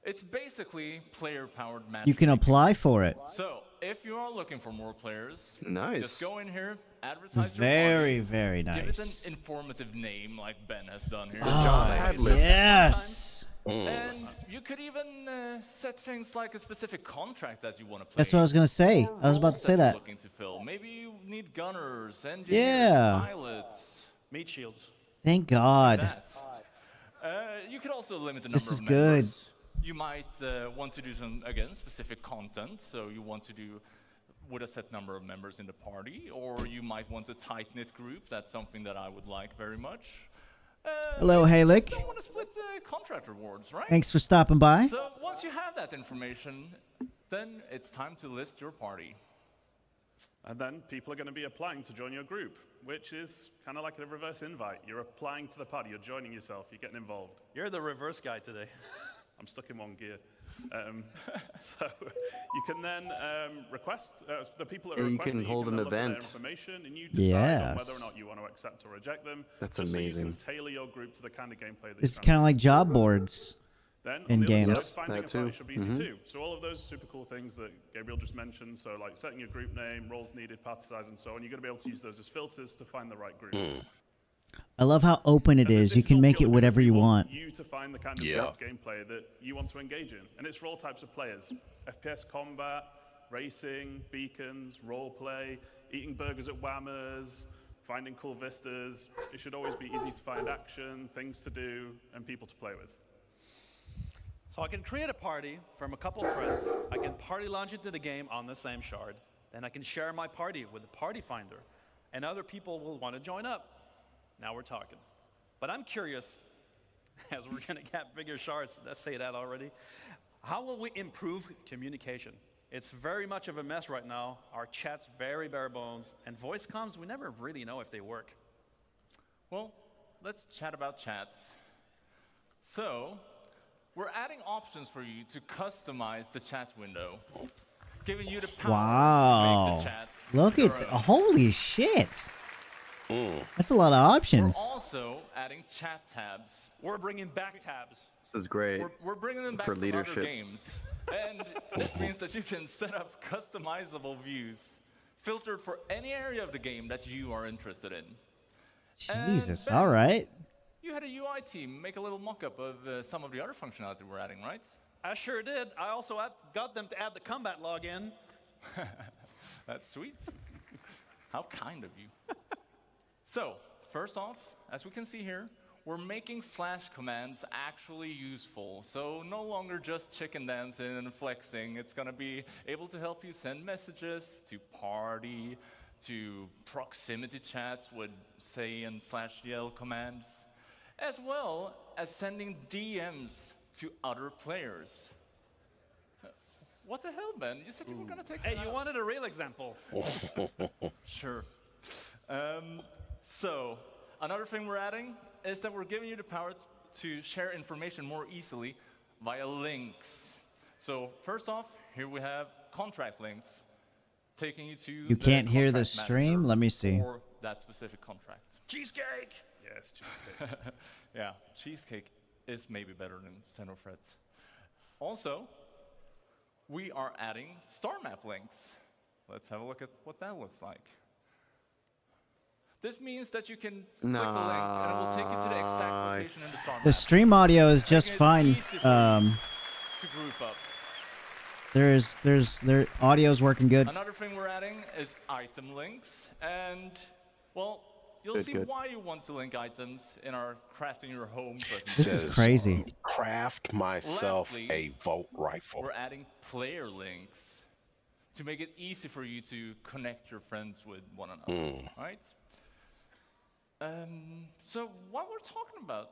It's basically player-powered matchmaking. You can apply for it. So, if you are looking for more players, nice. Just go in here, advertise Very, your party, very give it nice. an informative name like Ben has done here. Yes. And you could even set things like a specific contract that you want to play. That's what I was going to say. I was about to say that. Looking to fill. Maybe you need gunners, engineers, Yeah. pilots, meat shields. Thank God. You could also limit the number This of is members. good. You might want to do some, again, specific content. So you want to do with a set number of members in the party, or you might want a tight-knit group. That's something that I would like very much. Hello, Halik. You want to split the contract rewards, right? Thanks for stopping by. So once you have that information, then it's time to list your party. And then people are going to be applying to join your group, which is kind of like a reverse invite. You're applying to the party. You're joining yourself. You're getting involved. You're the reverse guy today. I'm stuck in one gear. So you can then request, the people that are you requesting, can hold an look at their event. information and you decide on whether or Yes. not you want to accept or reject them. That's just amazing. So you can tailor your group to the kind of gameplay that This is you're kind of like job boards Then in on the other games. side, finding That a too. party should be easy Mhm. too. So all of those super cool things that Gabriel just mentioned, so like setting your group name, roles needed, party size, and so on, you're going to be able to use those as filters to find the right group. I love how open it is. You can make it whatever you want. You to find the kind of gameplay that you want to engage in, and it's for all types of players: FPS combat, racing, beacons, role play, eating burgers at Whammers, finding cool vistas. It should always be easy to find action, things to do, and people to play with. So I can create a party from a couple friends. I can party launch into the game on the same shard. Then I can share my party with the Party Finder, and other people will want to join up. Now we're talking. But I'm curious, as we're going to get bigger shards, let's say that already, how will we improve communication? It's very much of a mess right now. Our chat's very bare bones, and voice comms, we never really know if they work. Well, let's chat about chats. So, we're adding options for you to customize the chat window, giving you the power to make the chat Look your at own. holy shit. That's a lot of options. We're also adding chat tabs. We're bringing back tabs. This is great. We're bringing them back for from leadership. other games. And this means that you can set up customizable views, filtered for any area of the game that you are interested in. Jesus, Ben, all right. You had a UI team make a little mock-up of some of the other functionality we're adding, right? I sure did. I also got them to add the combat login. That's sweet. How kind of you. So, first off, as we can see here, we're making slash commands actually useful. So no longer just chicken dancing and flexing. It's going to be able to help you send messages to party, to proximity chats with say and slash yell commands, as well as sending DMs to other players. What the hell, Ben? You said you were going to take Hey, that you out. wanted a real example. Sure. So, another thing we're adding is that we're giving you the power to share information more easily via links. So, first off, here we have contract links taking you to You can't hear the stream? Let me see. for that specific contract. Cheesecake! Yes, cheesecake. Yeah, cheesecake is maybe better than Centofred. Also, we are adding star map links. Let's have a look at what that looks like. This means that you can click the link and it will take you to the exact location in the star map. The stream audio is just fine. To group up. Their audio's working good. Another thing we're adding is item links, and well, you'll see why you want to link items in our crafting your home presentation. This is crazy. Craft myself a Volt rifle. We're adding player links to make it easy for you to connect your friends with one another. Right? So while we're talking about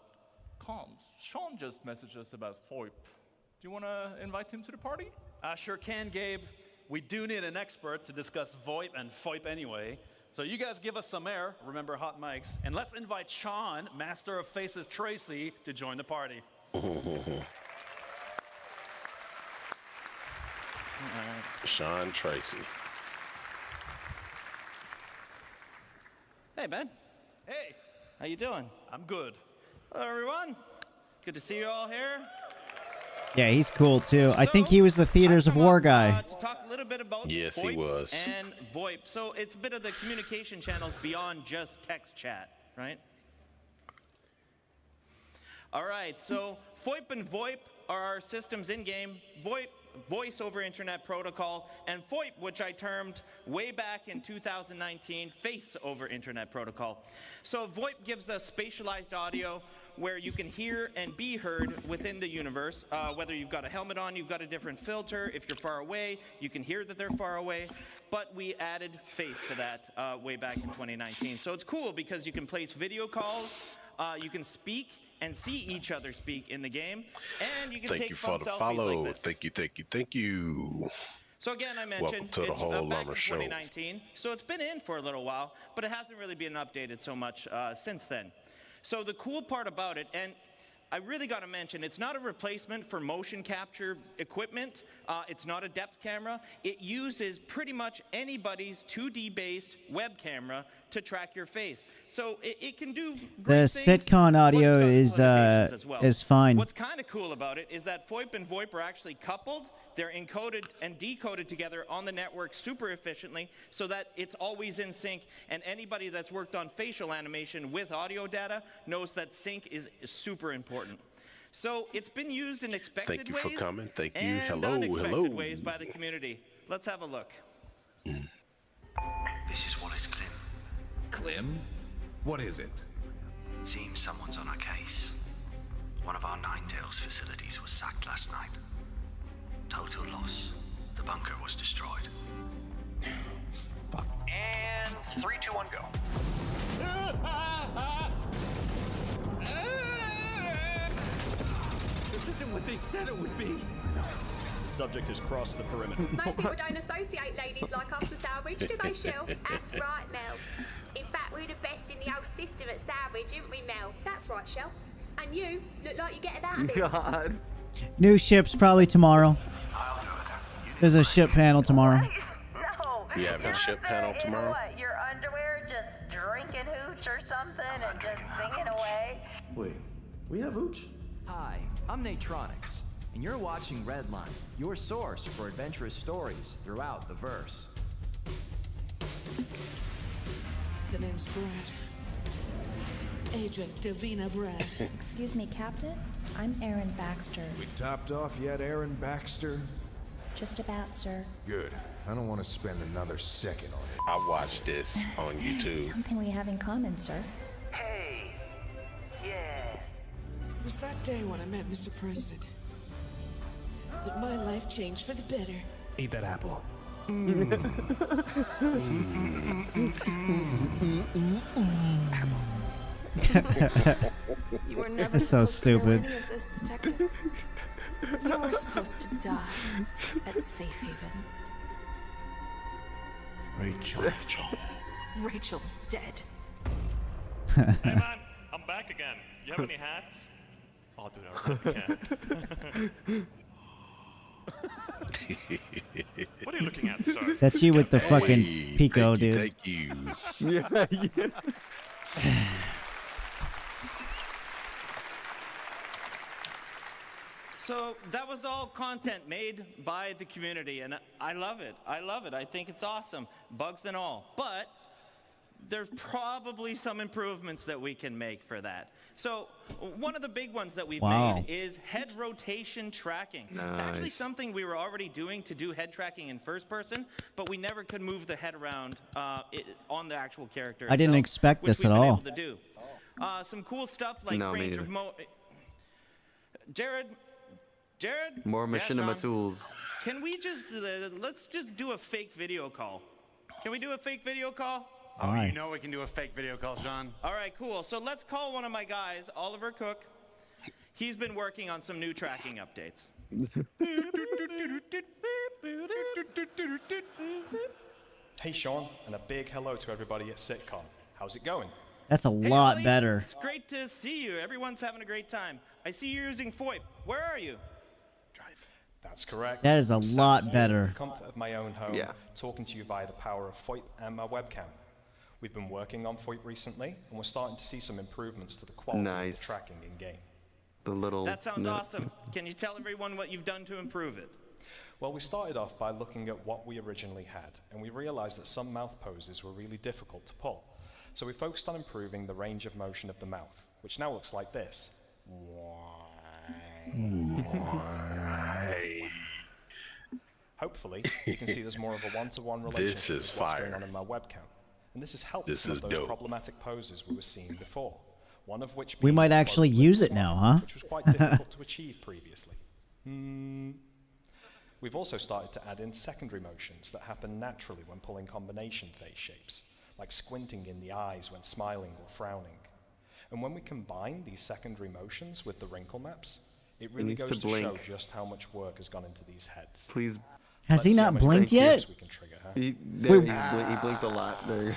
comms, Sean just messaged us about VoIP. Do you want to invite him to the party? I sure can, Gabe. We do need an expert to discuss VoIP and FOIP anyway. So you guys give us some air, remember hot mics, and let's invite Sean, Master of Faces Tracy, to join the party. Sean Tracy. Hey, Ben. Hey. How you doing? I'm good. Hello, everyone. Good to see you all here. Yeah, he's cool too. I think he was the Theaters of War guy. To talk a little bit about Yes, VoIP he was. and VoIP. So it's a bit of the communication channels beyond just text chat, right? All right, so FOIP and VoIP are our systems in-game. VoIP, Voice over Internet Protocol, and FOIP, which I termed way back in 2019, Face over Internet Protocol. So VoIP gives us spatialized audio where you can hear and be heard within the universe. Whether you've got a helmet on, you've got a different filter. If you're far away, you can hear that they're far away. But we added Face to that way back in 2019. So it's cool because you can place video calls, you can speak and see each other speak in the game, and you can take fun selfies like this. Thank you. So again, I mentioned Welcome to the it's back in Wholearmor show. 2019, so it's been in for a little while, but it hasn't really been updated so much since then. So the cool part about it, and I really got to mention, it's not a replacement for motion capture equipment. It's not a depth camera. It uses pretty much anybody's 2D-based web camera to track your face. So it can do The CitizenCon audio is fine. What's kind of cool about it is that FOIP and VoIP are actually coupled. They're encoded and decoded together on the network super efficiently so that it's always in sync, and anybody that's worked on facial animation with audio data knows that sync is super important. So it's been used in expected ways Thank you for coming. Thank you. and Hello. unexpected ways by the community. Let's have a look. This is Wallace Klim. Klim? What is it? Seems someone's on our case. One of our Ninetales facilities was sacked last night. Total loss. The bunker was destroyed. And 3, 2, 1, go. This isn't what they said it would be. The subject has crossed the perimeter. Most people don't associate ladies like us with salvage, do they, Shell? That's right, Mel. In fact, we're the best in the old system at salvage, aren't we, Mel? That's right, Shell. And you look like you get it out of it. God. New ships probably tomorrow. There's a ship panel tomorrow. No. You have a ship panel tomorrow? What, your underwear just drinking hooch or something and just singing away? Wait, we have hooch? Hi, I'm Natronics, and you're watching Redline, your source for adventurous stories throughout the verse. The name's Brad. Agent Davina Brad. Excuse me, Captain? I'm Aaron Baxter. We topped off yet, Aaron Baxter? Just about, sir. Good. I don't want to spend another second on it. I watched this on YouTube. Something we have in common, sir. Hey. Yeah. It was that day when I met Mr. President that my life changed for the better. Eat that apple. You were never That's so supposed to know stupid. any of this, Detective. You were supposed to die at Safe Haven. Rachel. Rachel's dead. Hey man, I'm back again. You have any hats? Oh dude, I really can. What are you looking at, sir? That's you with the fucking Pico, dude. Thank you. Yeah, yeah. So that was all content made by the community, and I love it. I love it. I think it's awesome, bugs and all. But there's probably some improvements that we can make for that. So one of the big ones that we've made is head rotation tracking. It's actually something we were already doing to do head tracking in first person, but we never could move the head around on the actual character. I didn't expect this at all. Able to do. Some cool stuff like range of Jared? More machinima tools. Can we just, let's just do a fake video call. Can we do a fake video call? Oh, you know we can do a fake video call, John. All right, cool. So let's call one of my guys, Oliver Cook. He's been working on some new tracking updates. Hey, Sean, and a big hello to everybody at CitizenCon. How's it going? That's a lot Ollie, better. It's great to see you. Everyone's having a great time. I see you're using VoIP. Where are you? That's correct. That is a lot better. In the comfort of my own home, talking to you via the power of VoIP and my webcam. We've been working on VoIP recently, and we're starting to see some improvements to the quality of the tracking in game. The little. That sounds awesome. Can you tell everyone what you've done to improve it? Well, we started off by looking at what we originally had, and we realized that some mouth poses were really difficult to pull. So we focused on improving the range of motion of the mouth, which now looks like this. Hopefully, you can see there's more of a one-to-one relationship with what's going on in my webcam. And this has helped some of those problematic poses we were seeing before. One of which we might actually use it now, huh? Which was quite difficult to achieve previously. We've also started to add in secondary motions that happen naturally when pulling combination face shapes, like squinting in the eyes when smiling or frowning. And when we combine these secondary motions with the wrinkle maps, it really goes to show just how much work has gone into these heads. Please. Has he not blinked yet? We can trigger, huh? He blinked a lot there.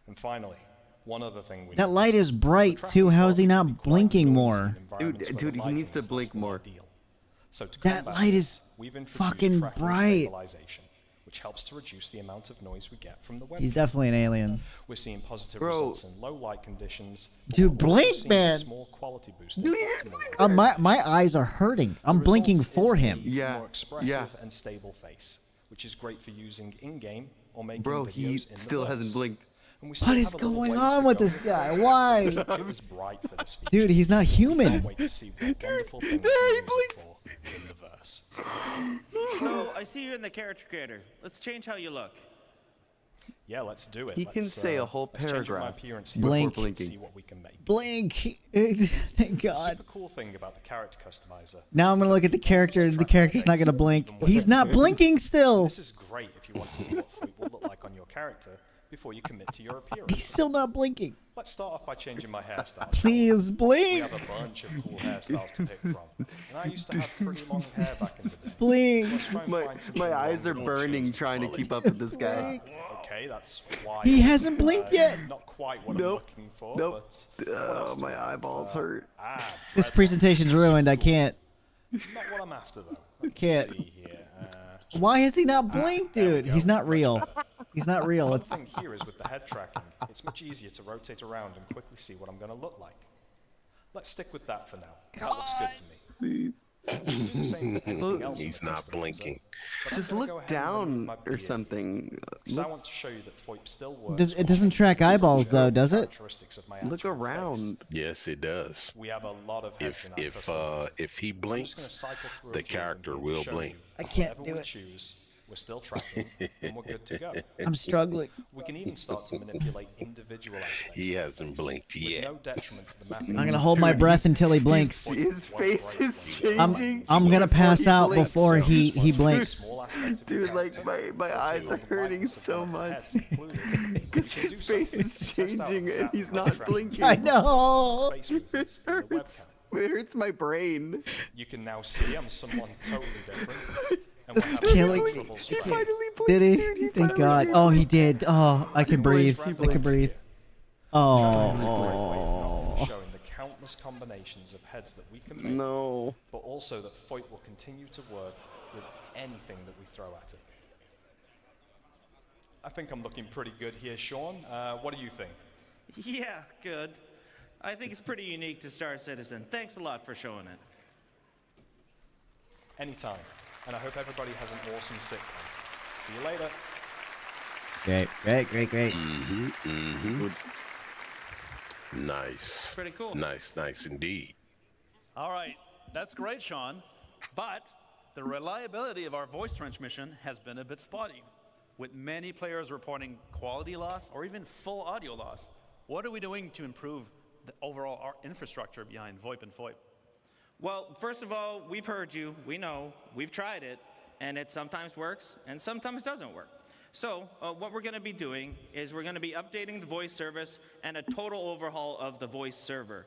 And finally, one other thing we That light is bright too. How is he not blinking more? Dude, he needs to blink more. So that light is fucking bright. Which helps to reduce the amount of noise we get from the web. He's definitely an alien. We're seeing positive results in low light conditions. Dude, blink, man. Small quality boost my eyes are hurting. I'm blinking for him. More expressive and stable face, which is great for using in-game or making videos he still hasn't blinked. What is going on with this guy? Why? Dude, he's not human. So I see you in the character creator. Let's change how you look. Yeah, let's do it. He can say a whole paragraph. Blink. See what we can make. Blink. Thank God. The super cool thing about the character customizer. Now I'm gonna look at the character. The character's not gonna blink. He's not blinking still. This is great if you want to see what VoIP will look like on your character before you commit to your appearance. He's still not blinking. Let's start off by changing my hairstyle. Please blink. We have a bunch of cool hairstyles to pick from. And I used to have pretty long hair back in the day. Blink. My eyes are burning trying to keep up with this guy. Okay, that's why. He hasn't blinked yet. Not quite what I'm looking for. But, my eyeballs hurt. This presentation's ruined. I can't. Not what I'm after though. Can't. Why has he not blinked, dude? He's not real. He's not real. The thing here is with the head tracking, it's much easier to rotate around and quickly see what I'm going to look like. Let's stick with that for now. That looks good to me. Do the same with anything else. He's not blinking. Just look down or something. I want to show you that VoIP still works. It doesn't track eyeballs though, does it? Look around. Yes, it does. We have a lot of heads if he blinks, the character will blink. I can't do it. We're still tracking, and we're good to go. I'm struggling. We can even start to manipulate individual aspects. He hasn't blinked yet. No detriment to the mapping. I'm gonna hold my breath until he blinks. His face is changing. I'm gonna pass out before he blinks. Dude, like my eyes are hurting so much because his face is changing and he's not blinking. I know. It hurts. It hurts my brain. You can now see I'm someone totally different. This is killing me. He finally blinked. Did he? Dude, Thank God. Oh, he did. Oh, I can breathe. I can breathe. Oh. Showing the countless combinations of heads that we can make. No. But also that VoIP will continue to work with anything that we throw at it. I think I'm looking pretty good here, Sean. What do you think? Yeah, good. I think it's pretty unique to Star Citizen. Thanks a lot for showing it. Anytime. And I hope everybody has an awesome sitcom. See you later. Great. Nice. Pretty cool. Nice indeed. All right, that's great, Sean. But the reliability of our voice transmission has been a bit spotty, with many players reporting quality loss or even full audio loss. What are we doing to improve the overall infrastructure behind VoIP and FOIP? Well, first of all, we've heard you. We know. We've tried it. And it sometimes works and sometimes doesn't work. So what we're going to be doing is we're going to be updating the voice service and a total overhaul of the voice server.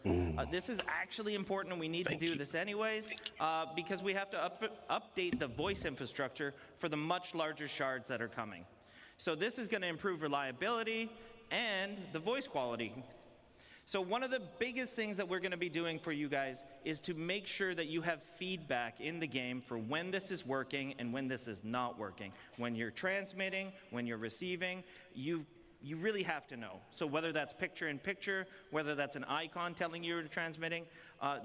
This is actually important, and we need to do this anyways because we have to update the voice infrastructure for the much larger shards that are coming. So this is going to improve reliability and the voice quality. So one of the biggest things that we're going to be doing for you guys is to make sure that you have feedback in the game for when this is working and when this is not working. When you're transmitting, when you're receiving, you really have to know. So whether that's picture-in-picture, whether that's an icon telling you you're transmitting,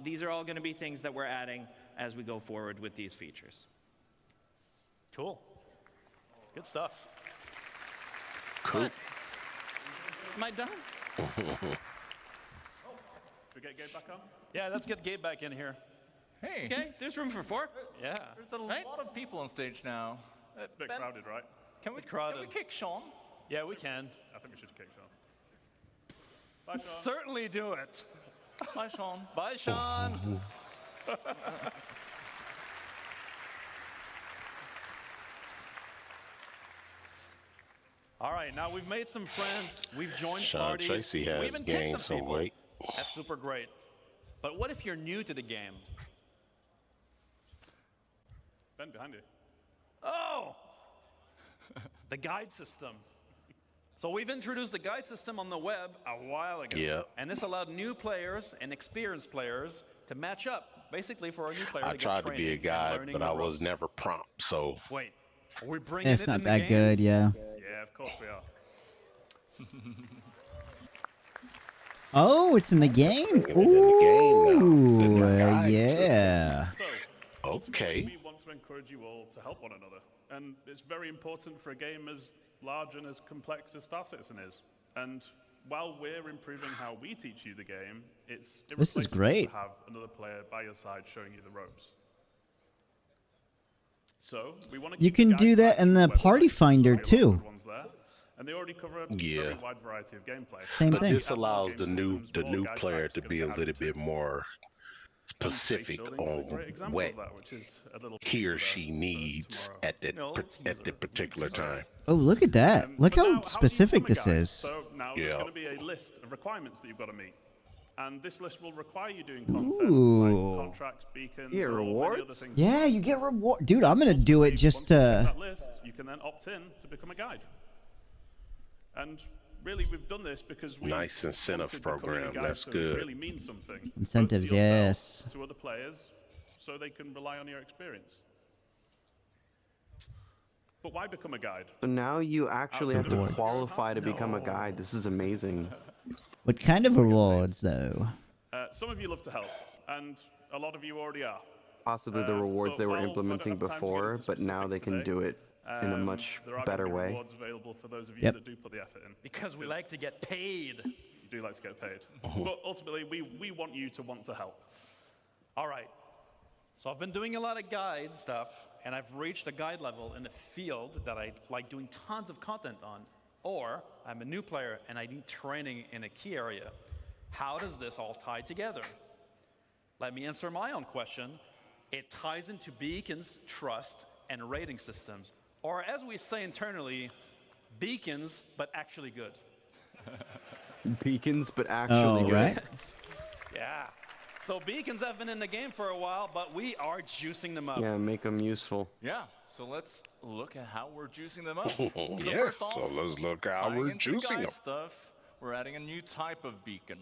these are all going to be things that we're adding as we go forward with these features. Cool. Good stuff. Cool. Am I done? We get Gabe back on? Yeah, let's get Gabe back in here. Hey. Okay, there's room for 4. Yeah. There's a lot of people on stage now. It's a bit crowded, right? Can we kick Sean? Yeah, we can. I think we should kick Sean. Bye, Sean. Certainly do it. Bye, Sean. Bye, Sean. All right, now we've made some friends. We've joined Sean parties. Tracy has we even kicked gained some some people. weight. That's super great. But what if you're new to the game? Ben, behind you. Oh! The guide system. So we've introduced the guide system on the web a while ago. Yeah. And this allowed new players and experienced players to match up, basically for a new player I to get tried to be a training and guide, learning but the I was ropes. never prompt, so. Wait, are we bringing It's it not in the that game? good, yeah. Yeah, of course we are. Oh, it's in the game? Ooh, yeah. So, okay. We want to encourage you all to help one another. And it's very important for a game as large and as complex as Star Citizen is. And while we're improving how we teach you the game, it's This is great. to have another player by your side showing you the ropes. So we want to You can do that in the party finder too. And they already cover a Yeah. very wide variety of gameplay. Same But thing. this allows the new player to be a little bit more specific on what he or she needs at the particular time. Oh, look at that. Look But now, how do you specific become a this guide? is. So now there's going to be a list of requirements that you've got to meet. And this list will require you doing content Ooh. like contracts, beacons, Yeah, or many rewards? other things. Yeah, you get reward. Dude, I'm going to do it just Once you get to... that list, you can then opt in to become a guide. And really, we've done this because we Nice incentive wanted becoming a program. guide That's to good. really mean something. both to Incentives, yourself, yes. To other players, so they can rely on your experience. But why become a guide? So now you actually have to Rewards. qualify to become a guide. This is amazing. What kind of rewards, though? Some of you love to help, and a lot of you already are. Possibly the rewards but they were while I don't implementing have time to get before, into but now they can specifics do it in a much there are better gonna be way. rewards available for those of you Yep. that do put the effort in. Because we like to get paid. You do like to get paid. But ultimately, we want you to want to help. All right. So I've been doing a lot of guide stuff, and I've reached a guide level in a field that I like doing tons of content on. Or I'm a new player and I need training in a key area. How does this all tie together? Let me answer my own question. It ties into beacons, trust, and rating systems. Or as we say internally, beacons, but actually good. Beacons, but actually good. right. Yeah. So beacons have been in the game for a while, but we are juicing them up. Yeah, make them useful. Yeah, so let's look at how we're juicing them up. Yeah, first off, so let's look how tying we're into the juicing guide them. stuff, we're adding a new type of beacon.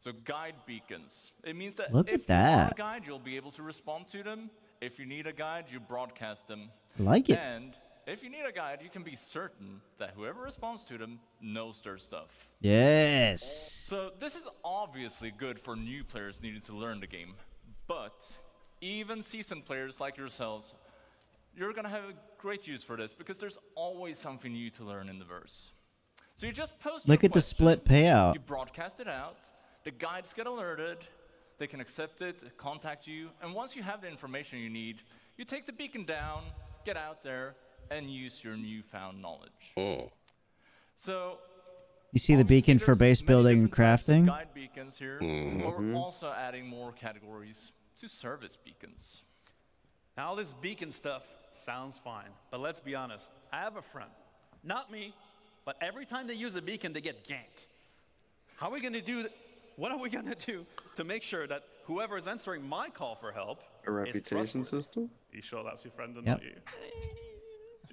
So guide beacons. It means that Look if at you want that. a guide, you'll be able to respond to them. If you need a guide, you broadcast them. I like it. And if you need a guide, you can be certain that whoever responds to them knows their stuff. Yes. So this is obviously good for new players needing to learn the game. But even seasoned players like yourselves you're going to have a great use for this because there's always something new to learn in the verse. So you just post Look your at the question, split payout. You broadcast it out, the guides get alerted, they can accept it, contact you, and once you have the information you need, you take the beacon down, get out there, and use your newfound knowledge. So You see the beacon for base building and crafting? guide beacons here, but we're also adding more categories to service beacons. Now, all this beacon stuff sounds fine, but let's be honest. I have a friend, not me, but every time they use a beacon, they get ganked. How are we going to do? What are we going to do to make sure that whoever is answering my call for help A reputation system? Are you sure that's your friend and Yep. not you?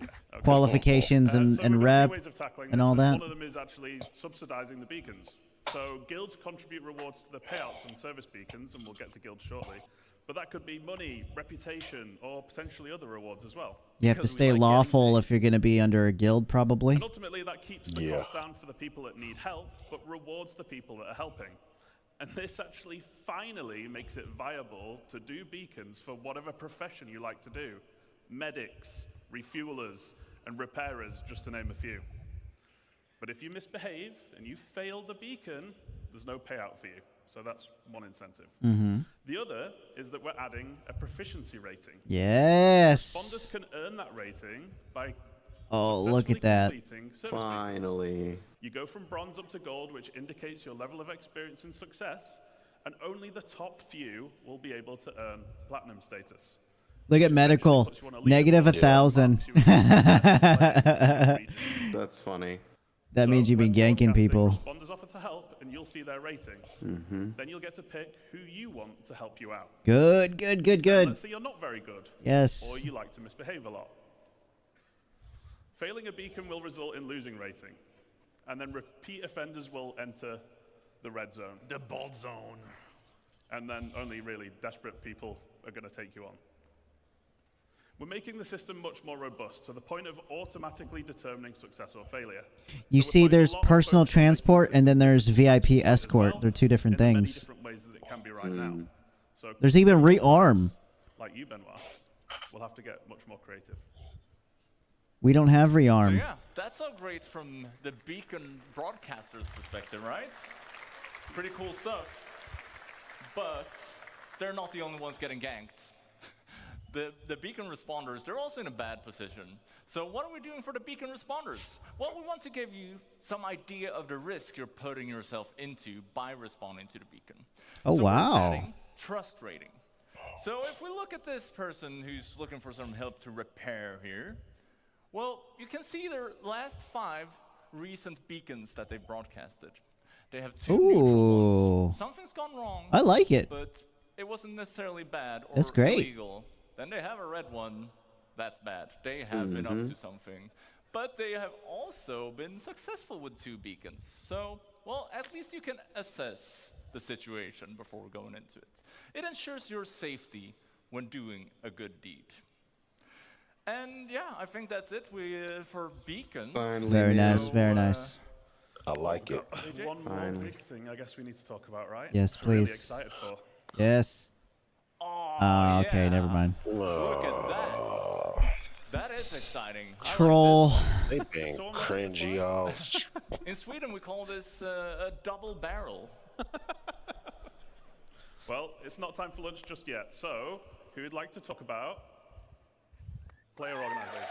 Yeah, okay. Qualifications So and we've got two rep ways of tackling and this, all that. One of them is actually subsidizing the beacons. So guilds contribute rewards to the payouts on service beacons, and we'll get to guilds shortly. But that could be money, reputation, or potentially other rewards as well. You have to stay lawful if you're going to be under a guild, probably. And ultimately, that keeps the cost down for the people that need help, but rewards the people that are helping. And this actually finally makes it viable to do beacons for whatever profession you like to do. Medics, refuelers, and repairers, just to name a few. But if you misbehave and you fail the beacon, there's no payout for you. So that's one incentive. The other is that we're adding a proficiency rating. Yes. Responders can earn that rating by Oh, look at that. completing service beacons. Finally. You go from bronze up to gold, which indicates your level of experience and success, and only the top few will be able to earn platinum status. Look at medical. Negative 1,000. That's funny. That means you've been ganking people. Responders offer to help, and you'll see their rating. Then you'll get to pick who you want to help you out. Good, good, good, good. Let's say you're not very good. Yes. Or you like to misbehave a lot. Failing a beacon will result in losing rating. And then repeat offenders will enter the red zone. The bald zone. And then only really desperate people are going to take you on. We're making the system much more robust to the point of automatically determining success or failure. You see, there's personal transport and then there's VIP escort. They're two different things. Different ways that it can be right now. So There's even rearm. like you, Benoit, we'll have to get much more creative. We don't have rearm. So yeah, that's all great from the beacon broadcaster's perspective, right? Pretty cool stuff. But they're not the only ones getting ganked. The beacon responders, they're also in a bad position. So what are we doing for the beacon responders? Well, we want to give you some idea of the risk you're putting yourself into by responding to the beacon. Oh, so wow. We're adding trust rating. So if we look at this person who's looking for some help to repair here, well, you can see their last 5 recent beacons that they've broadcasted. They have 2 neutral ones. Something's gone wrong. I like it. But it wasn't necessarily bad or That's great. illegal. Then they have a red one. That's bad. They have been up to something. But they have also been successful with 2 beacons. So, well, at least you can assess the situation before going into it. It ensures your safety when doing a good deed. And yeah, I think that's it for beacons. Very nice, very nice. I like it. One more big thing I guess we need to talk about, right? Yes, Which we're really please. excited for. Yes. Oh, Okay, yeah. never mind. Look at that. That is exciting. Troll. They being cringy, y'all. In Sweden, we call this a double barrel. Well, it's not time for lunch just yet. So, who would like to talk about player organization?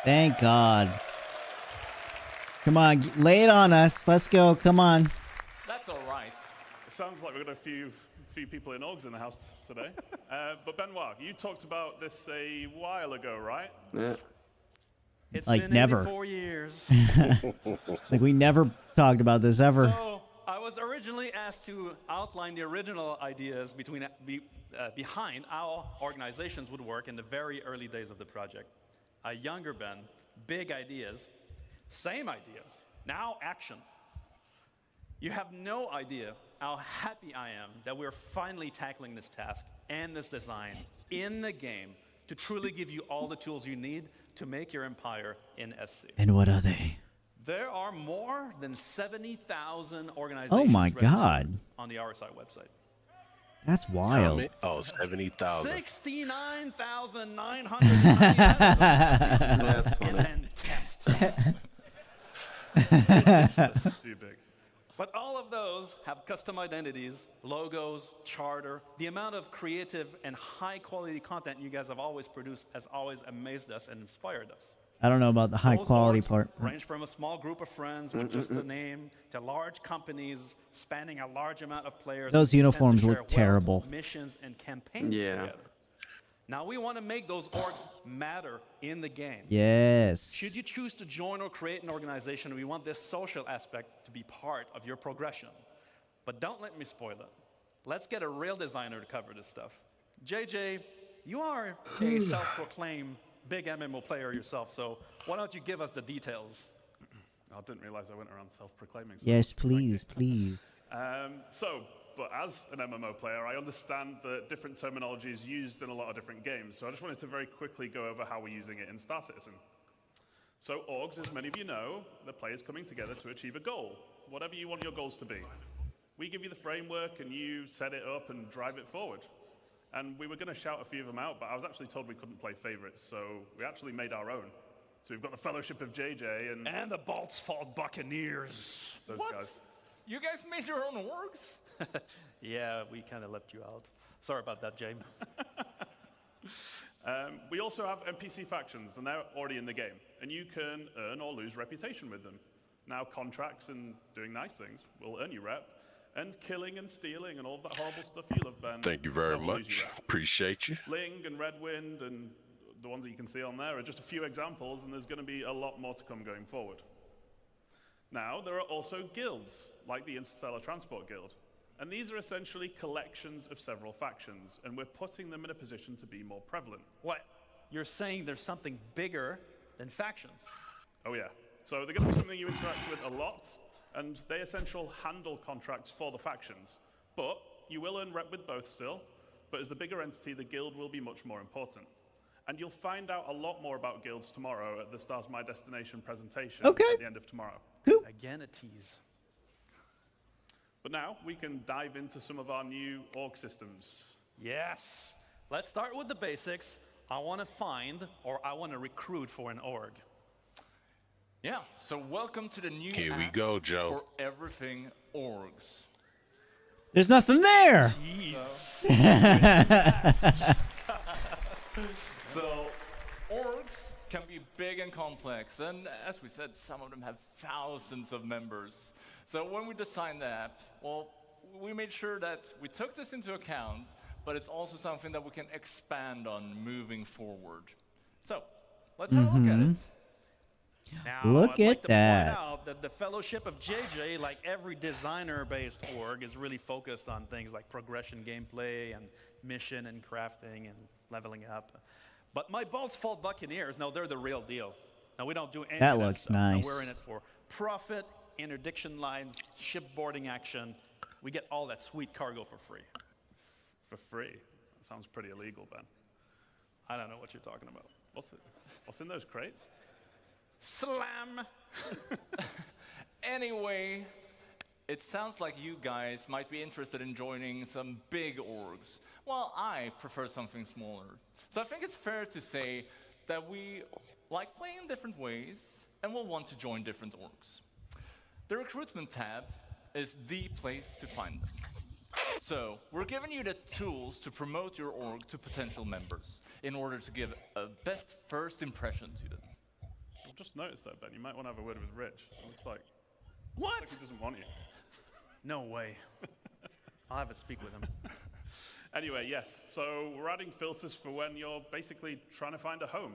Thank God. Come on, lay it on us. Let's go. Come on. That's all right. It sounds like we've got a few people in orgs in the house today. But Benoit, you talked about this a while ago, right? Yeah. It's Like been never. 84 years. Like we never talked about this ever. So I was originally asked to outline the original ideas behind how organizations would work in the very early days of the project. A younger Ben, big ideas, same ideas, now action. You have no idea how happy I am that we're finally tackling this task and this design in the game to truly give you all the tools you need to make your empire in SC. And what are they? There are more than 70,000 organizations Oh my registered God. on the RSI website. That's wild. Oh, 70,000. 69,999 and then test. Too big. But all of those have custom identities, logos, charter. The amount of creative and high-quality content you guys have always produced has always amazed us and inspired us. I don't know about the high Those quality orgs part. range from a small group of friends with just the name to large companies spanning a large amount of players. Those who uniforms tend to look share wealth, terrible. Missions and campaigns together. Now we want to make those orgs matter in the game. Yes. Should you choose to join or create an organization, we want this social aspect to be part of your progression. But don't let me spoil it. Let's get a real designer to cover this stuff. JJ, you are a self-proclaimed big MMO player yourself, so why don't you give us the details? I didn't realize I went around self-proclaiming. Yes, please, please. But as an MMO player, I understand that different terminology is used in a lot of different games. So I just wanted to very quickly go over how we're using it in Star Citizen. So orgs, as many of you know, the players coming together to achieve a goal, whatever you want your goals to be. We give you the framework and you set it up and drive it forward. And we were going to shout a few of them out, but I was actually told we couldn't play favorites, so we actually made our own. So we've got the Fellowship of JJ and the Bolt's Fault Buccaneers. Those guys. You guys made your own orgs? Yeah, we kind of left you out. Sorry about that, James. We also have NPC factions, and they're already in the game. And you can earn or lose reputation with them. Now, contracts and doing nice things will earn you rep. And killing and stealing and all that horrible stuff you love, Ben. Thank you very much. Appreciate you. Ling and Redwind and the ones that you can see on there are just a few examples, and there's going to be a lot more to come going forward. Now, there are also guilds, like the Interstellar Transport Guild. And these are essentially collections of several factions, and we're putting them in a position to be more prevalent. What? You're saying there's something bigger than factions? Oh, yeah. So they're going to be something you interact with a lot, and they essentially handle contracts for the factions. But you will earn rep with both still, but as the bigger entity, the guild will be much more important. And you'll find out a lot more about guilds tomorrow at the Stars My Destination presentation at the end of tomorrow. Again, a tease. But now we can dive into some of our new org systems. Yes. Let's start with the basics. I want to find or I want to recruit for an org. Yeah, so welcome to the new Here we app go, Joe. for everything orgs. There's nothing there. So, orgs can be big and complex, and as we said, some of them have thousands of members. So when we designed the app, well, we made sure that we took this into account, but it's also something that we can expand on moving forward. So, let's have a look at it. Now, Look I'd like at to that. point out that the Fellowship of JJ, like every designer-based org, is really focused on things like progression gameplay and mission and crafting and leveling up. But my Bolt's Fault Buccaneers, no, they're the real deal. Now, we don't do any That of that looks stuff. Now, nice. we're in it for profit, interdiction lines, shipboarding action. We get all that sweet cargo for free. For free? That sounds pretty illegal, Ben. I don't know what you're talking about. What's in those crates? Slam! Anyway, it sounds like you guys might be interested in joining some big orgs. Well, I prefer something smaller. So I think it's fair to say that we like playing in different ways and will want to join different orgs. The recruitment tab is the place to find them. So we're giving you the tools to promote your org to potential members in order to give a best first impression to them. I've just noticed that, Ben. You might want to have a word with Rich. It looks like, What? Like he doesn't want you. No way. I'll have to speak with him. Anyway, yes. So we're adding filters for when you're basically trying to find a home.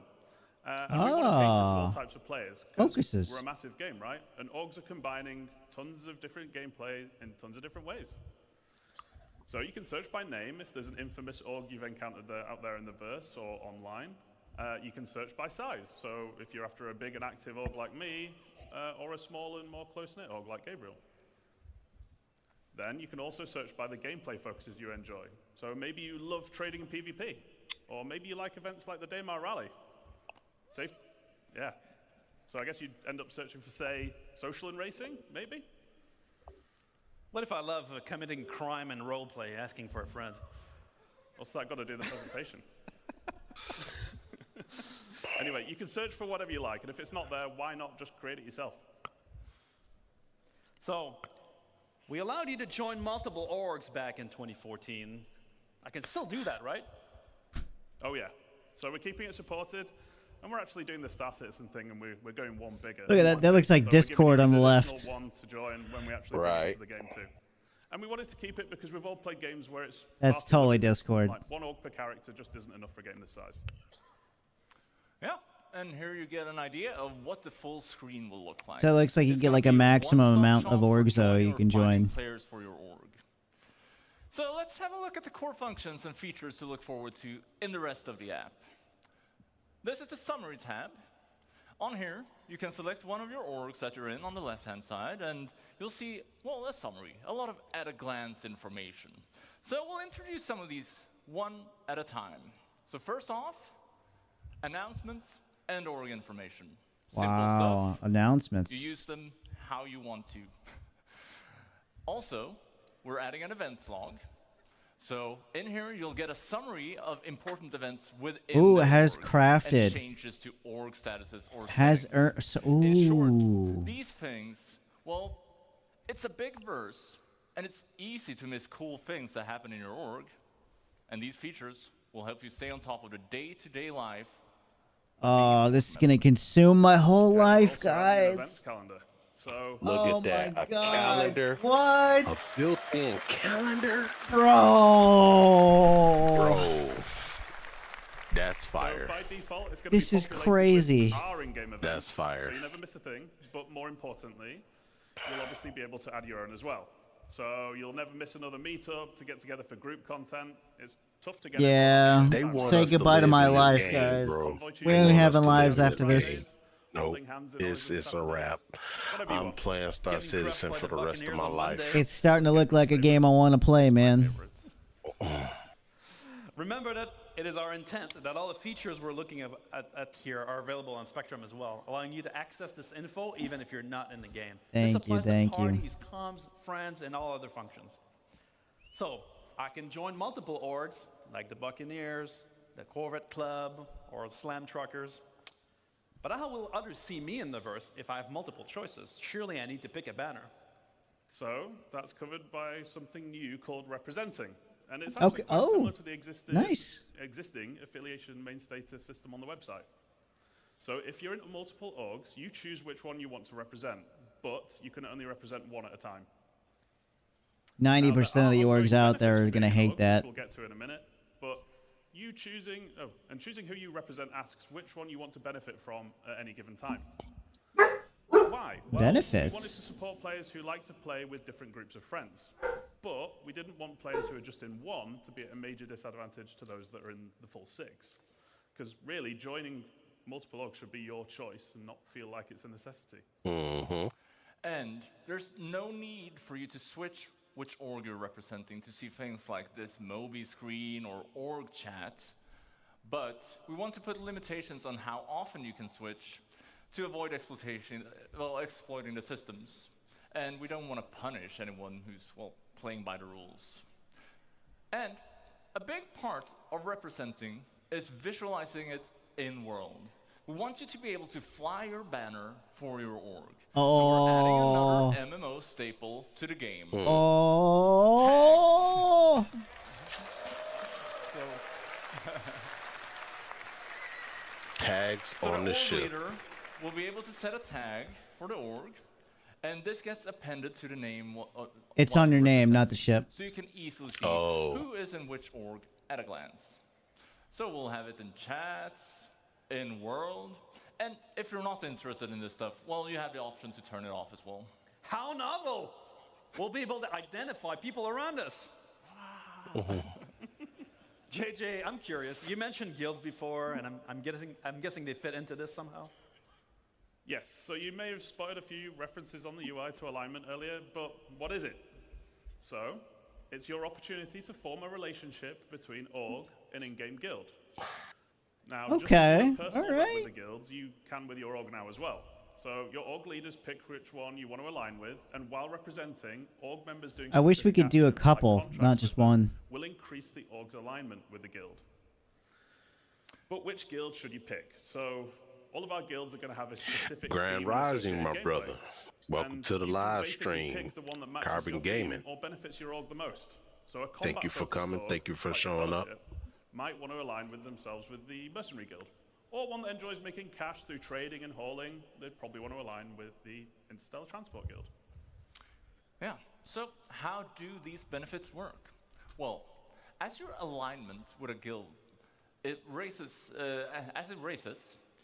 And we want to cater to all types of players. 'Cause Focuses. we're a massive game, right? And orgs are combining tons of different gameplay in tons of different ways. So you can search by name if there's an infamous org you've encountered out there in the verse or online. You can search by size. So if you're after a big and active org like me, or a small and more close-knit org like Gabriel. Then you can also search by the gameplay focuses you enjoy. So maybe you love trading and PvP, or maybe you like events like the Daymar Rally. Safe? Yeah. So I guess you'd end up searching for, say, social and racing, maybe? What if I love committing crime and roleplay, asking for a friend? What's that got to do with the presentation? Anyway, you can search for whatever you like, and if it's not there, why not just create it yourself? So, we allowed you to join multiple orgs back in 2014. I can still do that, right? Oh yeah. So we're keeping it supported, and we're actually doing the star citizen thing, and we're going one bigger. Look at that. That looks like Discord on the left. One to join when we actually bring it to the game too. And we wanted to keep it because we've all played games where it's That's totally Discord. Like one org per character just isn't enough for a game this size. Yeah, and here you get an idea of what the full screen will look like. So it looks like you get like a maximum amount of orgs though you can join. Players for your org. So let's have a look at the core functions and features to look forward to in the rest of the app. This is the Summary tab. On here, you can select one of your orgs that you're in on the left-hand side, and you'll see, well, a summary, a lot of at-a-glance information. So we'll introduce some of these one at a time. So first off, announcements and org information. Simple Wow, stuff. announcements. You use them how you want to. Also, we're adding an events log. So in here, you'll get a summary of important events within Ooh, the it has org crafted. and changes to org statuses or Has settings. ooh. In short, these things, well, it's a big verse, and it's easy to miss cool things that happen in your org. And these features will help you stay on top of the day-to-day life. Oh, this is gonna consume my whole life, guys. Events calendar. So Look at that, a calendar. What? A built-in calendar. Bro. That's fire. So by default, it's going This to be is populated crazy. with our in-game events. That's fire. So you never miss a thing, but more importantly, you'll obviously be able to add your own as well. So you'll never miss another meetup to get together for group content. It's tough to get. Yeah. They want Say us goodbye to live my in this life, game, guys. bro. We ain't having lives live after in this this. game. Nope, it's a wrap. I'm playing Star Citizen for the rest of my life. It's starting to look like a game I want to play, man. Remember that it is our intent that all the features we're looking at here are available on Spectrum as well, allowing you to access this info even if you're not in the game. This applies to parties, comms, friends, and all other functions. So I can join multiple orgs, like the Buccaneers, the Corvette Club, or the Slam Truckers. But how will others see me in the verse if I have multiple choices? Surely I need to pick a banner. So that's covered by something new called representing. And it's actually quite similar to the existing affiliation main status system on the website. So if you're into multiple orgs, you choose which one you want to represent, but you can only represent one at a time. 90% of the orgs out there are gonna hate that. We'll get to in a minute, but you choosing who you represent asks which one you want to benefit from at any given time. Why? Well, Benefits? We wanted to support players who like to play with different groups of friends, but we didn't want players who are just in one to be at a major disadvantage to those that are in the full six. Because really, joining multiple orgs should be your choice and not feel like it's a necessity. Mm-hmm. And there's no need for you to switch which org you're representing to see things like this MOBO screen or org chat. But we want to put limitations on how often you can switch to avoid exploiting the systems. And we don't want to punish anyone who's, well, playing by the rules. And a big part of representing is visualizing it in-world. We want you to be able to fly your banner for your org. So we're adding another MMO staple to the game. Oh. Tags So on the ship. leader will be able to set a tag for the org, and this gets appended to the name. It's on your name, not the ship. So you can easily see who is in which org at a glance. So we'll have it in chats, in world, and if you're not interested in this stuff, well, you have the option to turn it off as well. How novel! We'll be able to identify people around us. JJ, I'm curious. You mentioned guilds before, and I'm guessing they fit into this somehow. Yes, so you may have spotted a few references on the UI to alignment earlier, but what is it? So, it's your opportunity to form a relationship between org and in-game guild. Now, just as you have personal link with the guilds, you can with your org now as well. So your org leaders pick which one you want to align with, and while representing, org members doing I wish we could do a actions like couple, contracts not with just them one. will increase the org's alignment with the guild. But which guild should you pick? So all of our guilds are going to have a specific Grand theme Rising, associated my gameplay. brother. Welcome And to the you can live basically stream, pick the one that matches Carbon your theme Gaming. or benefits your org the most. So a Thank you for combat-focused coming. org, Thank you for like the showing up. Fellowship, might want to align with themselves with the Mercenary Guild. Or one that enjoys making cash through trading and hauling, they'd probably want to align with the Interstellar Transport Guild. Yeah, so how do these benefits work? Well, as your alignment with a guild, as it raises,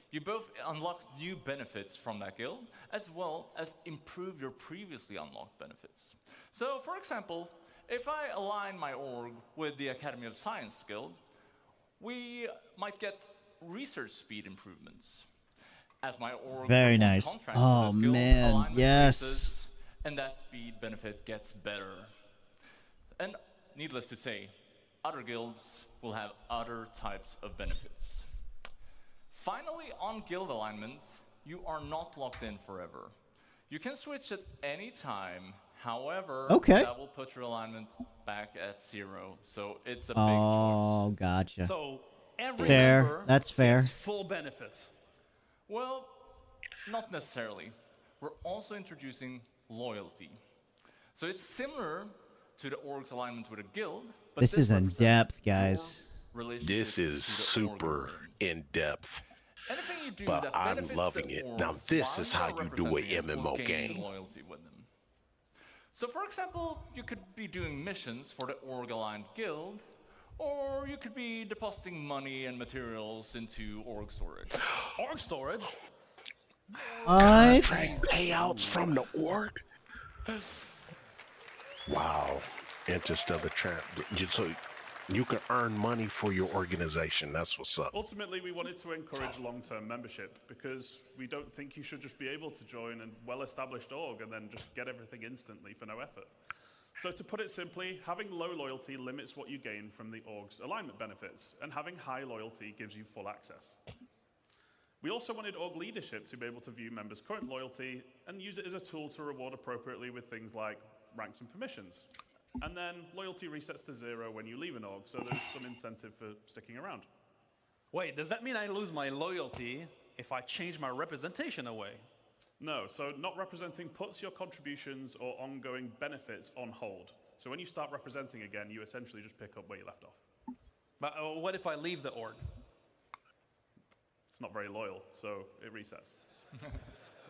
you both unlock new benefits from that guild, as well as improve your previously unlocked benefits. So, for example, if I align my org with the Academy of Science Guild, we might get research speed improvements. As my org Very performs nice. contracts Oh, with this guild, man, alignment yes. raises, and that speed benefit gets better. And needless to say, other guilds will have other types of benefits. Finally, on guild alignment, you are not locked in forever. You can switch at any time. However, that will put your alignment back at 0. So it's a big choice. Oh, gotcha. So every fair. member That's fair. gets full benefits. Well, not necessarily. We're also introducing loyalty. So it's similar to the org's alignment with a guild. But This is in depth, guys. This is super in depth. Anything you do But that I'm benefits loving the it. org Now this while is how you're you do an representing it will MMO gain game. loyalty with them. So for example, you could be doing missions for the org-aligned guild, or you could be depositing money and materials into org storage. Org storage? Contract payouts from the org? Wow. Interstellar Trap. So you can earn money for your organization. That's what's up. Ultimately, we wanted to encourage long-term membership because we don't think you should just be able to join a well-established org and then just get everything instantly for no effort. So to put it simply, having low loyalty limits what you gain from the org's alignment benefits, and having high loyalty gives you full access. We also wanted org leadership to be able to view members' current loyalty and use it as a tool to reward appropriately with things like ranks and permissions. And then loyalty resets to 0 when you leave an org, so there's some incentive for sticking around. Wait, does that mean I lose my loyalty if I change my representation away? No, so not representing puts your contributions or ongoing benefits on hold. So when you start representing again, you essentially just pick up where you left off. But what if I leave the org? It's not very loyal, so it resets.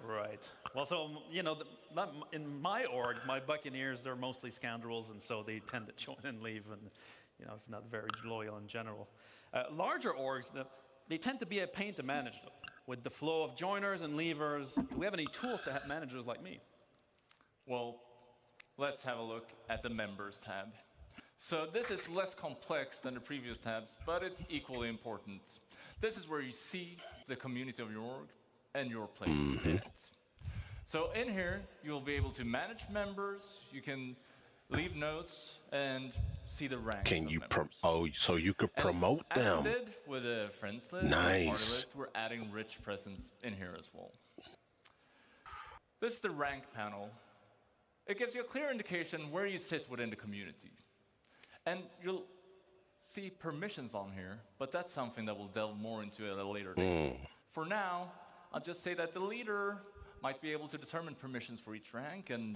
Right. Well, so, you know, in my org, my Buccaneers, they're mostly scoundrels, and so they tend to join and leave, and, you know, it's not very loyal in general. Larger orgs, they tend to be a pain to manage, though, with the flow of joiners and leavers. Do we have any tools to have managers like me? Well, let's have a look at the Members tab. So this is less complex than the previous tabs, but it's equally important. This is where you see the community of your org and your place in it. So in here, you'll be able to manage members, you can leave notes, and see the ranks Can of you members. so you could promote As them? we did with a friends list, Nice. and party list, we're adding rich presence in here as well. This is the rank panel. It gives you a clear indication where you sit within the community. And you'll see permissions on here, but that's something that we'll delve more into at a later date. For now, I'll just say that the leader might be able to determine permissions for each rank, and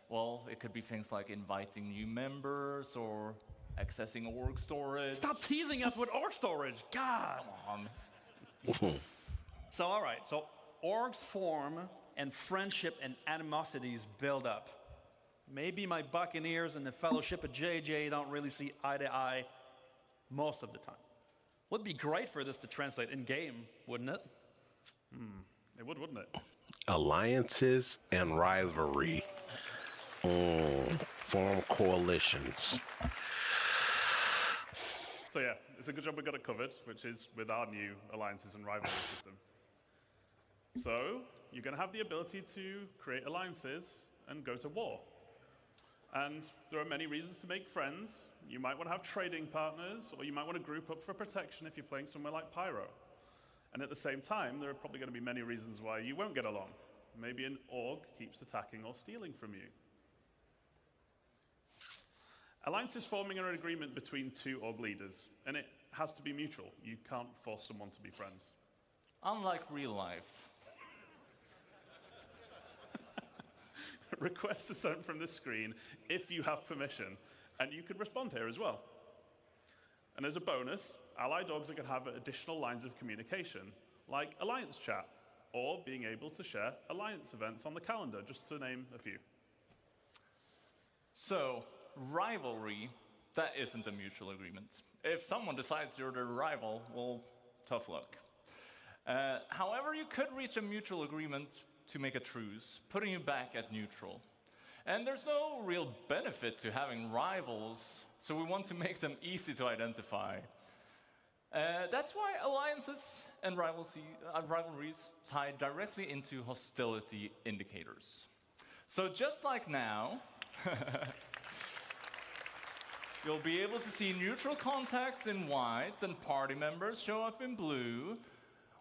well, it could be things like inviting new members or accessing org storage. Stop teasing us with org storage, God! Come on. So, all right, so orgs form and friendship and animosities build up. Maybe my Buccaneers and the Fellowship of JJ don't really see eye to eye most of the time. Would be great for this to translate in game, wouldn't it? It would, wouldn't it? Alliances and rivalry. Form coalitions. So yeah, it's a good job we got it covered, which is with our new alliances and rivalry system. So you're going to have the ability to create alliances and go to war. And there are many reasons to make friends. You might want to have trading partners, or you might want to group up for protection if you're playing somewhere like Pyro. And at the same time, there are probably going to be many reasons why you won't get along. Maybe an org keeps attacking or stealing from you. Alliance is forming an agreement between two org leaders, and it has to be mutual. You can't force someone to be friends. Unlike real life. Requests are sent from the screen if you have permission, and you could respond here as well. And as a bonus, allied orgs are going to have additional lines of communication, like Alliance chat, or being able to share Alliance events on the calendar, just to name a few. So, rivalry, that isn't a mutual agreement. If someone decides you're their rival, well, tough luck. However, you could reach a mutual agreement to make a truce, putting you back at neutral. And there's no real benefit to having rivals, so we want to make them easy to identify. That's why alliances and rivalries tie directly into hostility indicators. So just like now, you'll be able to see neutral contacts in white and party members show up in blue,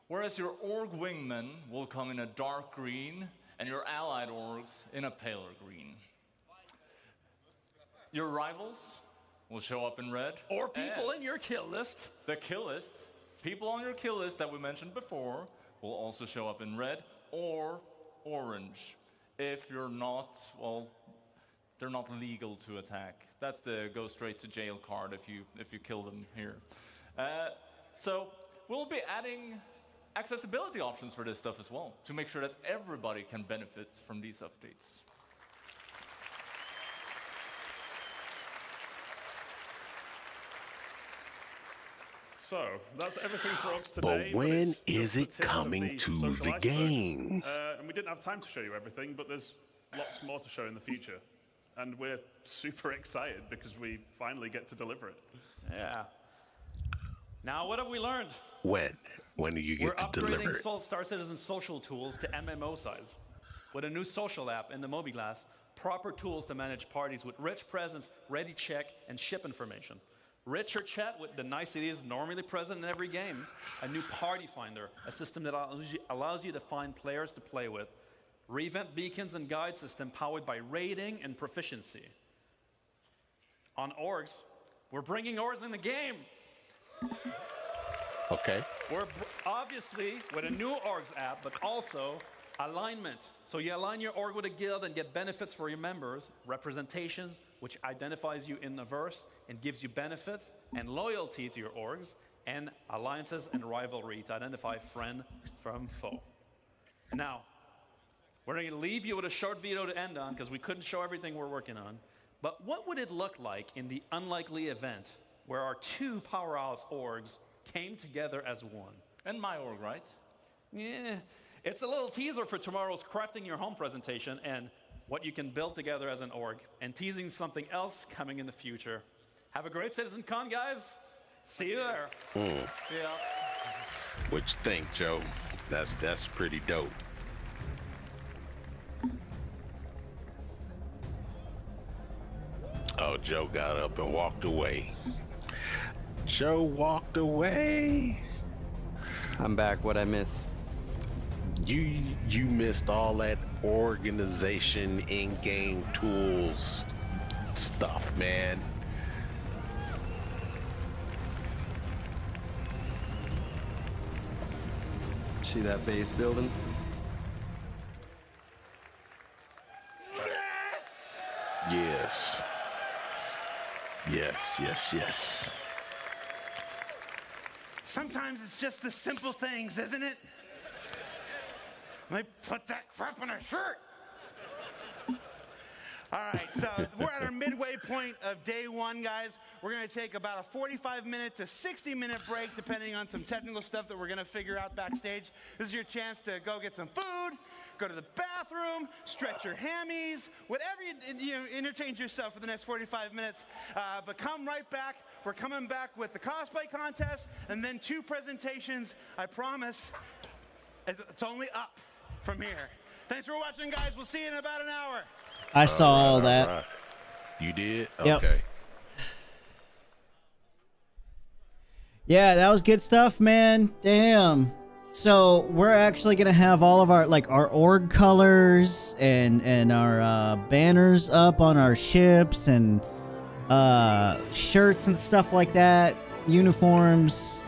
whereas your org wingman will come in a dark green and your allied orgs in a paler green. Your rivals will show up in red. Or people in your kill list. The kill list. People on your kill list that we mentioned before will also show up in red or orange. If you're not, well, they're not legal to attack. That's the go straight to jail card if you kill them here. So we'll be adding accessibility options for this stuff as well, to make sure that everybody can benefit from these updates. So, that's everything for orgs today. But when it's is it coming to the game? And we didn't have time to show you everything, but there's lots more to show in the future. And we're super excited because we finally get to deliver it. Yeah. Now, what have we learned? When do you get to deliver We're it? upgrading Star Citizen social tools to MMO size. With a new social app in the MobiGlass, proper tools to manage parties with rich presence, ready check, and ship information. Richer chat with the niceties normally present in every game. A new party finder, a system that allows you to find players to play with. Revamp beacons and guide system powered by rating and proficiency. On orgs, we're bringing orgs in the game. Okay. We're obviously with a new orgs app, but also alignment. So you align your org with a guild and get benefits for your members, representations, which identifies you in the verse and gives you benefits and loyalty to your orgs, and alliances and rivalry to identify friend from foe. Now, we're going to leave you with a short video to end on because we couldn't show everything we're working on. But what would it look like in the unlikely event where our two powerhouse orgs came together as one? And my org, right? Yeah. It's a little teaser for tomorrow's Crafting Your Home presentation and what you can build together as an org, and teasing something else coming in the future. Have a great CitizenCon, guys. See you there. Yeah. What you think, Joe? That's pretty dope. Oh, Joe got up and walked away. Joe walked away. I'm back. What'd I miss? You missed all that organization, in-game tools stuff, man. See that base building? Yes. Yes. Sometimes it's just the simple things, isn't it? Let me put that crap on a shirt. All right, so we're at our midway point of day one, guys. We're going to take about a 45-minute to 60-minute break, depending on some technical stuff that we're going to figure out backstage. This is your chance to go get some food, go to the bathroom, stretch your hammies, whatever you entertain yourself for the next 45 minutes. But come right back. We're coming back with the cosplay contest and then 2 presentations. I promise it's only up from here. Thanks for watching, guys. We'll see you in about an hour. I saw all that. Right. You did? Yep. Okay. Yeah, that was good stuff, man. Damn. So we're actually gonna have all of our our org colors and our banners up on our ships and shirts and stuff like that, uniforms.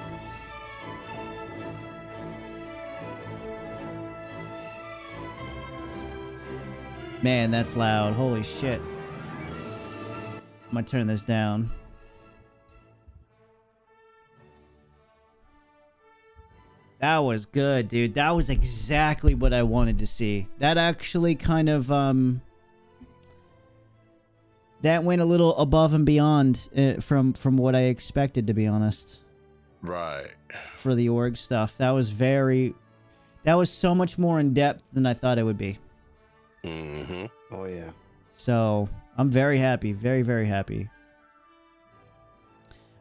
Man, that's loud. Holy shit. I'm gonna turn this down. That was good, dude. That was exactly what I wanted to see. That actually kind of, that went a little above and beyond from what I expected, to be honest. Right. For the org stuff. That was so much more in depth than I thought it would be. Mm-hmm. Oh, yeah. So, I'm very happy. Very, very happy.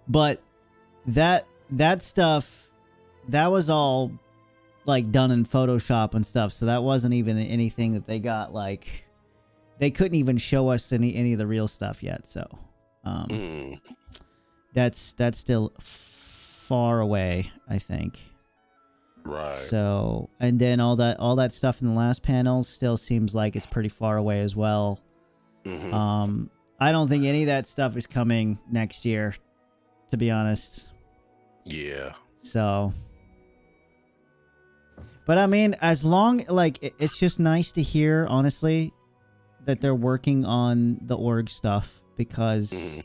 But that stuff... That was all, done in Photoshop and stuff, so that wasn't even anything that they got, they couldn't even show us any of the real stuff yet, so, that's still far away, I think. Right. So, and then all that stuff in the last panel still seems like it's pretty far away as well. Mm-hmm. I don't think any of that stuff is coming next year, to be honest. Yeah. So... But I mean, as long, it's just nice to hear, honestly, that they're working on the org stuff, because,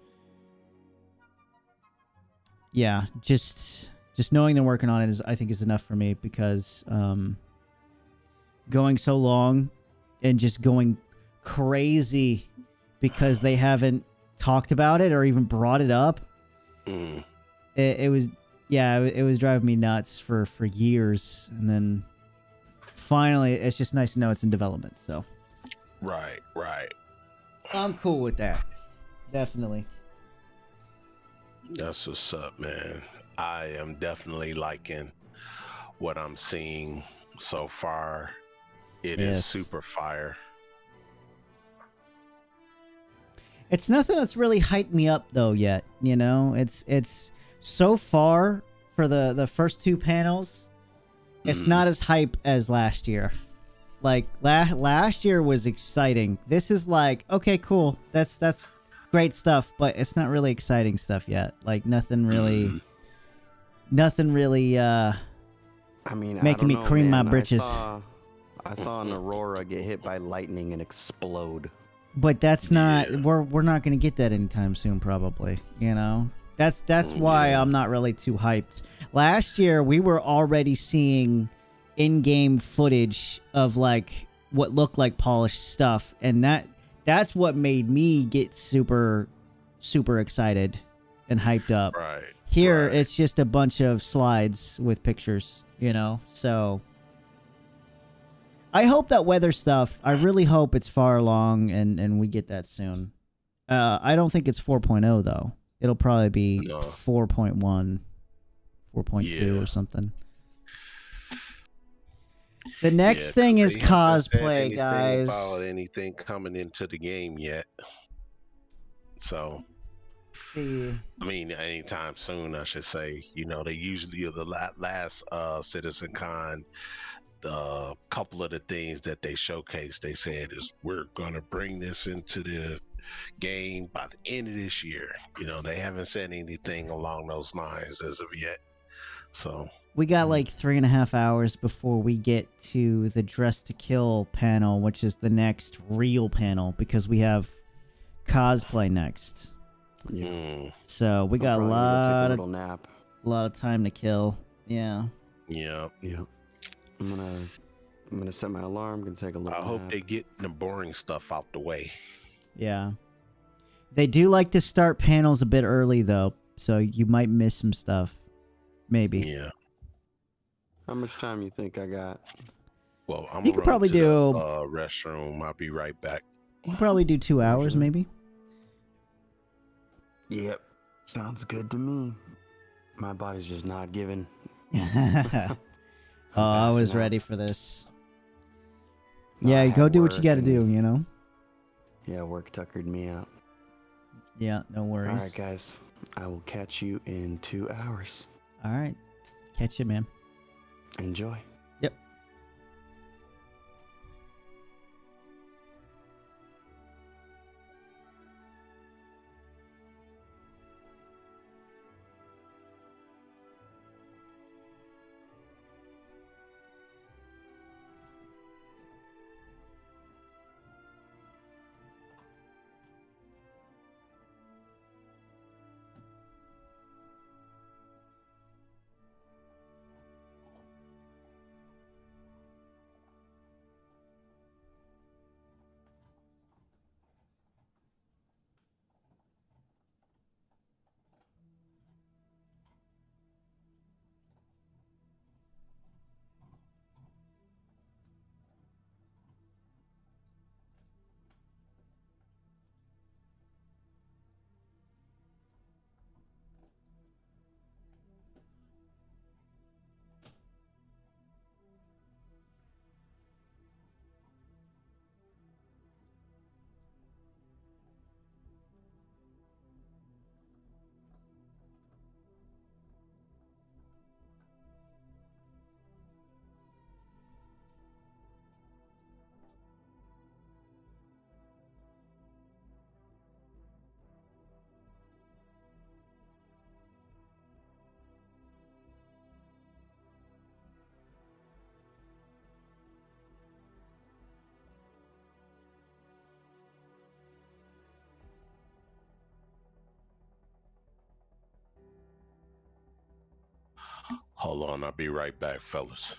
yeah, just knowing they're working on it I think is enough for me, because, going so long and just going crazy because they haven't talked about it or even brought it up, it was, yeah, it was driving me nuts for years, and then... Finally, it's just nice to know it's in development, so. Right. I'm cool with that. Definitely. That's what's up, man. I am definitely liking what I'm seeing so far. It is super fire. It's nothing that's really hyped me up, though, yet. You know? It's so far, for the first two panels... It's not as hype as last year. Last year was exciting. This is okay, cool. That's great stuff, but it's not really exciting stuff yet. Nothing really I mean, making me cream my britches. I saw an Aurora get hit by lightning and explode. But that's not we're not going to get that anytime soon, probably, you know. That's why I'm not really too hyped. Last year, we were already seeing in-game footage of, what looked like polished stuff. And that's what made me get super, super excited and hyped up. Right. Here, it's just a bunch of slides with pictures, you know? So, I hope that weather stuff, I really hope it's far along and we get that soon. I don't think it's 4.0, though. It'll probably be 4.1, 4.2 or something. The next thing is cosplay, guys. About anything coming into the game yet? So, I mean, anytime soon, I should say. You know, they usually are the last CitizenCon. The couple of the things that they showcased, they said is we're gonna bring this into the game by the end of this year. You know, they haven't said anything along those lines as of yet. So we got 3.5 hours before we get to the Dress to Kill panel, which is the next real panel, because we have cosplay next. Yeah. So we got a lot of time to kill. Yeah. Yeah. I'm gonna set my alarm. I'm gonna take a little I hope they get the boring stuff out the way. Yeah. They do like to start panels a bit early, though, so you might miss some stuff. Maybe. Yeah. How much time you think I got? Well, I'm you could probably do the restroom. I'll be right back. You could probably do 2 hours, maybe. Yep. Sounds good to me. My body's just not giving. Oh, I was ready for this. Yeah, go do what you got to do, you know? Yeah, work tuckered me out. Yeah, no worries. All right, guys. I will catch you in 2 hours. All right. Catch you, man. Enjoy. Yep. Hold on, I'll be right back, fellas.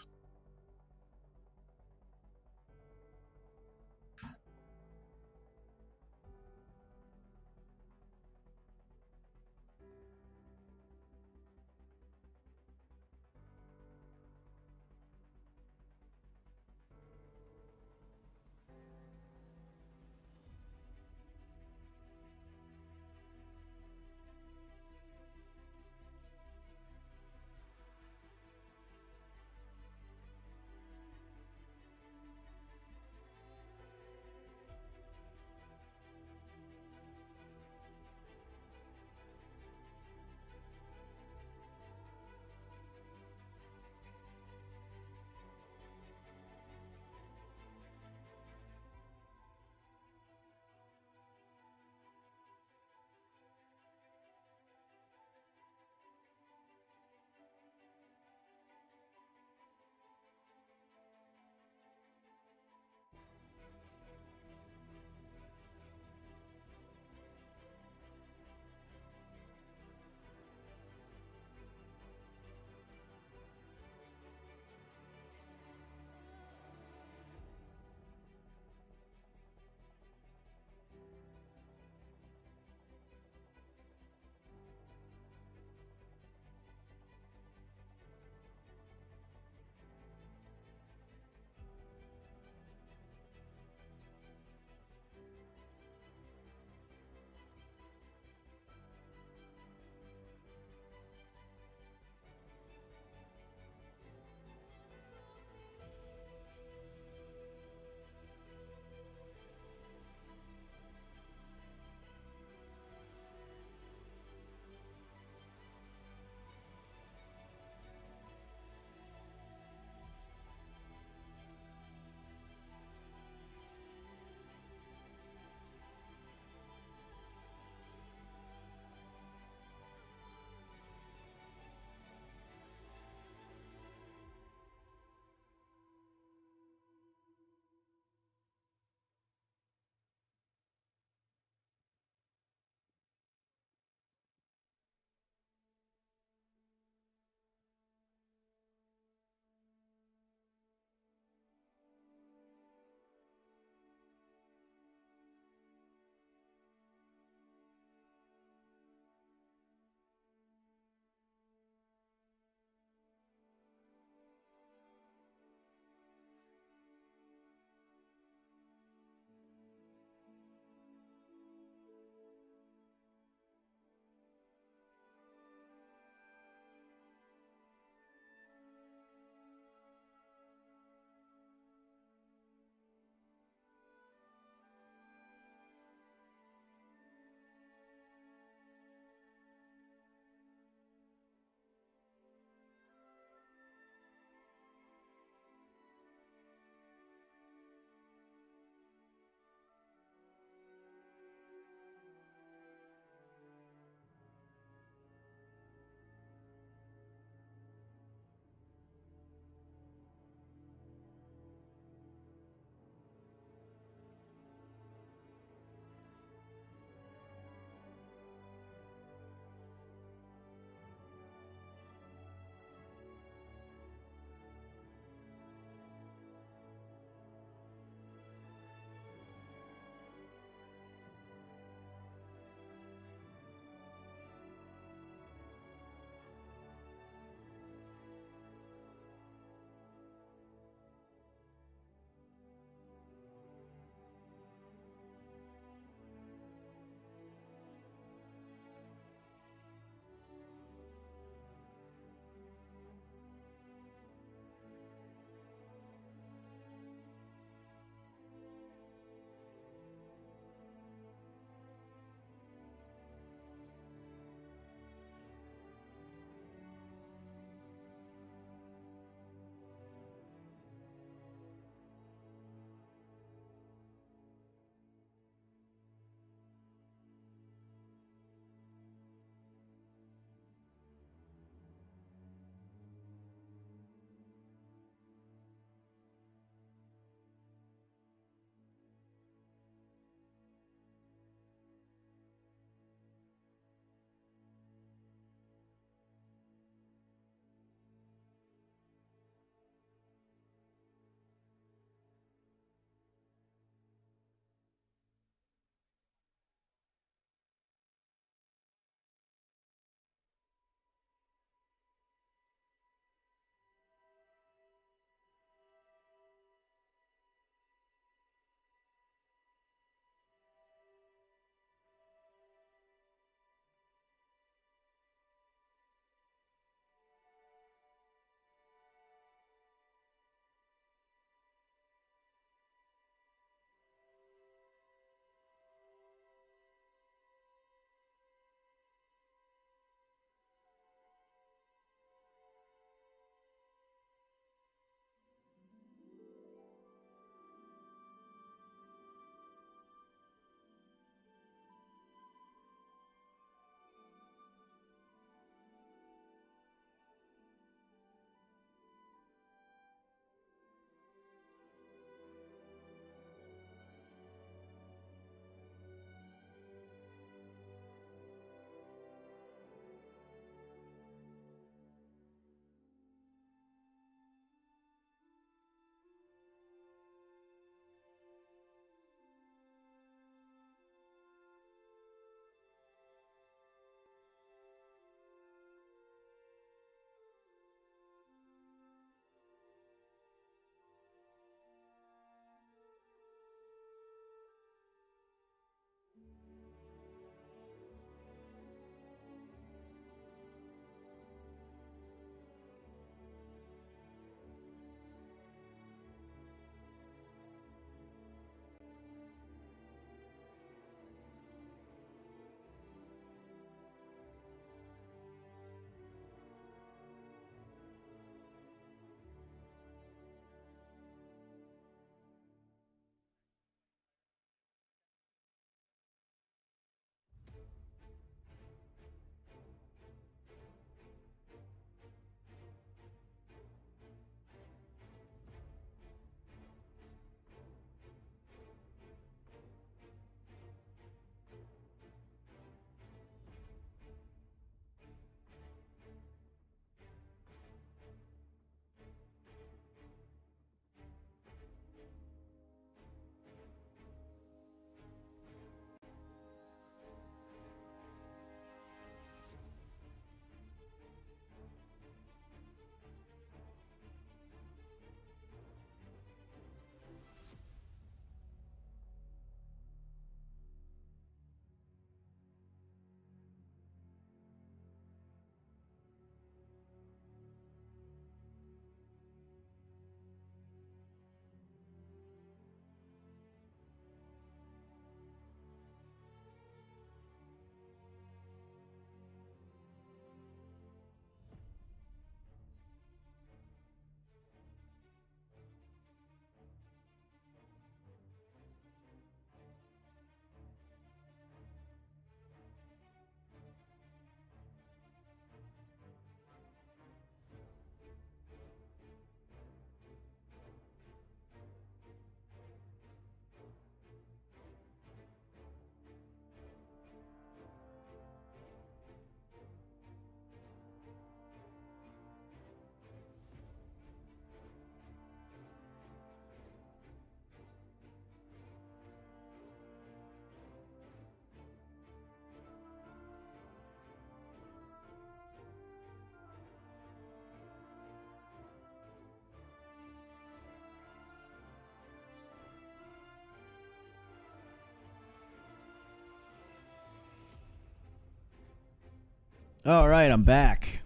All right, I'm back.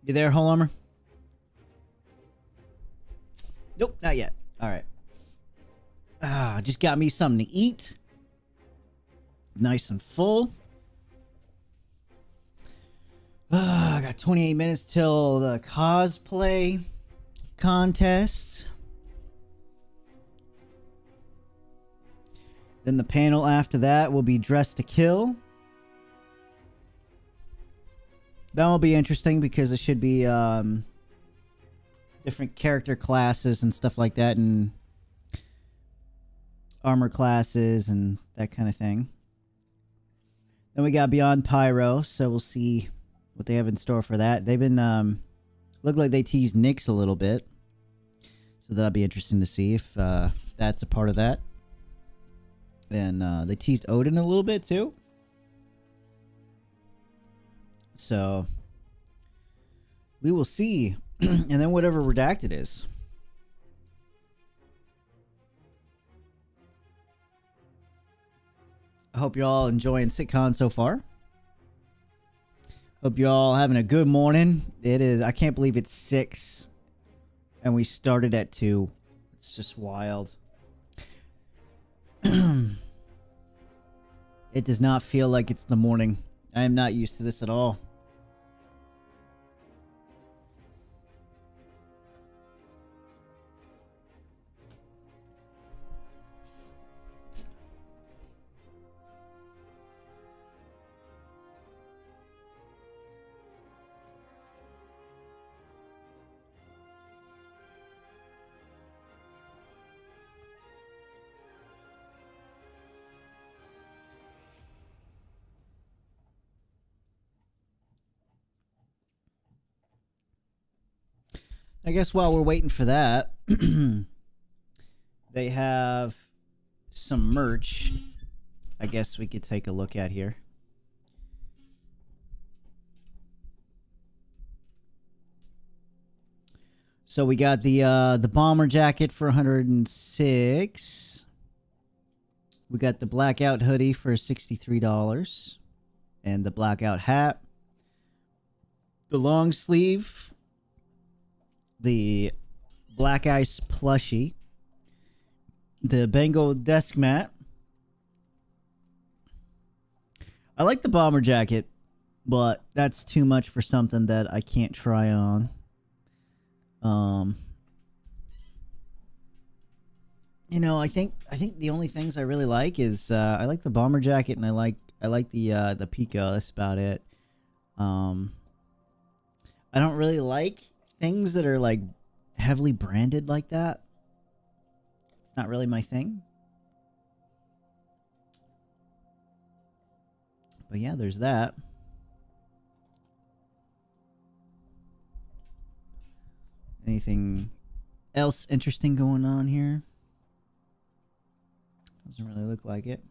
You there, Wholearmor? Nope, not yet. All right. Just got me something to eat. Nice and full. I got 28 minutes till the cosplay contest. Then the panel after that will be Dress to Kill. That will be interesting because it should be different character classes and stuff like that, and armor classes and that kind of thing. Then we got Beyond Pyro, so we'll see what they have in store for that. They've been look like they teased Nyx a little bit, so that'll be interesting to see if that's a part of that. And they teased Odin a little bit too. So we will see. And then whatever Redacted is. I hope you're all enjoying CitizenCon so far. Hope you're all having a good morning. It is, I can't believe it's 6 and we started at 2. It's just wild. It does not feel like it's the morning. I am not used to this at all. I guess while we're waiting for that, they have some merch. I guess we could take a look at here. So we got the bomber jacket for 106. We got the blackout hoodie for $63, and the blackout hat, the long sleeve, the black ice plushie, the Bengal desk mat. I like the bomber jacket, but that's too much for something that I can't try on. You know, I think the only things I really like is I like the bomber jacket, and I like the Pico. That's about it. I don't really like things that are like heavily branded like that. It's not really my thing. But yeah, there's that. Anything else interesting going on here? Doesn't really look like it.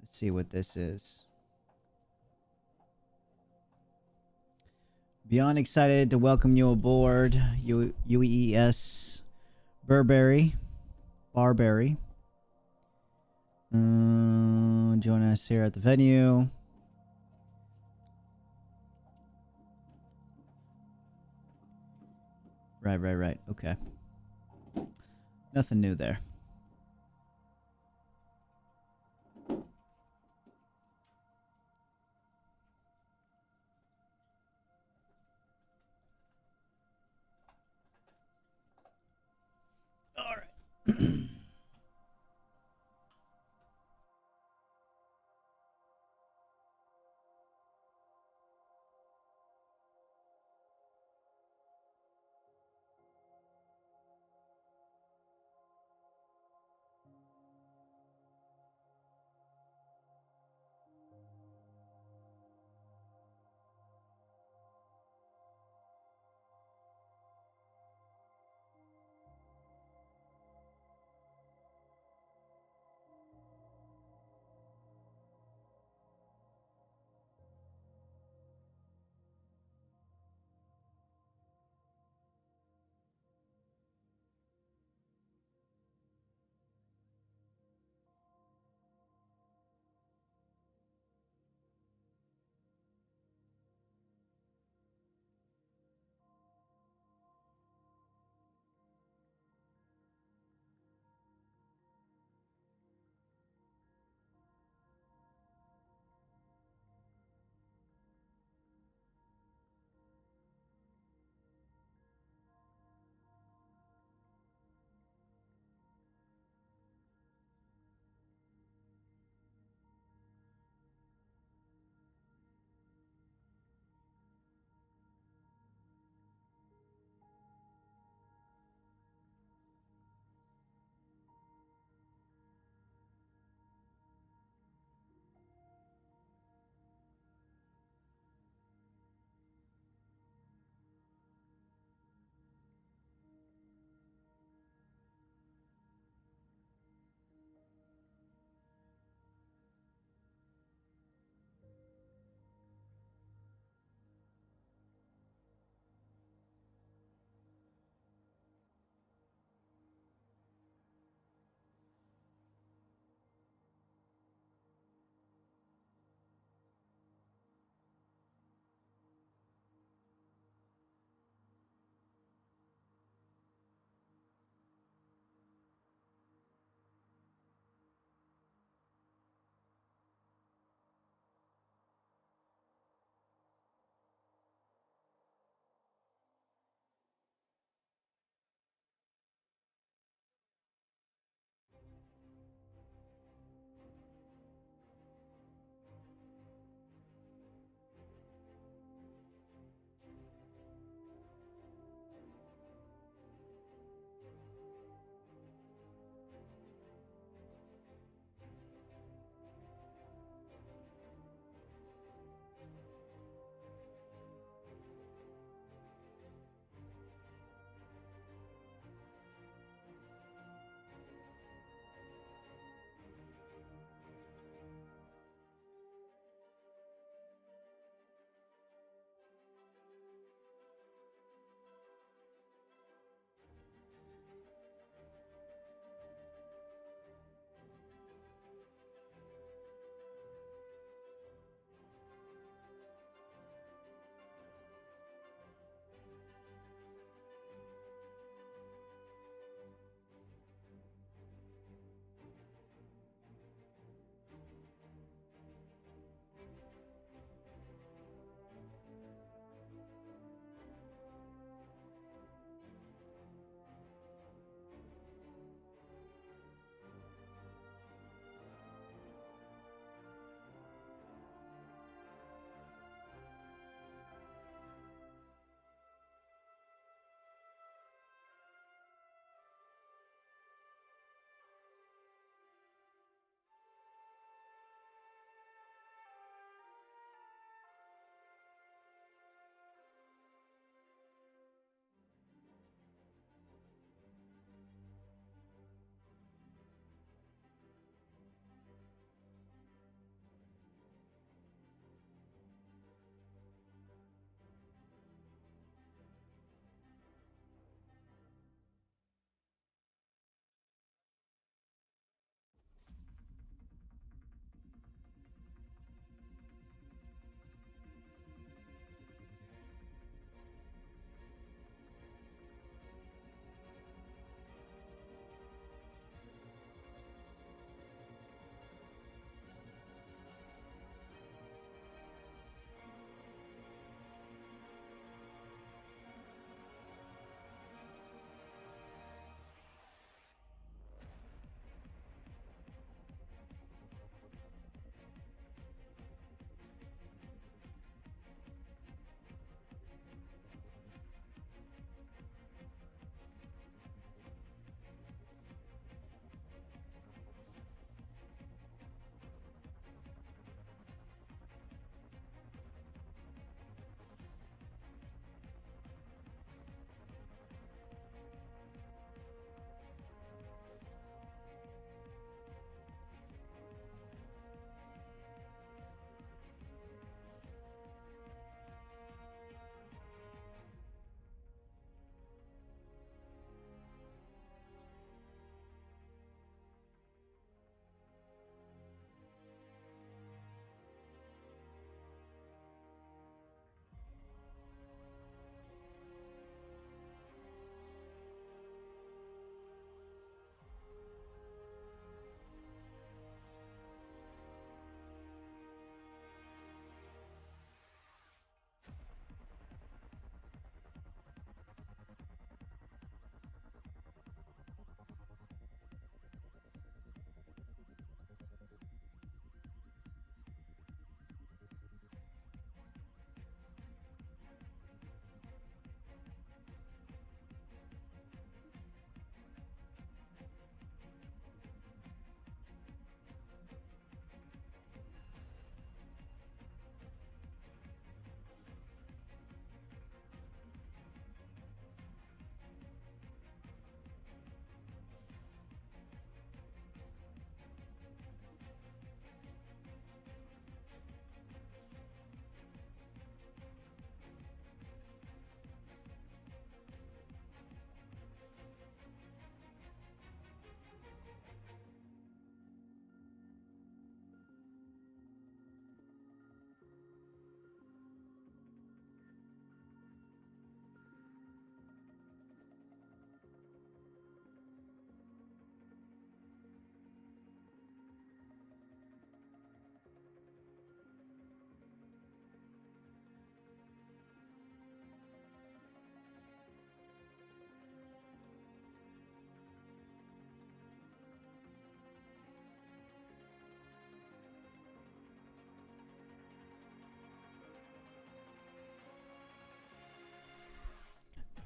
Let's see what this is. Beyond excited to welcome you aboard, UES Barberry. Join us here at the venue. Right. Okay. Nothing new there. All right.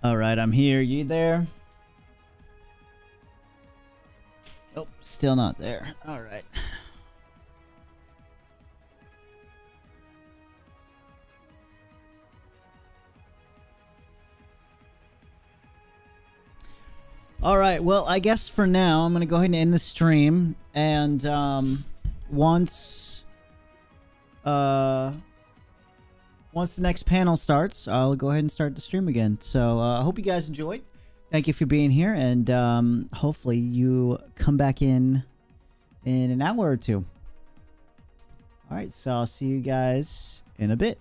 All right, I'm here. You there? Oh, still not there. All right. All right, well, I guess for now, I'm going to go ahead and end the stream. And once the next panel starts, I'll go ahead and start the stream again. So I hope you guys enjoyed. Thank you for being here. And hopefully you come back in an hour or two. All right, so I'll see you guys in a bit.